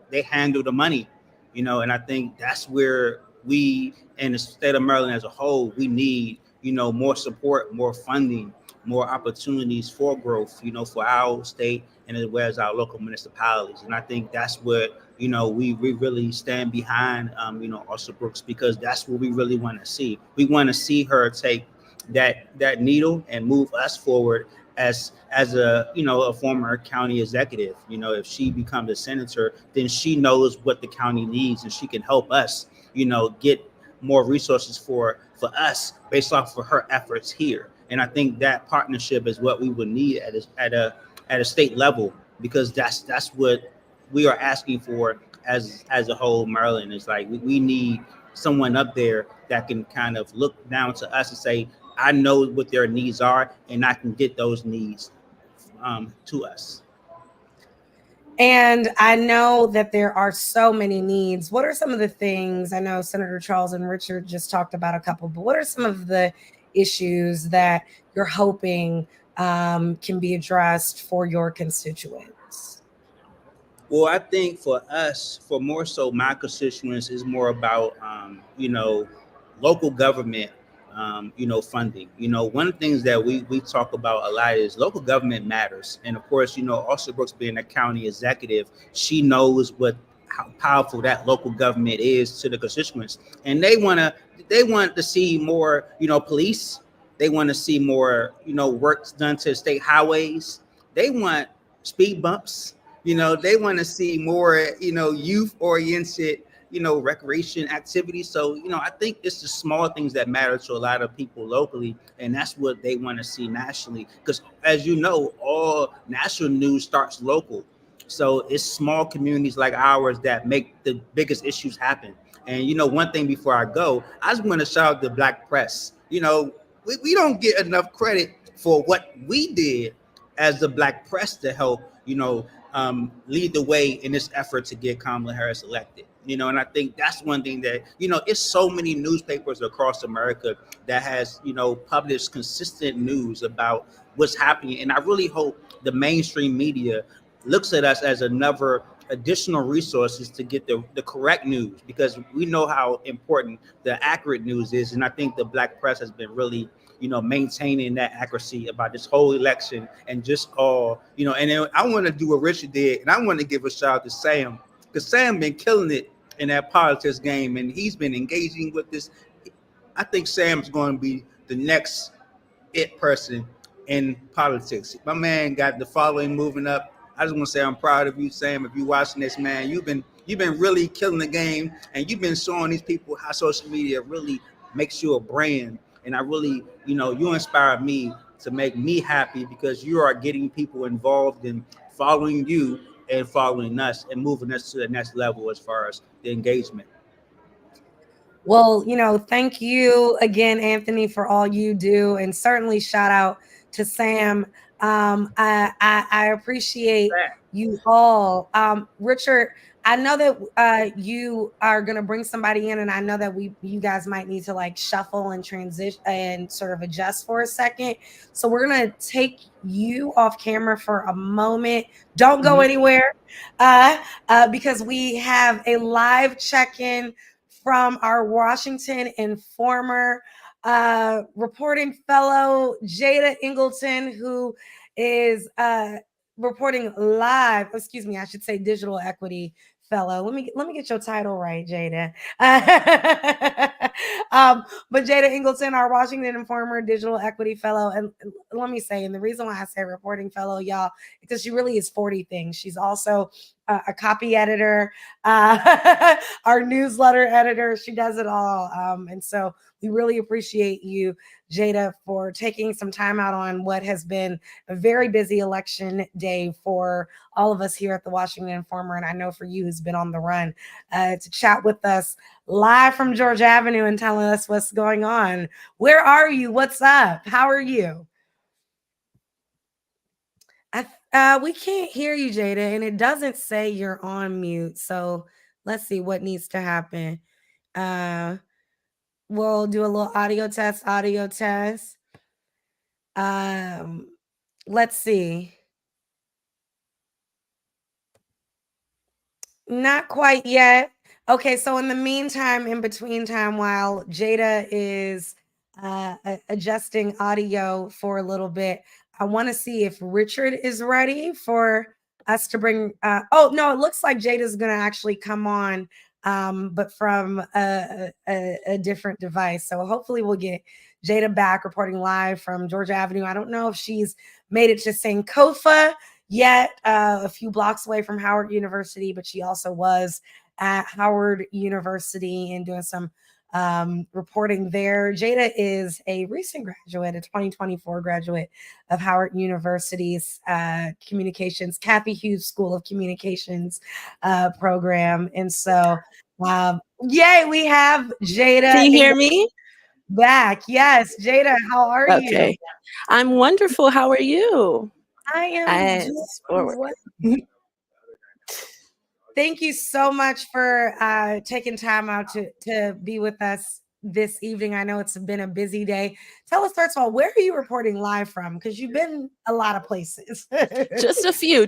they handle the money, and I think that's where we and the state of Maryland as a whole, we need, more support, more funding, more opportunities for growth, for our state and as well as our local municipalities. And I think that's what, we really stand behind, Usher Brooks, because that's what we really want to see. We want to see her take that needle and move us forward as a former county executive. If she becomes a senator, then she knows what the county needs and she can help us get more resources for us based off of her efforts here. And I think that partnership is what we would need at a state level, because that's what we are asking for as a whole. Maryland is like, we need someone up there that can kind of look down to us and say, I know what their needs are, and I can get those needs to us. And I know that there are so many needs. What are some of the things? I know Senator Charles and Richard just talked about a couple, but what are some of the issues that you're hoping can be addressed for your constituents? Well, I think for us, for more so my constituents, is more about, local government, funding. One of the things that we talk about a lot is local government matters. And of course, Usher Brooks being a county executive, she knows how powerful that local government is to the constituents. And they want to see more, police. They want to see more, work done to state highways. They want speed bumps. They want to see more, youth oriented, recreation activities. So, I think it's the small things that matter to a lot of people locally. And that's what they want to see nationally. Because as you know, all national news starts local. So it's small communities like ours that make the biggest issues happen. And, one thing before I go, I just want to shout out the Black press. We don't get enough credit for what we did as the Black press to help, lead the way in this effort to get Kamala Harris elected. And I think that's one thing that, it's so many newspapers across America that has, published consistent news about what's happening. And I really hope the mainstream media looks at us as another additional resources to get the correct news, because we know how important the accurate news is. And I think the Black press has been really, maintaining that accuracy about this whole election and just all, and then I want to do what Richard did, and I want to give a shout out to Sam, because Sam been killing it in that politics game, and he's been engaging with this. I think Sam's going to be the next it person in politics. My man got the following moving up. I just want to say I'm proud of you, Sam. If you're watching this, man, you've been really killing the game, and you've been showing these people how social media really makes you a brand. And I really, you inspire me to make me happy, because you are getting people involved in following you and following us and moving us to the next level as far as the engagement. Well, thank you again, Anthony, for all you do, and certainly shout out to Sam. I appreciate you all. Richard, I know that you are going to bring somebody in, and I know that you guys might need to like shuffle and transition and sort of adjust for a second. So we're going to take you off camera for a moment. Don't go anywhere because we have a live check-in from our Washington and former reporting fellow, Jada Ingleton, who is reporting live. Excuse me, I should say digital equity fellow. Let me get your title right, Jada. But Jada Ingleton, our Washington Informer digital equity fellow, and let me say, and the reason why I say reporting fellow, y'all, because she really is 40 things. She's also a copy editor, our newsletter editor. She does it all, and so we really appreciate you, Jada, for taking some time out on what has been a very busy election day for all of us here at the Washington Informer, and I know for you who's been on the run, to chat with us live from Georgia Avenue and telling us what's going on. Where are you? What's up? How are you? We can't hear you, Jada, and it doesn't say you're on mute. So let's see what needs to happen. We'll do a little audio test. Let's see. Not quite yet. Okay, so in the meantime, in between time, while Jada is adjusting audio for a little bit, I want to see if Richard is ready for us to bring. Oh no, it looks like Jada's going to actually come on, but from a different device. So hopefully we'll get Jada back reporting live from Georgia Avenue. I don't know if she's made it to Sankofa yet, a few blocks away from Howard University, but she also was at Howard University and doing some reporting there. Jada is a recent graduate, a 2024 graduate of Howard University's communications, Kathy Hughes School of Communications program. And so, yay, we have Jada. Can you hear me? Back. Yes. Jada, how are you? Okay. I'm wonderful. How are you? I am doing well. Thank you so much for taking time out to be with us this evening. I know it's been a busy day. Tell us, first of all, where are you reporting live from? Because you've been a lot of places. Just a few.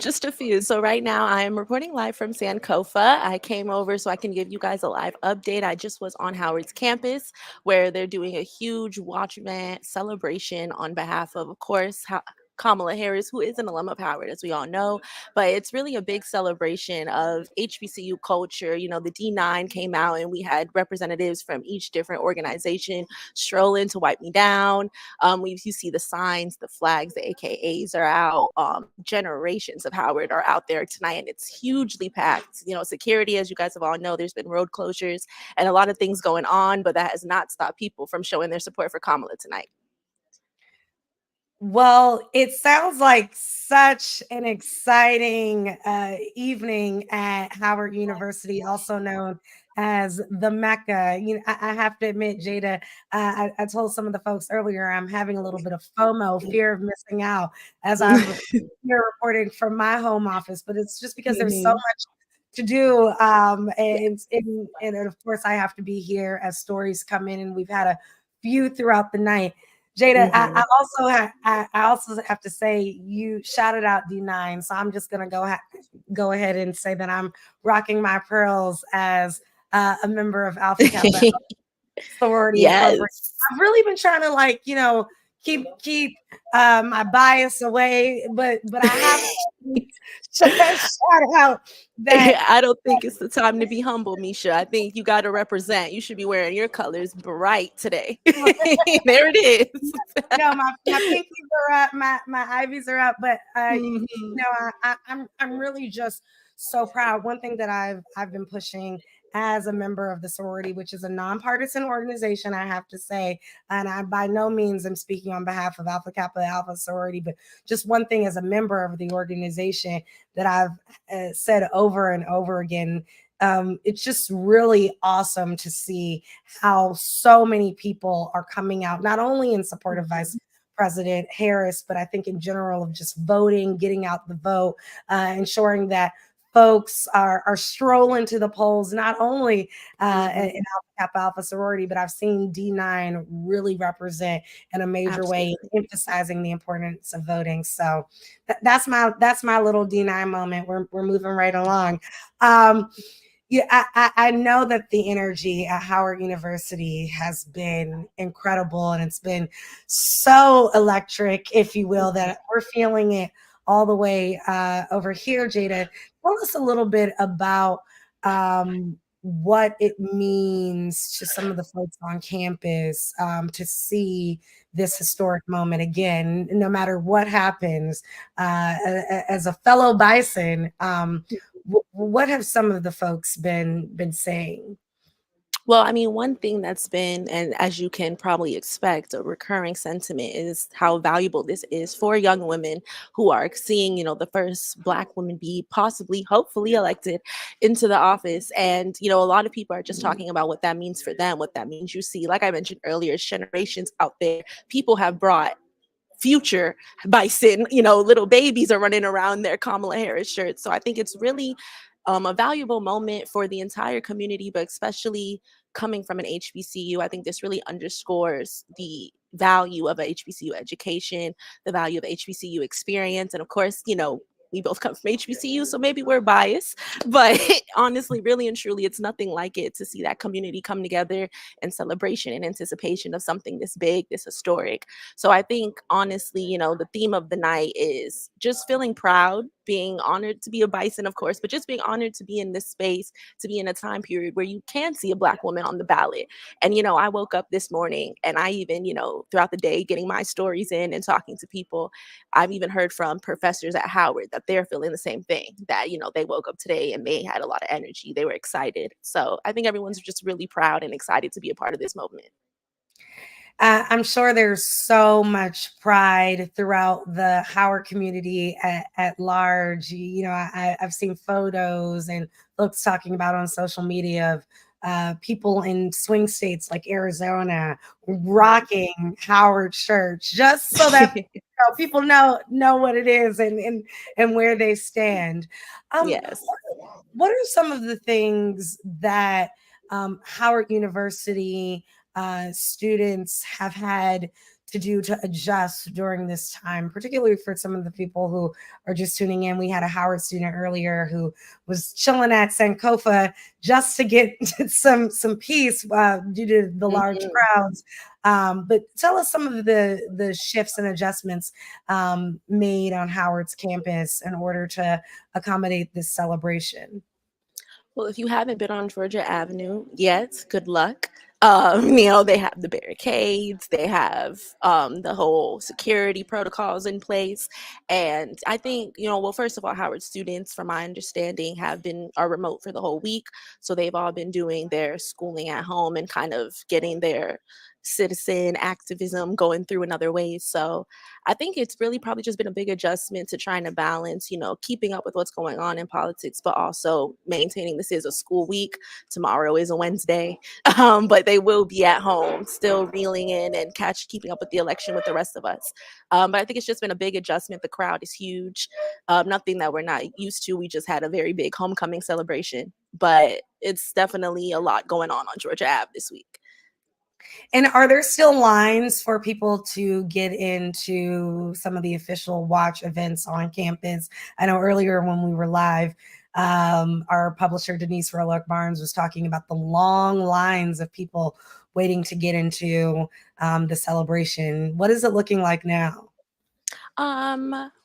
So right now I am reporting live from Sankofa. I came over so I can give you guys a live update. I just was on Howard's campus where they're doing a huge watch event celebration on behalf of course, Kamala Harris, who is an alum of Howard, as we all know, but it's really a big celebration of HBCU culture. You know, the D9 came out and we had representatives from each different organization strolling to wipe me down. You see the signs, the flags, the AKAs are out. Generations of Howard are out there tonight, and it's hugely packed. You know, security, as you guys have all know, there's been road closures and a lot of things going on, but that has not stopped people from showing their support for Kamala tonight. Well, it sounds like such an exciting evening at Howard University, also known as the Mecca. You know, I have to admit, Jada, I told some of the folks earlier, I'm having a little bit of FOMO, fear of missing out, as I'm here reporting from my home office. But it's just because there's so much to do, and of course, I have to be here as stories come in, and we've had a few throughout the night. Jada, I also have to say you shouted out D9, so I'm just gonna go ahead and say that I'm rocking my pearls as a member of Alpha Kappa sorority. Yes. I've really been trying to keep my bias away, but I have to shout out that I don't think it's the time to be humble, Misha. I think you got to represent. You should be wearing your colors bright today. There it is. No, my pinkies are up, my ivies are up, but you know, I'm really just so proud. One thing that I've been pushing as a member of the sorority, which is a nonpartisan organization, I have to say, and I by no means am speaking on behalf of Alpha Kappa Alpha sorority, but just one thing as a member of the organization that I've said over and over again. It's just really awesome to see how so many people are coming out, not only in support of Vice President Harris, but I think in general of just voting, getting out the vote, ensuring that folks are strolling to the polls, not only in Alpha Kappa Alpha sorority, but I've seen D9 really represent in a major way, emphasizing the importance of voting. So that's my little D9 moment. We're moving right along. Yeah, I know that the energy at Howard University has been incredible, and it's been so electric, if you will, that we're feeling it all the way over here. Jada, tell us a little bit about what it means to some of the folks on campus to see this historic moment again, no matter what happens. As a fellow Bison, what have some of the folks been saying? Well, I mean, one thing that's been, and as you can probably expect, a recurring sentiment is how valuable this is for young women who are seeing, the first Black woman be possibly, hopefully elected into the office. And, a lot of people are just talking about what that means for them, what that means. You see, like I mentioned earlier, generations out there, people have brought future Bison, little babies are running around their Kamala Harris shirts. So I think it's really a valuable moment for the entire community, but especially coming from an HBCU. I think this really underscores the value of a HBCU education, the value of HBCU experience. And of course, we both come from HBCU, so maybe we're biased, but honestly, really and truly, it's nothing like it to see that community come together in celebration and anticipation of something this big, this historic. So I think, honestly, the theme of the night is just feeling proud, being honored to be a Bison, of course, but just being honored to be in this space, to be in a time period where you can see a Black woman on the ballot. And, I woke up this morning and I even, throughout the day, getting my stories in and talking to people, I've even heard from professors at Howard that they're feeling the same thing, that, they woke up today and they had a lot of energy. They were excited. So I think everyone's just really proud and excited to be a part of this movement. I'm sure there's so much pride throughout the Howard community at large. I've seen photos and folks talking about on social media of people in swing states like Arizona rocking Howard shirts just so that people know what it is and where they stand. Yes. What are some of the things that Howard University students have had to do to adjust during this time, particularly for some of the people who are just tuning in? We had a Howard student earlier who was chilling at Sankofa just to get some peace due to the large crowds. But tell us some of the shifts and adjustments made on Howard's campus in order to accommodate this celebration. Well, if you haven't been on Georgia Avenue yet, good luck. They have the barricades, they have the whole security protocols in place. And I think, well, first of all, Howard students, from my understanding, are remote for the whole week. So they've all been doing their schooling at home and kind of getting their citizen activism going through in other ways. So I think it's really probably just been a big adjustment to trying to balance, keeping up with what's going on in politics, but also maintaining this is a school week. Tomorrow is a Wednesday, but they will be at home still reeling in and keeping up with the election with the rest of us. But I think it's just been a big adjustment. The crowd is huge. Nothing that we're not used to. We just had a very big homecoming celebration, but it's definitely a lot going on Georgia Ave this week. And are there still lines for people to get into some of the official watch events on campus? I know earlier when we were live, our publisher, Denise Rolark Barnes, was talking about the long lines of people waiting to get into the celebration. What is it looking like now?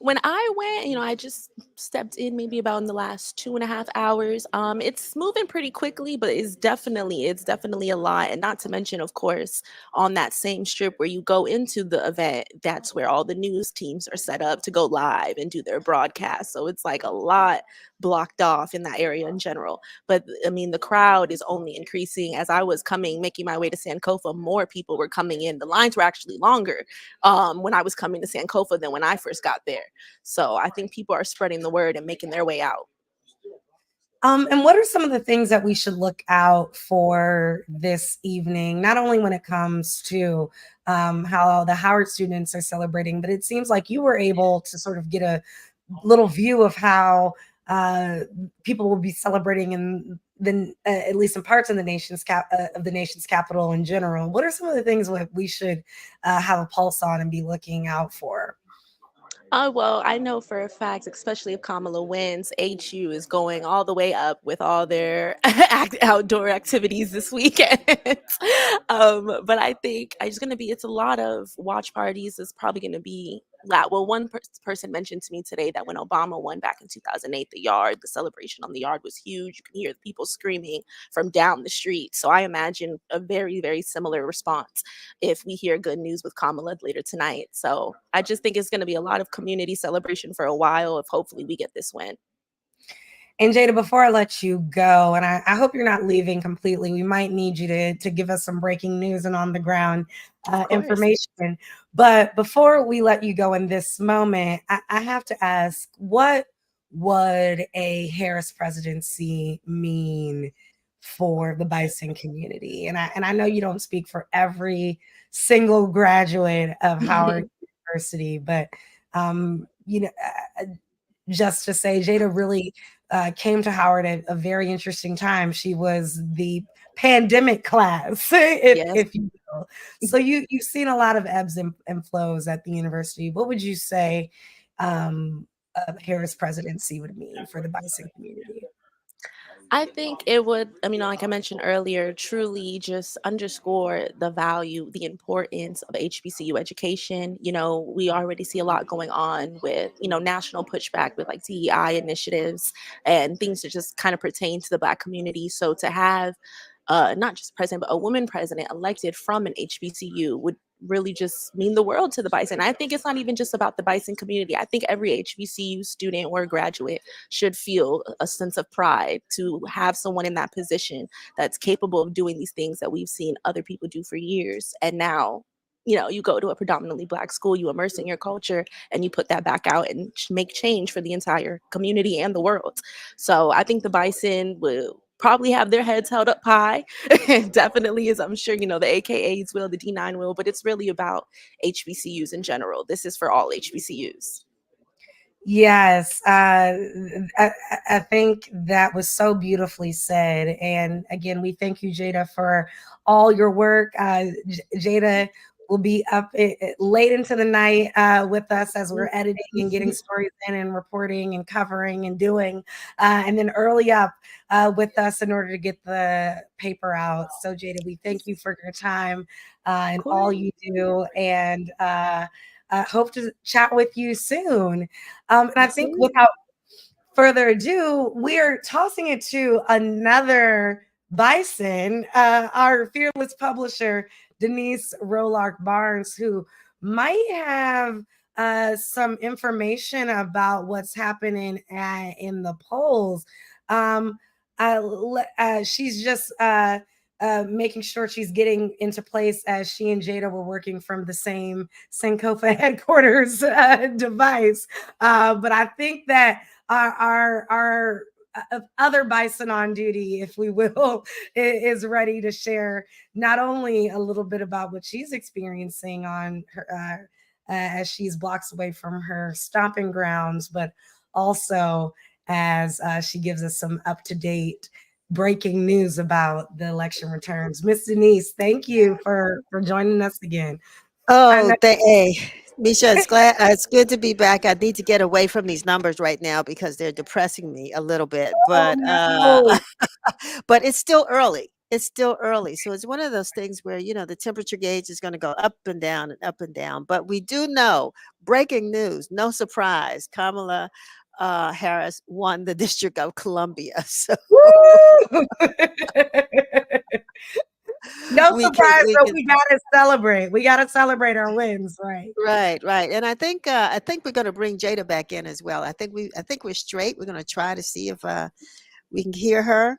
When I went, I just stepped in maybe about in the last 2.5 hours. It's moving pretty quickly, but it's definitely a lot. And not to mention, of course, on that same strip where you go into the event, that's where all the news teams are set up to go live and do their broadcast. So it's like a lot blocked off in that area in general. But I mean, the crowd is only increasing. As I was making my way to Sankofa, more people were coming in. The lines were actually longer when I was coming to Sankofa than when I first got there. So I think people are spreading the word and making their way out. And what are some of the things that we should look out for this evening, not only when it comes to how the Howard students are celebrating, but it seems like you were able to sort of get a little view of how people will be celebrating in at least in parts of the nation's capital in general. What are some of the things that we should have a pulse on and be looking out for? Well, I know for a fact, especially if Kamala wins, HU is going all the way up with all their outdoor activities this weekend. But I think it's a lot of watch parties. It's probably going to be well, one person mentioned to me today that when Obama won back in 2008, the celebration on the yard was huge. You can hear the people screaming from down the street. So I imagine a very, very similar response if we hear good news with Kamala later tonight. So I just think it's going to be a lot of community celebration for a while if hopefully we get this win. And Jada, before I let you go, and I hope you're not leaving completely, we might need you to give us some breaking news and on the ground information. But before we let you go in this moment, I have to ask, what would a Harris presidency mean for the Bison community? And I know you don't speak for every single graduate of Howard University, but just to say, Jada really came to Howard at a very interesting time. She was the pandemic class, if you will. So you've seen a lot of ebbs and flows at the university. What would you say Harris presidency would mean for the Bison community? I think it would, I mean, like I mentioned earlier, truly just underscore the value, the importance of HBCU education. We already see a lot going on with, national pushback with like DEI initiatives and things that just kind of pertain to the Black community. So to have not just president, but a woman president elected from an HBCU would really just mean the world to the Bison. I think it's not even just about the Bison community. I think every HBCU student or graduate should feel a sense of pride to have someone in that position that's capable of doing these things that we've seen other people do for years. And now, you go to a predominantly Black school, you immerse in your culture, and you put that back out and make change for the entire community and the world. So I think the Bison will probably have their heads held up high. Definitely, as I'm sure, the AKAs will, the D9 will, but it's really about HBCUs in general. This is for all HBCUs. Yes, I think that was so beautifully said. And again, we thank you, Jada, for all your work. Jada will be up late into the night with us as we're editing and getting stories in and reporting and covering and doing, and then early up with us in order to get the paper out. So Jada, we thank you for your time and all you do, and hope to chat with you soon. And I think without further ado, we're tossing it to another Bison, our fearless publisher, Denise Rolark Barnes, who might have some information about what's happening in the polls. She's just making sure she's getting into place as she and Jada were working from the same Sankofa headquarters device. But I think that our other Bison on duty, if we will, is ready to share not only a little bit about what she's experiencing on her as she's blocks away from her stomping grounds, but also as she gives us some up-to-date breaking news about the election returns. Miss Denise, thank you for joining us again. Oh, Misha, it's good to be back. I need to get away from these numbers right now because they're depressing me a little bit. But but it's still early. It's still early. So it's one of those things where, the temperature gauge is going to go up and down and up and down. But we do know, breaking news, no surprise, Kamala Harris won the District of Columbia. So no surprise, but we gotta celebrate. We gotta celebrate our wins, right? Right. And I think we're gonna bring Jada back in as well. I think we're straight. We're gonna try to see if we can hear her.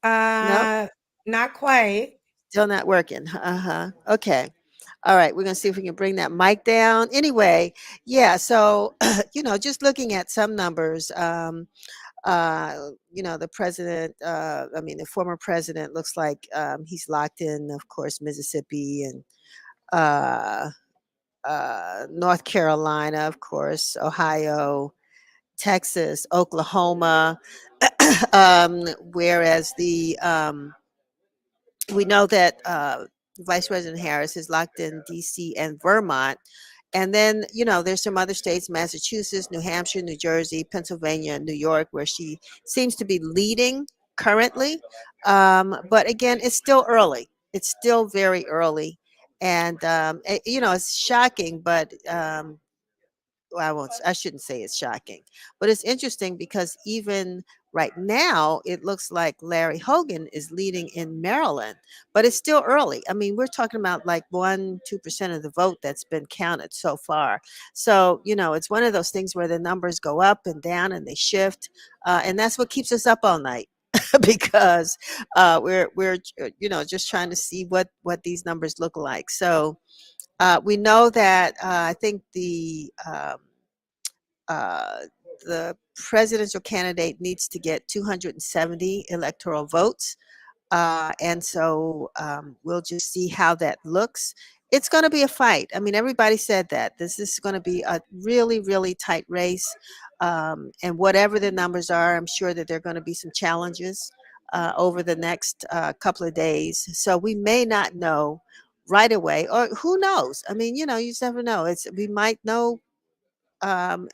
No, not quite. Still not working. Okay. All right, we're gonna see if we can bring that mic down. Anyway, yeah. So just looking at some numbers, the president, the former president looks like he's locked in, of course, Mississippi and North Carolina, of course, Ohio, Texas, Oklahoma, whereas we know that Vice President Harris is locked in DC and Vermont. And then, there's some other states, Massachusetts, New Hampshire, New Jersey, Pennsylvania, New York, where she seems to be leading currently. But again, it's still early. It's still very early. And it's shocking, but well, I shouldn't say it's shocking, but it's interesting because even right now, it looks like Larry Hogan is leading in Maryland, but it's still early. I mean, we're talking about like 2% of the vote that's been counted so far. So, it's one of those things where the numbers go up and down and they shift. And that's what keeps us up all night. Because we're just trying to see what these numbers look like. So we know that I think uh, the presidential candidate needs to get 270 electoral votes. And so we'll just see how that looks. It's going to be a fight. I mean, everybody said that. This is going to be a really, really tight race. And whatever the numbers are, I'm sure that there are going to be some challenges over the next couple of days. So we may not know right away, or who knows? I mean, you just never know. We might know. Um,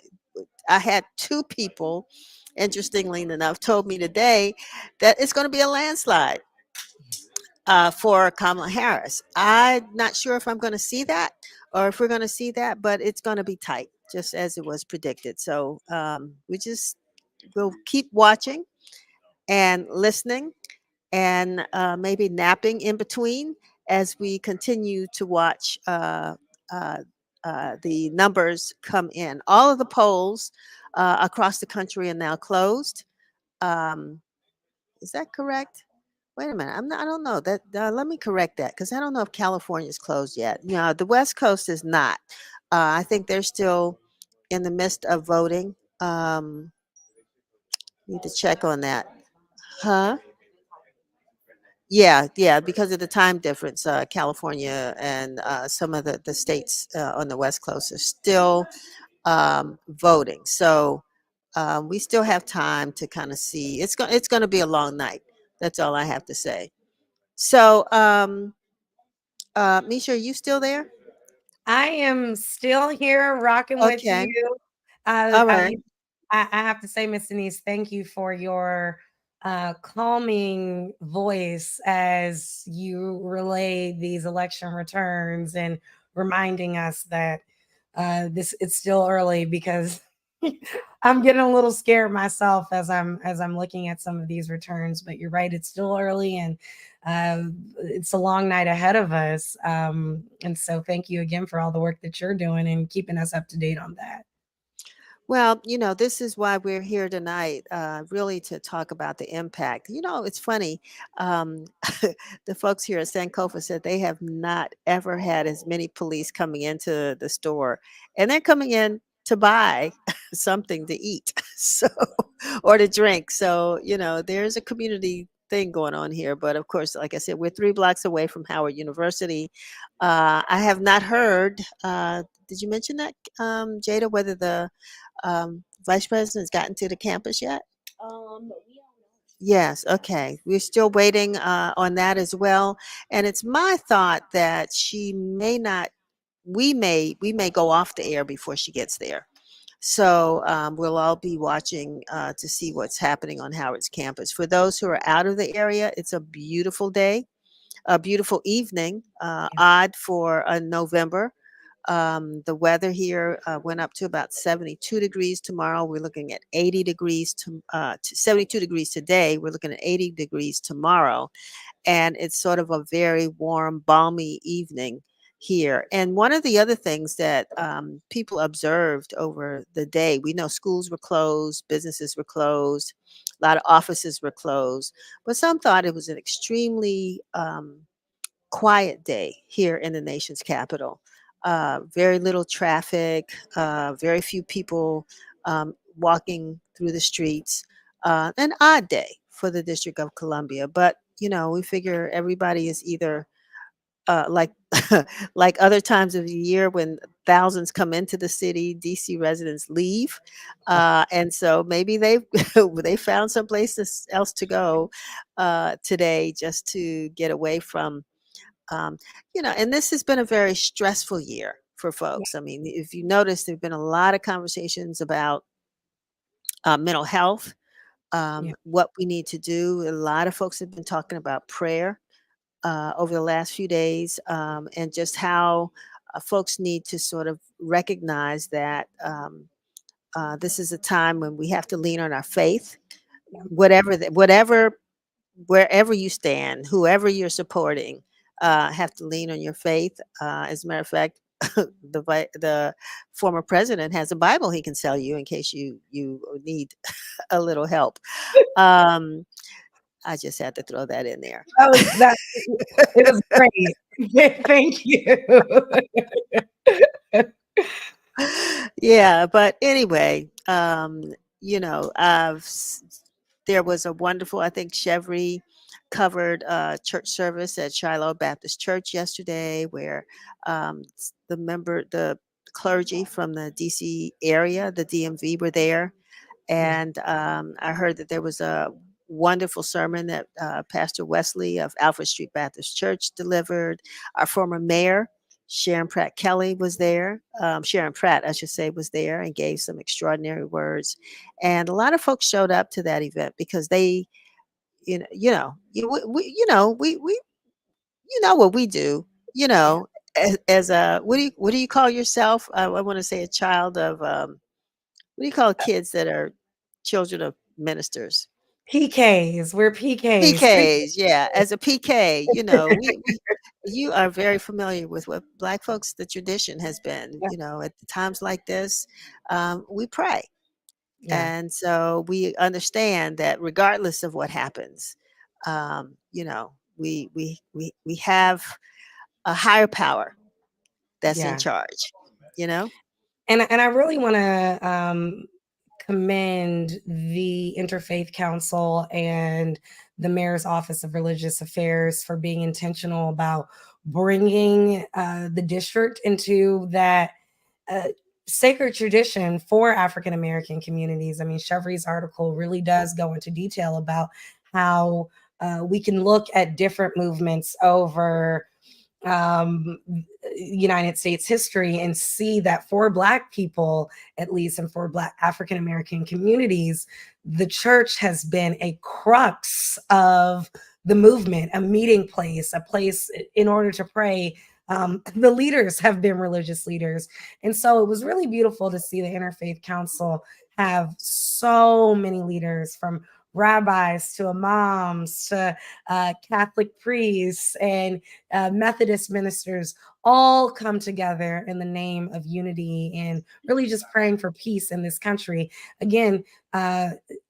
I had two people, interestingly enough, told me today that it's going to be a landslide for Kamala Harris. I'm not sure if I'm going to see that or if we're going to see that, but it's going to be tight, just as it was predicted. So we'll keep watching and listening and maybe napping in between as we continue to watch uh, the numbers come in. All of the polls across the country are now closed. Um, is that correct? Wait a minute. I don't know that. Let me correct that because I don't know if California is closed yet. No, the West Coast is not. I think they're still in the midst of voting. Need to check on that. Huh? Yeah, because of the time difference, California and some of the states on the West Coast are still voting. So we still have time to kind of see. It's going to be a long night. That's all I have to say. So, Misha, are you still there? I am still here rocking with Okay. you. All right. I have to say, Miss Denise, thank you for your calming voice as you relay these election returns and reminding us that it's still early because I'm getting a little scared myself as I'm looking at some of these returns. But you're right, it's still early and it's a long night ahead of us. And so thank you again for all the work that you're doing and keeping us up to date on that. Well, this is why we're here tonight, really to talk about the impact. It's funny. Um, the folks here at Sankofa said they have not ever had as many police coming into the store, and they're coming in to buy something to eat, so or to drink. So, there's a community thing going on here. But of course, like I said, we're 3 blocks away from Howard University. I have not heard. Did you mention that, Jada, whether the vice president has gotten to the campus yet? Yes, okay. We're still waiting on that as well. And it's my thought that she may not, we may go off the air before she gets there. So we'll all be watching to see what's happening on Howard's campus. For those who are out of the area, it's a beautiful day, a beautiful evening, odd for November. The weather here went up to about 72 degrees tomorrow. We're looking at 80 degrees to 72 degrees today. We're looking at 80 degrees tomorrow. And it's sort of a very warm, balmy evening here. And one of the other things that people observed over the day, we know schools were closed, businesses were closed, a lot of offices were closed, but some thought it was an extremely quiet day here in the nation's capital. Very little traffic, very few people walking through the streets. An odd day for the District of Columbia, but we figure everybody is either like like other times of the year when thousands come into the city, DC residents leave, and so maybe they they found someplace else to go today just to get away from um, and this has been a very stressful year for folks. I mean, if you notice, there've been a lot of conversations about mental health, Yeah. what we need to do. A lot of folks have been talking about prayer. over the last few days, and just how folks need to sort of recognize that this is a time when we have to lean on our faith, whatever, wherever you stand, whoever you're supporting, have to lean on your faith. As a matter of fact, the former president has a Bible he can sell you in case you need a little help. Um, I just had to throw that in there. That it was great. Thank you. Yeah, but anyway, there was a wonderful, I think Chevry covered church service at Shiloh Baptist Church yesterday, where the clergy from the DC area, the DMV, were there. And I heard that there was a wonderful sermon that Pastor Wesley of Alfred Street Baptist Church delivered. Our former mayor, Sharon Pratt Kelly, was there. Sharon Pratt, I should say, was there and gave some extraordinary words. And a lot of folks showed up to that event because they, we what we do, as a, what do you call yourself? I want to say a child of, what do you call kids that are children of ministers? PKs. We're PKs. PKs, yeah. As a PK, you are very familiar with what Black folks, the tradition has been, at times like this, we pray. Yeah. And so we understand that regardless of what happens, we have a higher power that's in Yeah. charge, And I really want to commend the Interfaith Council and the Mayor's Office of Religious Affairs for being intentional about bringing the district into that sacred tradition for African American communities. I mean, Chevry's article really does go into detail about how we can look at different movements over United States history and see that for Black people, at least, and for Black African American communities, the church has been a crux of the movement, a meeting place, a place in order to pray. The leaders have been religious leaders. And so it was really beautiful to see the Interfaith Council have so many leaders, from rabbis to imams to Catholic priests and Methodist ministers, all come together in the name of unity and really just praying for peace in this country. Again,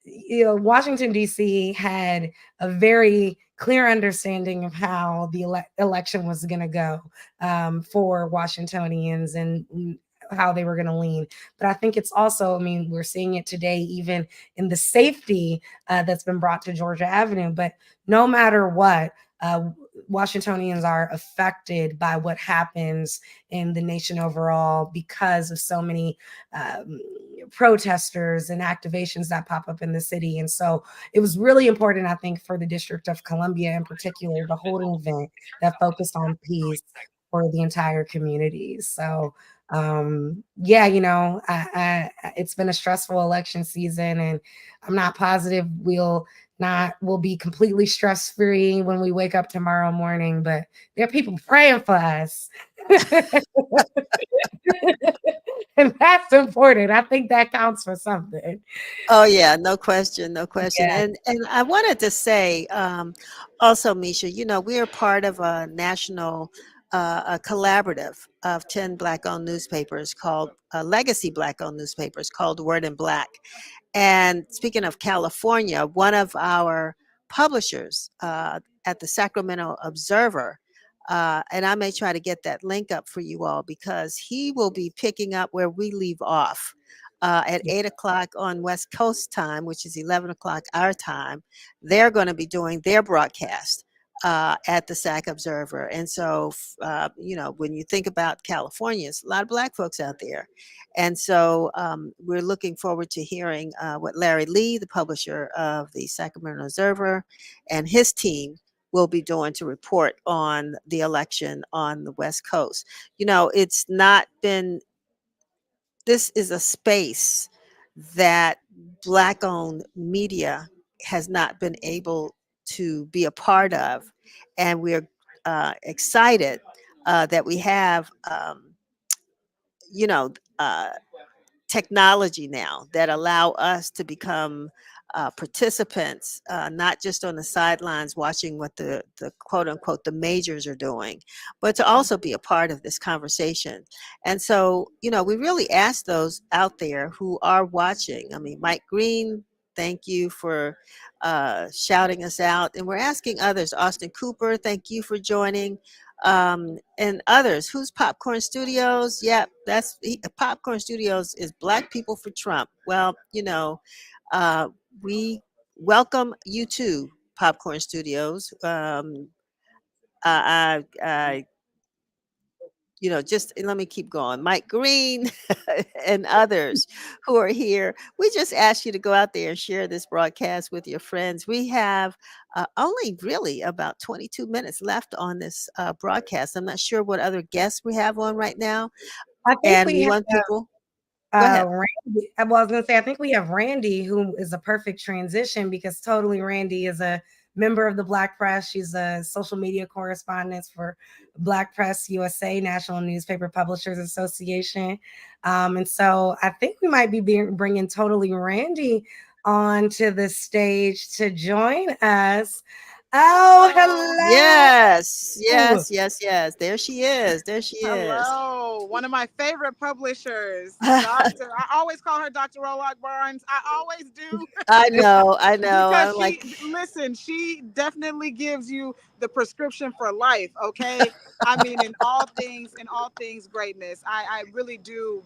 Washington, D.C. had a very clear understanding of how the election was going to go for Washingtonians and how they were going to lean. But I think it's also, I mean, we're seeing it today, even in the safety that's been brought to Georgia Avenue. But no matter what, Washingtonians are affected by what happens in the nation overall because of so many protesters and activations that pop up in the city. And so it was really important, I think, for the District of Columbia in particular to hold an event that focused on peace for the entire community. So it's been a stressful election season, and I'm not positive we'll be completely stress-free when we wake up tomorrow morning, but there are people praying for us. And that's important. I think that counts for something. Oh yeah, no question, no question. Yeah. And I wanted to say, also, Misha, we are part of a national a collaborative of 10 Black-owned newspapers called legacy Black-owned newspapers called Word in Black. And speaking of California, one of our publishers at the Sacramento Observer, and I may try to get that link up for you all, because he will be picking up where we leave off at 8 o'clock on West Coast time, which is 11 o'clock our time. They're going to be doing their broadcast at the SAC Observer. And so, when you think about California, it's a lot of Black folks out there. And so we're looking forward to hearing what Larry Lee, the publisher of the Sacramento Observer, and his team will be doing to report on the election on the West Coast. It's not been, this is a space that Black-owned media has not been able to be a part of. And we're excited that we have, you know, technology now that allow us to become participants, not just on the sidelines watching what the quote unquote the majors are doing, but to also be a part of this conversation. And so, we really ask those out there who are watching. I mean, Mike Green, thank you for shouting us out. And we're asking others, Austin Cooper, thank you for joining, and others. Who's Popcorn Studios? Yep, Popcorn Studios is Black People for Trump. Well, we welcome you to Popcorn Studios. I just let me keep going. Mike Green and others who are here. We just ask you to go out there and share this broadcast with your friends. We have only really about 22 minutes left on this broadcast. I'm not sure what other guests we have on right now. I think And we we have want people. Go ahead. Randy. Well, I was going to say, I think we have Randy, who is a perfect transition because totally Randy is a member of the Black Press. She's a social media correspondent for Black Press USA, National Newspaper Publishers Association. And so I think we might be bringing totally Randy onto the stage to join us. Oh, hello. Yes. There she is. Hello, one of my favorite publishers, Doctor. I always call her Dr. Rolark Barnes. I always do. I know. Because I'm like, listen, she definitely gives you the prescription for life. Okay, I mean, in all things greatness. I really do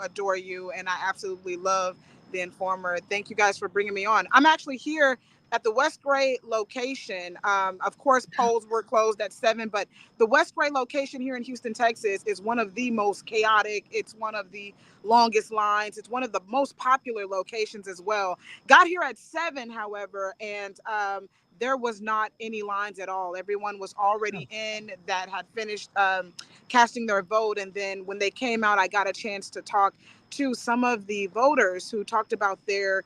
adore you, and I absolutely love the Informer. Thank you guys for bringing me on. I'm actually here at the West Gray location. Of course, polls were closed at 7, but the West Gray location here in Houston, Texas is one of the most chaotic. It's one of the longest lines. It's one of the most popular locations as well. Got here at 7, however, and there was not any lines at all. Everyone was already in that had finished casting their vote. And then when they came out, I got a chance to talk to some of the voters who talked about their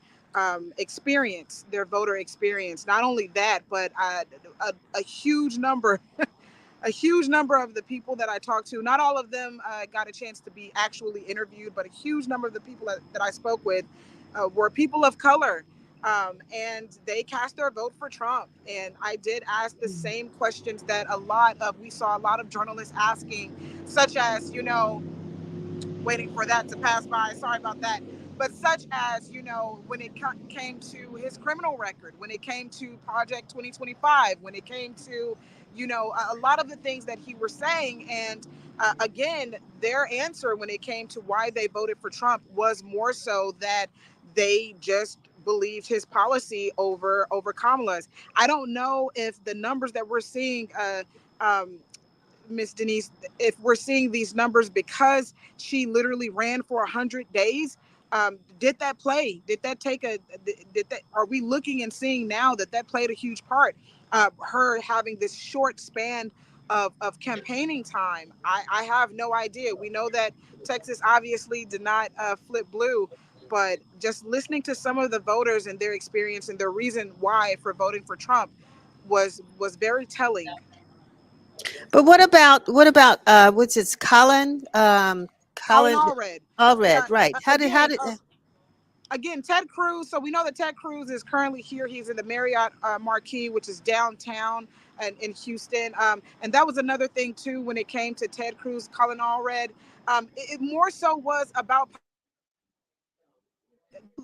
experience, their voter experience. Not only that, but a huge number a huge number of the people that I talked to, not all of them got a chance to be actually interviewed, but a huge number of the people that I spoke with were people of color. And they cast their vote for Trump. And I did ask the same questions that we saw a lot of journalists asking, such as, waiting for that to pass by. Sorry about that. But such as, when it came to his criminal record, when it came to Project 2025, when it came to, a lot of the things that he was saying. And again, their answer when it came to why they voted for Trump was more so that they just believed his policy over Kamala's. I don't know if the numbers that we're seeing, Miss Denise, if we're seeing these numbers because she literally ran for 100 days. Did that play? Did that take are we looking and seeing now that played a huge part? Her having this short span of campaigning time. I have no idea. We know that Texas obviously did not flip blue, but just listening to some of the voters and their experience and their reason why for voting for Trump was very telling. but what about what's it's Colin? Colin Colin Allred. Allred, right. How did Again, Ted Cruz. So we know that Ted Cruz is currently here. He's in the Marriott Marquis, which is downtown in Houston. And that was another thing too when it came to Ted Cruz, Colin Allred. It more so was about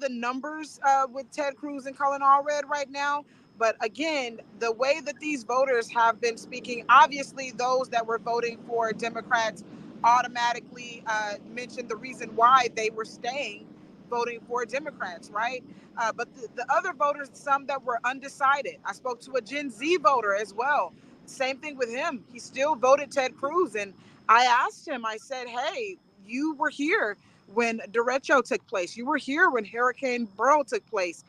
the numbers with Ted Cruz and Colin Allred right now. But again, the way that these voters have been speaking, obviously those that were voting for Democrats automatically mentioned the reason why they were staying voting for Democrats, right? But the other voters, some that were undecided. I spoke to a Gen Z voter as well. Same thing with him. He still voted Ted Cruz. And I asked him, I said, hey, you were here when derecho took place. You were here when Hurricane Beryl took place.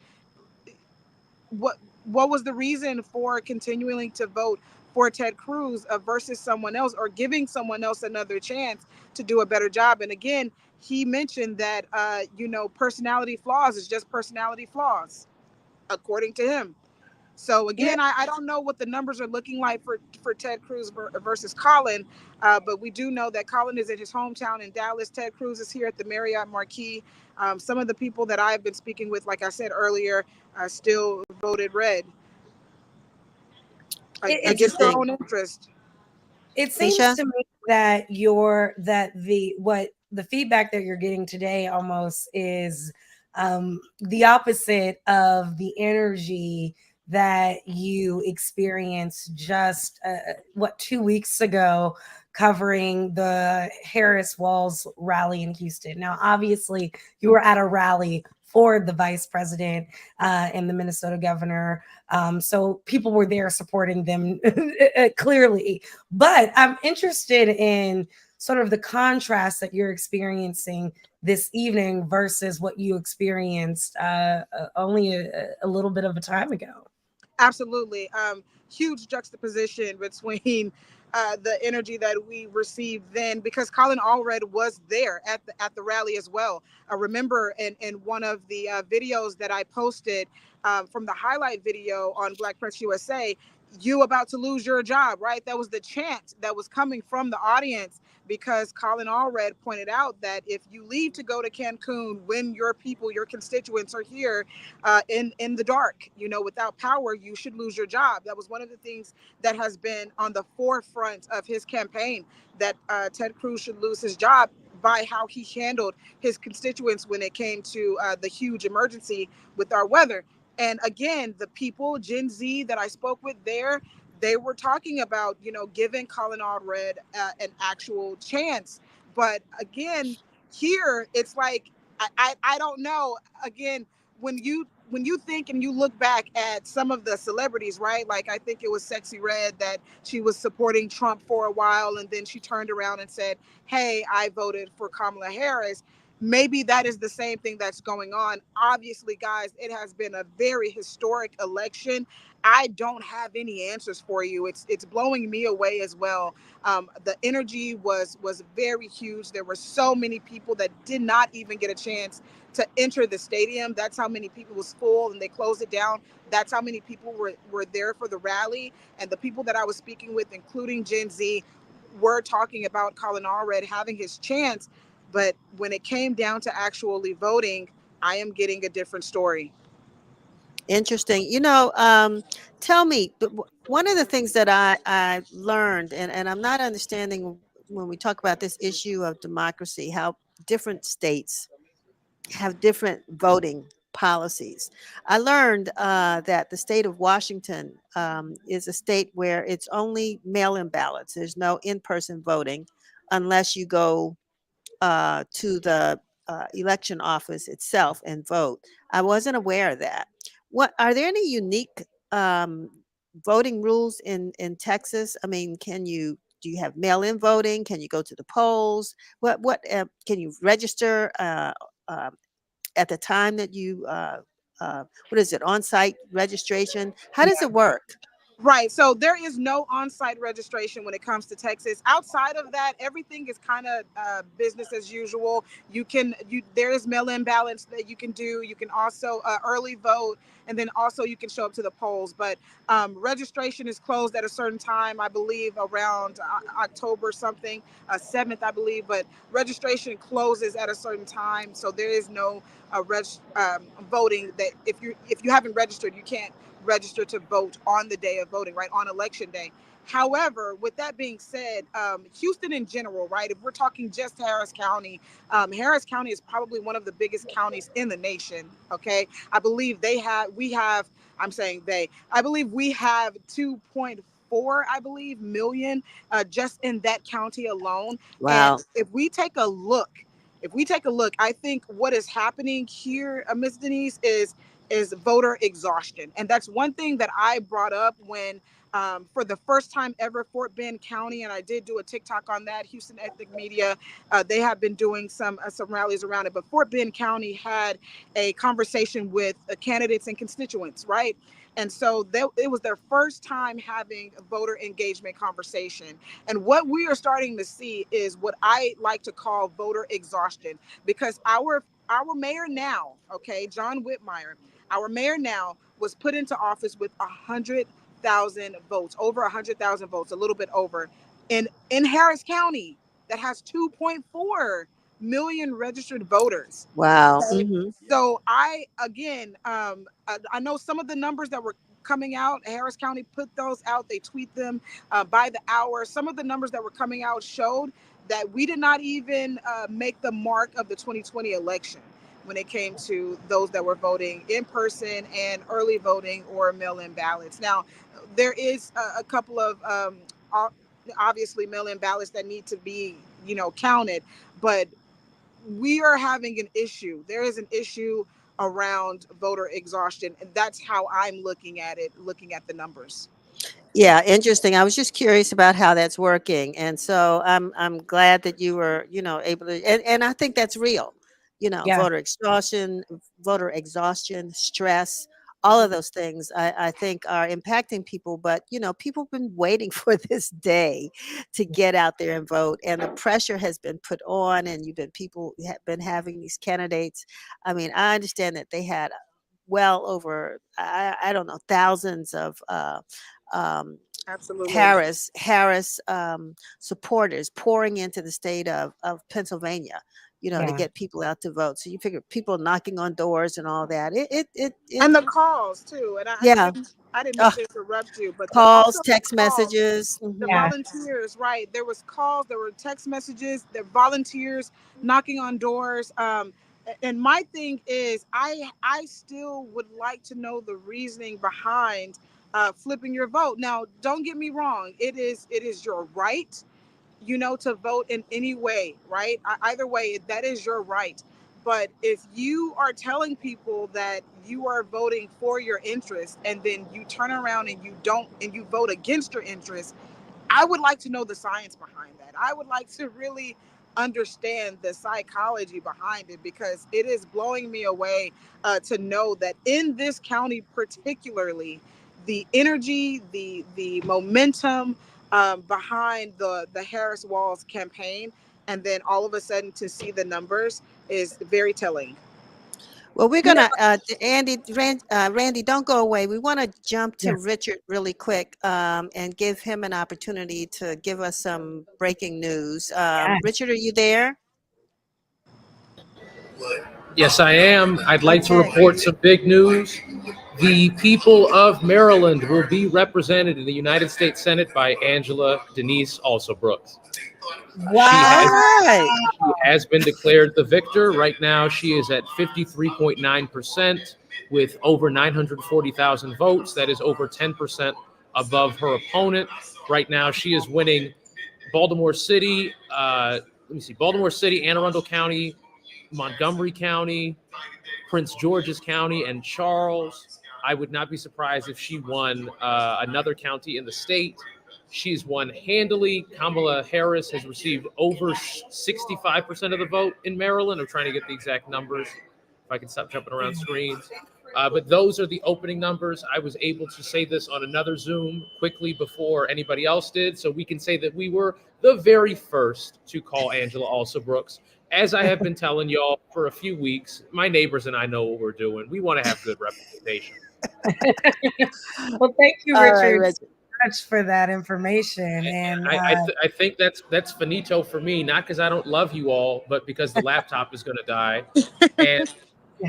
What was the reason for continuing to vote for Ted Cruz versus someone else, or giving someone else another chance to do a better job? And again, he mentioned that personality flaws is just personality flaws, according to him. So again, I don't know what the numbers are looking like for Ted Cruz versus Colin, but we do know that Colin is in his hometown in Dallas. Ted Cruz is here at the Marriott Marquis. Some of the people that I've been speaking with, like I said earlier, still voted red against their Interesting. own interest. It seems Keisha? to me that the feedback that you're getting today almost is the opposite of the energy that you experienced just 2 weeks ago covering the Harris Walls rally in Houston. Now, obviously, you were at a rally for the vice president and the Minnesota governor. So people were there supporting them clearly. But I'm interested in sort of the contrast that you're experiencing this evening versus what you experienced only a little bit of a time ago. Absolutely. Huge juxtaposition between the energy that we received then, because Colin Allred was there at the rally as well. I remember in one of the videos that I posted from the highlight video on Black Press USA, you about to lose your job, right? That was the chant that was coming from the audience, because Colin Allred pointed out that if you leave to go to Cancun when your people, your constituents are here in the dark, without power, you should lose your job. That was one of the things that has been on the forefront of his campaign, that Ted Cruz should lose his job by how he handled his constituents when it came to the huge emergency with our weather. And again, the people, Gen Z that I spoke with there, they were talking about, giving Colin Allred an actual chance. But again, here it's like, I don't know. Again, when you think and you look back at some of the celebrities, right? Like, I think it was Sexy Red, that she was supporting Trump for a while, and then she turned around and said, hey, I voted for Kamala Harris. Maybe that is the same thing that's going on. Obviously, guys, it has been a very historic election. I don't have any answers for you. It's blowing me away as well. The energy was very huge. There were so many people that did not even get a chance to enter the stadium. That's how many people was full, and they closed it down. That's how many people were there for the rally. And the people that I was speaking with, including Gen Z, were talking about Colin Allred having his chance. But when it came down to actually voting, I am getting a different story. Interesting. Tell me, one of the things that I learned, and I'm not understanding when we talk about this issue of democracy, how different states have different voting policies. I learned that the state of Washington is a state where it's only mail-in ballots. There's no in-person voting unless you go to the election office itself and vote. I wasn't aware of that. What are there any unique voting rules in Texas? I mean, do you have mail-in voting? Can you go to the polls? What can you register at the time that you what is it, on-site registration? How does it work? Right. So there is no on-site registration when it comes to Texas. Outside of that, everything is kind of business as usual. There is mail-in ballots that you can do. You can also early vote, and then also you can show up to the polls. But registration is closed at a certain time, I believe around October something, 7th, I believe. But registration closes at a certain time, so there is no voting. That if you haven't registered, you can't register to vote on the day of voting, right, on election day. However, with that being said, Houston in general, right, if we're talking just Harris County is probably one of the biggest counties in the nation. Okay, I believe I believe we have 2.4, I believe, million just in that county alone. And Wow. if we take a look, I think what is happening here, Ms. Denise, is voter exhaustion. And that's one thing that I brought up when, for the first time ever, Fort Bend County, and I did do a TikTok on that, Houston Ethnic Media, they have been doing some rallies around it, but Fort Bend County had a conversation with candidates and constituents, right? And so it was their first time having a voter engagement conversation. And what we are starting to see is what I like to call voter exhaustion, because our mayor now, okay, John Whitmire, our mayor now was put into office with 100,000 votes, over 100,000 votes, a little bit over, in Harris County that has 2.4 million registered voters. Wow. Okay? So I know some of the numbers that were coming out. Harris County put those out. They tweet them by the hour. Some of the numbers that were coming out showed that we did not even make the mark of the 2020 election when it came to those that were voting in person and early voting or mail-in ballots. Now, there is a couple of obviously mail-in ballots that need to be, counted, but we are having an issue. There is an issue around voter exhaustion, and that's how I'm looking at it, looking at the numbers. Yeah, interesting. I was just curious about how that's working, and so I'm glad that you were, able to, and I think that's real. Yeah. Voter exhaustion, stress, all of those things I think are impacting people. But people have been waiting for this day to get out there and vote, and the pressure has been put on, and people have been having these candidates. I mean, I understand that they had well over I don't know, thousands of um, Absolutely. Harris supporters pouring into the state of Pennsylvania, to Yeah. get people out to vote. So you figure people knocking on doors and all that. And the calls too. And Yeah. I didn't mean uh, to interrupt you, but Calls, also the text calls, messages. the Yeah. volunteers, right? There was calls, there were text messages, the volunteers knocking on doors. And my thing is, I still would like to know the reasoning behind flipping your vote. Now, don't get me wrong; it is your right, to vote in any way, right? Either way, that is your right. But if you are telling people that you are voting for your interest and then you turn around and you don't, and you vote against your interest, I would like to know the science behind that. I would like to really understand the psychology behind it, because it is blowing me away to know that in this county particularly, the energy, the momentum behind the Harris Walls campaign, and then all of a sudden to see the numbers is very telling. Well, we're gonna, Randy, don't go away. We want to jump to Yes. Richard really quick, and give him an opportunity to give us some breaking news. Yes. Richard, are you there? Yes, I am. I'd like to Okay. report some big news. The people of Maryland will be represented in the United States Senate by Angela Denise Also Brooks. Wow. She has been declared the victor. Right now, she is at 53.9% with over 940,000 votes. That is over 10% above her opponent. Right now, she is winning Baltimore City, Baltimore City, Anne Arundel County, Montgomery County, Prince George's County, and Charles. I would not be surprised if she won another county in the state. She's won handily. Kamala Harris has received over 65% of the vote in Maryland. I'm trying to get the exact numbers if I can stop jumping around screens. But those are the opening numbers. I was able to say this on another Zoom quickly before anybody else did. So we can say that we were the very first to call Angela Also Brooks. As I have been telling y'all for a few weeks, my neighbors and I know what we're doing. We want to have good representation. Well, thank you, All right, Richard, Richard. so much for that information. And I think that's finito for me, not because I don't love you all, but because the laptop is going to die. And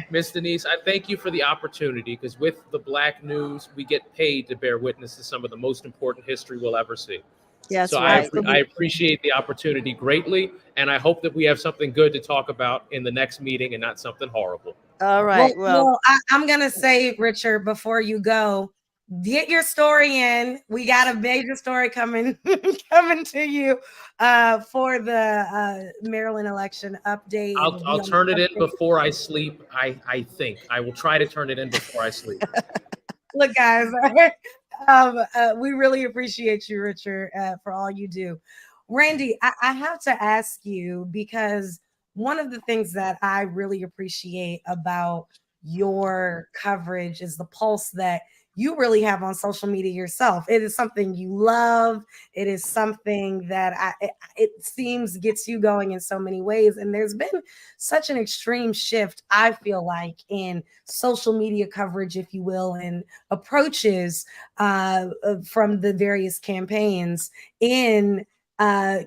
Miss Denise, I thank you for the opportunity, because with the Black News, we get paid to bear witness to some of the most important history we'll ever see. That's So right. I appreciate the opportunity greatly, and I hope that we have something good to talk about in the next meeting and not something horrible. All right. Well, I'm going to say, Richard, before you go, get your story in. We got a major story coming to you for the Maryland election update. I'll turn it in before I sleep. I think I will try to turn it in before I sleep. Look, guys, we really appreciate you, Richard, for all you do. Randy, I have to ask you, because one of the things that I really appreciate about your coverage is the pulse that you really have on social media yourself. It is something you love. It is something that it seems gets you going in so many ways. And there's been such an extreme shift, I feel like, in social media coverage, if you will, and approaches from the various campaigns in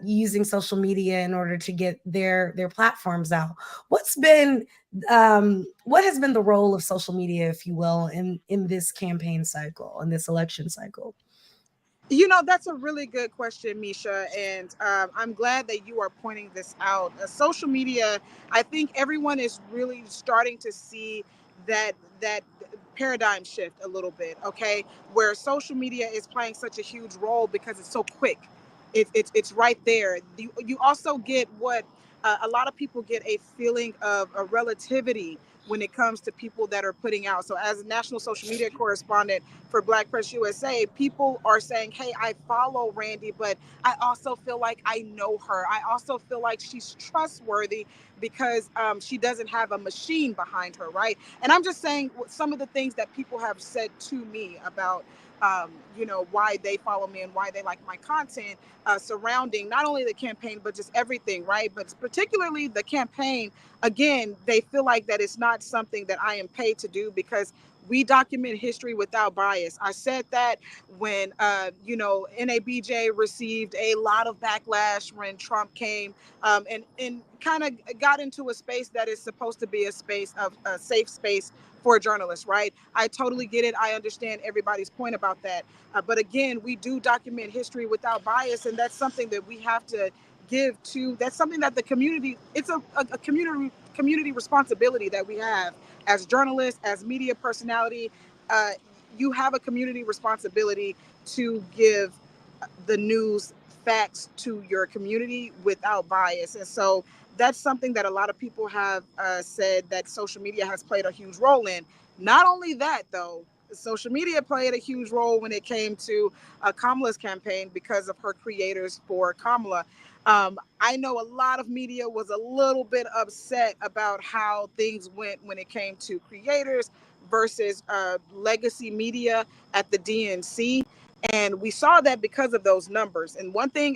using social media in order to get their platforms out. What has been the role of social media, if you will, in this campaign cycle, in this election cycle? You know, that's a really good question, Misha, and I'm glad that you are pointing this out. Social media, I think everyone is really starting to see that paradigm shift a little bit, okay? Where social media is playing such a huge role because it's so quick. It's right there. You also get what a lot of people get a feeling of a relativity when it comes to people that are putting out. So as a national social media correspondent for Black Press USA, people are saying, hey, I follow Randy, but I also feel like I know her. I also feel like she's trustworthy because she doesn't have a machine behind her, right? And I'm just saying some of the things that people have said to me about why they follow me and why they like my content surrounding not only the campaign, but just everything, right? But particularly the campaign, again, they feel like that it's not something that I am paid to do because we document history without bias. I said that when, NABJ received a lot of backlash when Trump came and kind of got into a space that is supposed to be a space of a safe space for journalists, right? I totally get it. I understand everybody's point about that. But again, we do document history without bias, and that's something that we have to give to. That's something that the community. It's a community responsibility that we have as journalists, as media personality. Uh, you have a community responsibility to give the news facts to your community without bias. And so that's something that a lot of people have said that social media has played a huge role in. Not only that, though, social media played a huge role when it came to Kamala's campaign because of her creators for Kamala. I know a lot of media was a little bit upset about how things went when it came to creators versus legacy media at the DNC, and we saw that because of those numbers. And one thing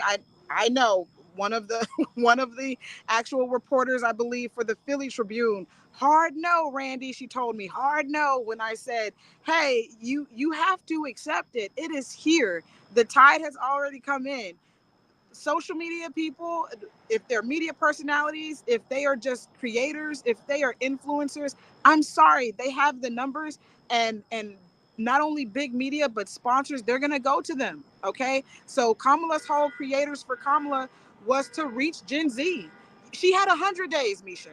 I know, one of the one of the actual reporters, I believe, for the Philly Tribune, hard no, Randy, she told me hard no when I said, hey, you have to accept it. It is here. The tide has already come in. Social media people, if they're media personalities, if they are just creators, if they are influencers, I'm sorry, they have the numbers, and not only big media but sponsors, they're going to go to them. Okay, so Kamala's whole creators for Kamala was to reach Gen Z. She had 100 days, Misha.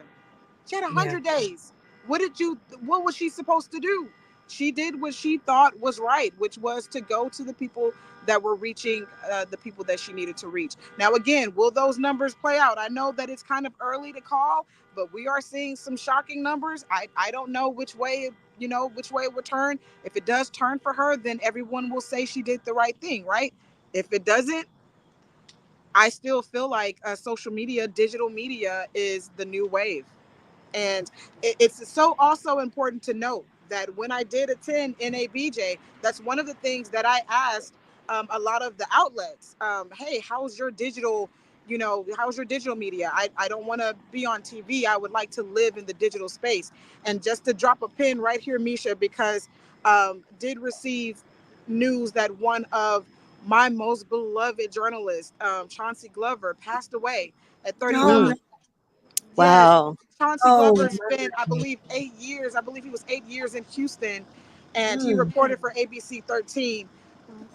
She had 100 days. What was she supposed to do? She did what she thought was right, which was to go to the people that were reaching the people that she needed to reach. Now, again, will those numbers play out? I know that it's kind of early to call, but we are seeing some shocking numbers. I don't know which way it would turn. If it does turn for her, then everyone will say she did the right thing, right? If it doesn't, I still feel like social media, digital media is the new wave. And it's so also important to note that when I did attend NABJ, that's one of the things that I asked a lot of the outlets. Hey, how's your digital, how's your digital media? I don't want to be on TV. I would like to live in the digital space. And just to drop a pin right here, Misha, because did receive news that one of my most beloved journalists, Chauncey Glover, passed away at 31. Yes, Wow. Chauncey Glover spent, I believe, 8 years. I believe he was 8 years in Houston, and he reported for ABC 13.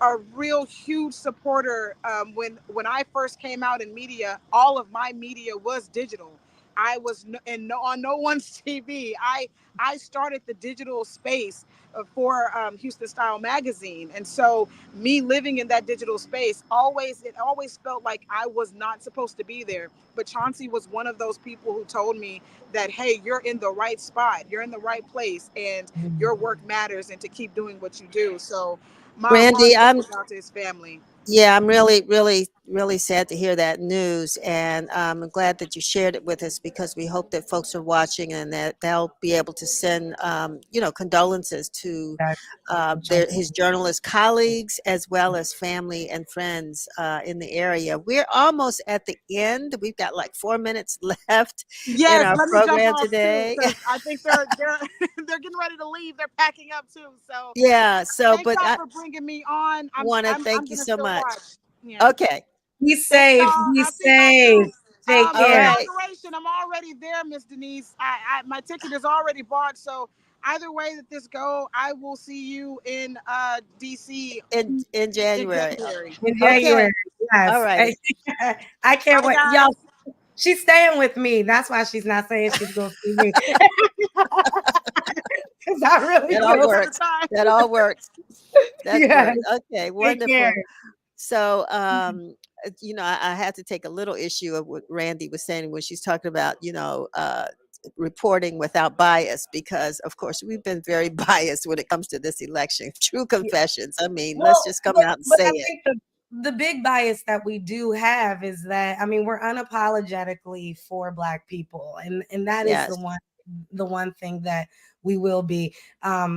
A real huge supporter. When I first came out in media, all of my media was digital. I was on no one's TV. I started the digital space for Houston Style magazine, and so me living in that digital space it always felt like I was not supposed to be there. But Chauncey was one of those people who told me that, hey, you're in the right spot, you're in the right place, and your work matters, and to keep doing what you do. So my Randy, heart I'm goes out to his family. Yeah, I'm really, really, really sad to hear that news, and I'm glad that you shared it with us because we hope that folks are watching and that they'll be able to send, condolences to his journalist colleagues as well as family and friends in the area. We're almost at the end. We've got like 4 minutes left in Yes, our let me jump program off too today. because I think they're they're getting ready to leave. They're packing up too. So Yeah. So, thank but y'all I for bringing me on. want to I'm thank you gonna so still much. watch. Yeah. Okay. Be Thank safe. y'all. Be I'll see y'all safe. soon. Take All care. right. Inauguration. I'm already there, Miss Denise. My ticket is already bought. So either way that this go, I will see you in DC In in January. January. In Okay. January. All Yes. righty. I can't Bye, wait. guys. Y'all, she's staying with me. That's why she's not saying she's going to see me. Because I really That all will. Most of the works. time. That all works. That's Yes. works. Okay, Take care. wonderful. So, I had to take a little issue of what Randy was saying when she's talking about, reporting without bias, because of course we've been very biased when it comes to this election. True confessions. I mean, let's Well, just come but, out and but say I it. think the big bias that we do have is that, I mean, we're unapologetically for Black people, and that is Yes. the one thing that we will be. I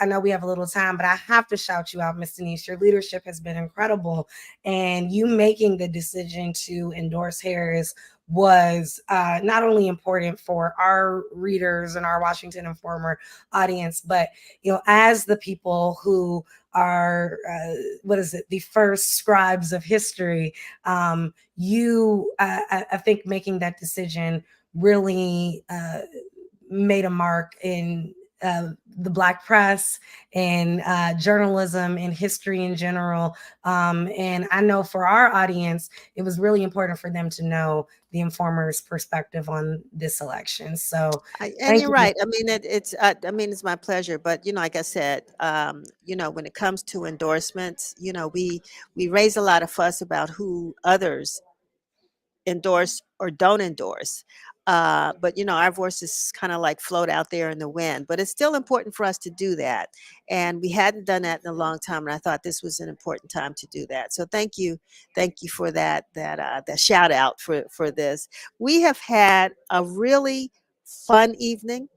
know we have a little time, but I have to shout you out, Miss Denise. Your leadership has been incredible, and you making the decision to endorse Harris was not only important for our readers and our Washington Informer audience, but as the people who are the first scribes of history, I think making that decision really made a mark in the Black press and journalism and history in general. And I know for our audience, it was really important for them to know the Informer's perspective on this election. So And thank you're you. right. I mean, it's my pleasure. But like I said, when it comes to endorsements, we raise a lot of fuss about who others endorse or don't endorse. But our voices kind of like float out there in the wind. But it's still important for us to do that, and we hadn't done that in a long time. And I thought this was an important time to do that. So thank you for that shout out for this. We have had a really fun evening.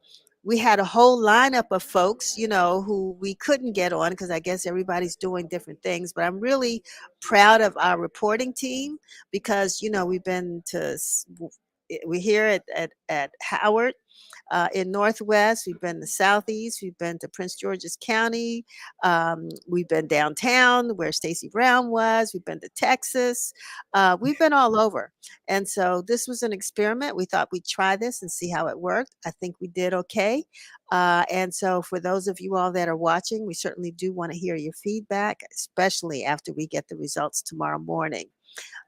We had a whole lineup of folks, who we couldn't get on because I guess everybody's doing different things. But I'm really proud of our reporting team because we're here at Howard in Northwest. We've been to Southeast. We've been to Prince George's County. We've been downtown where Stacey Brown was. We've been to Texas. We've been all over. And so this was an experiment. We thought we'd try this and see how it worked. I think we did okay. And so for those of you all that are watching, we certainly do want to hear your feedback, especially after we get the results tomorrow morning.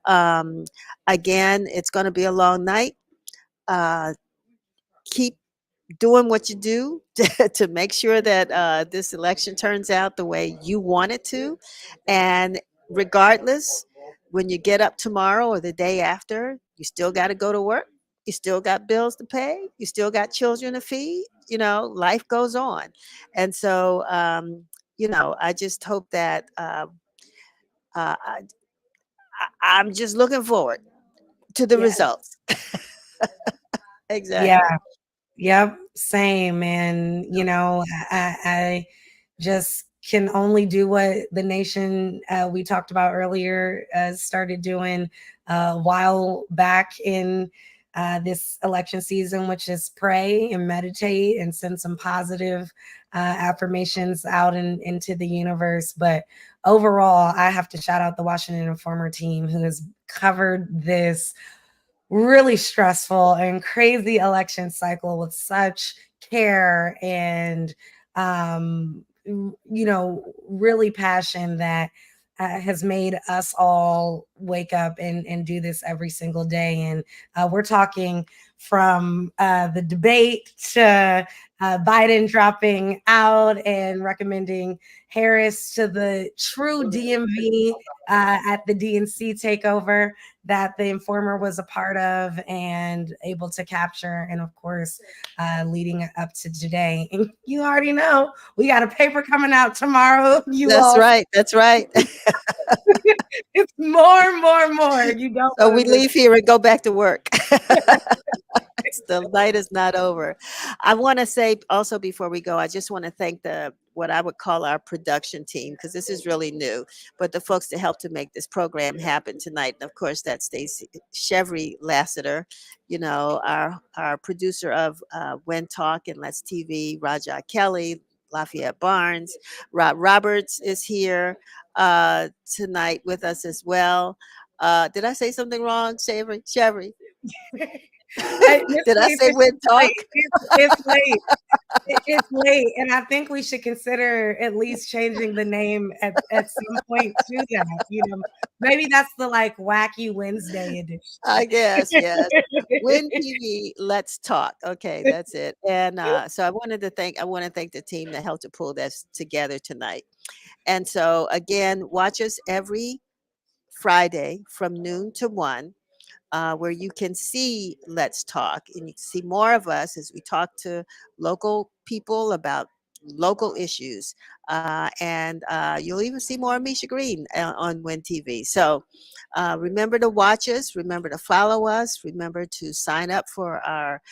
Um, Again, it's going to be a long night. Keep doing what you do to make sure that this election turns out the way you want it to. And regardless, when you get up tomorrow or the day after, you still got to go to work. You still got bills to pay. You still got children to feed. Life goes on. And so, I just hope that uh, I, I'm just looking forward to the Yeah. results. Yeah. Exactly. Yep, same. And I just can only do what the nation we talked about earlier started doing a while back in this election season, which is pray and meditate and send some positive affirmations out into the universe. But overall, I have to shout out the Washington Informer team who has covered this really stressful and crazy election cycle with such care and really passion that has made us all wake up and do this every single day. And we're talking from the debate to Biden dropping out and recommending Harris to the true DMV at the DNC takeover that the Informer was a part of and able to capture. And of course, leading up to today. And you already know we got a paper coming out tomorrow. That's right. That's right. It's more. You don't. So we leave here and go back to work. The night is not over. I want to say also before we go, I just want to thank what I would call our production team, because this is really new, but the folks that helped to make this program happen tonight. And of course, that's Stacey Chevry Lassiter, our producer of When Talk and Let's TV, Raja Kelly, Lafayette Barnes, Rob Roberts is here tonight with us as well. Did I say something wrong, Chevry? Did I say When Talk? It's late. It's late, and I think we should consider at least changing the name at some point to that. Maybe that's the wacky Wednesday edition. I guess, yes. When TV, Let's Talk. Okay, that's it. And so I want to thank the team that helped to pull this together tonight. And so again, watch us every Friday from noon to 1. Where you can see Let's Talk, and you can see more of us as we talk to local people about local issues. And you'll even see more of Misha Green on Win TV. So remember to watch us, remember to follow us, remember to sign up for our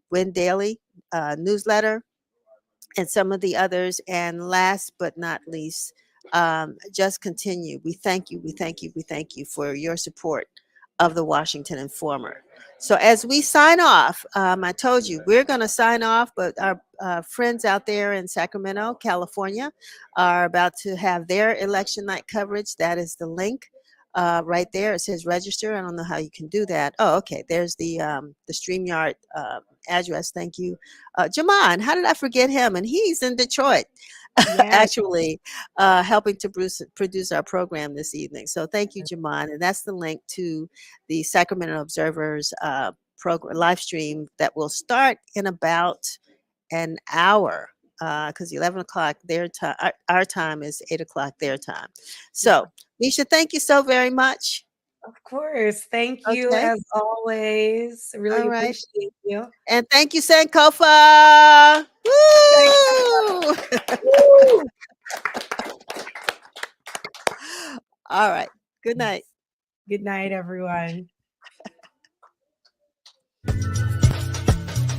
Win Daily newsletter and some of the others. And last but not least, just continue. We thank you for your support of the Washington Informer. So as we sign off, I told you we're going to sign off, but our friends out there in Sacramento, California, are about to have their election night coverage. That is the link right there. It says register. I don't know how you can do that. Oh, okay. There's the StreamYard address. Thank you. Jaman, how did I forget him? And he's in Detroit. Actually helping to produce our program this evening. So thank you, Jaman. And that's the link to the Sacramento Observer's program live stream that will start in about an hour because 11 o'clock their time, our time is 8 o'clock their time. So Misha, thank you so very much. Of course. Thank you as always. Really appreciate you. And thank you, Sankofa. Woo! Woo! All right. Good night. Good night, everyone.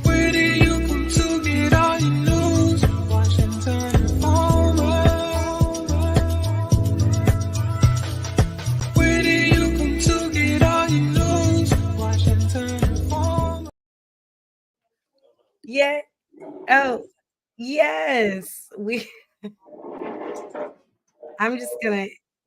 Where do you come to get all your news? Washington Informer. Where do you come to get all your news? Washington Informer. Yeah. Oh, yes. I'm just gonna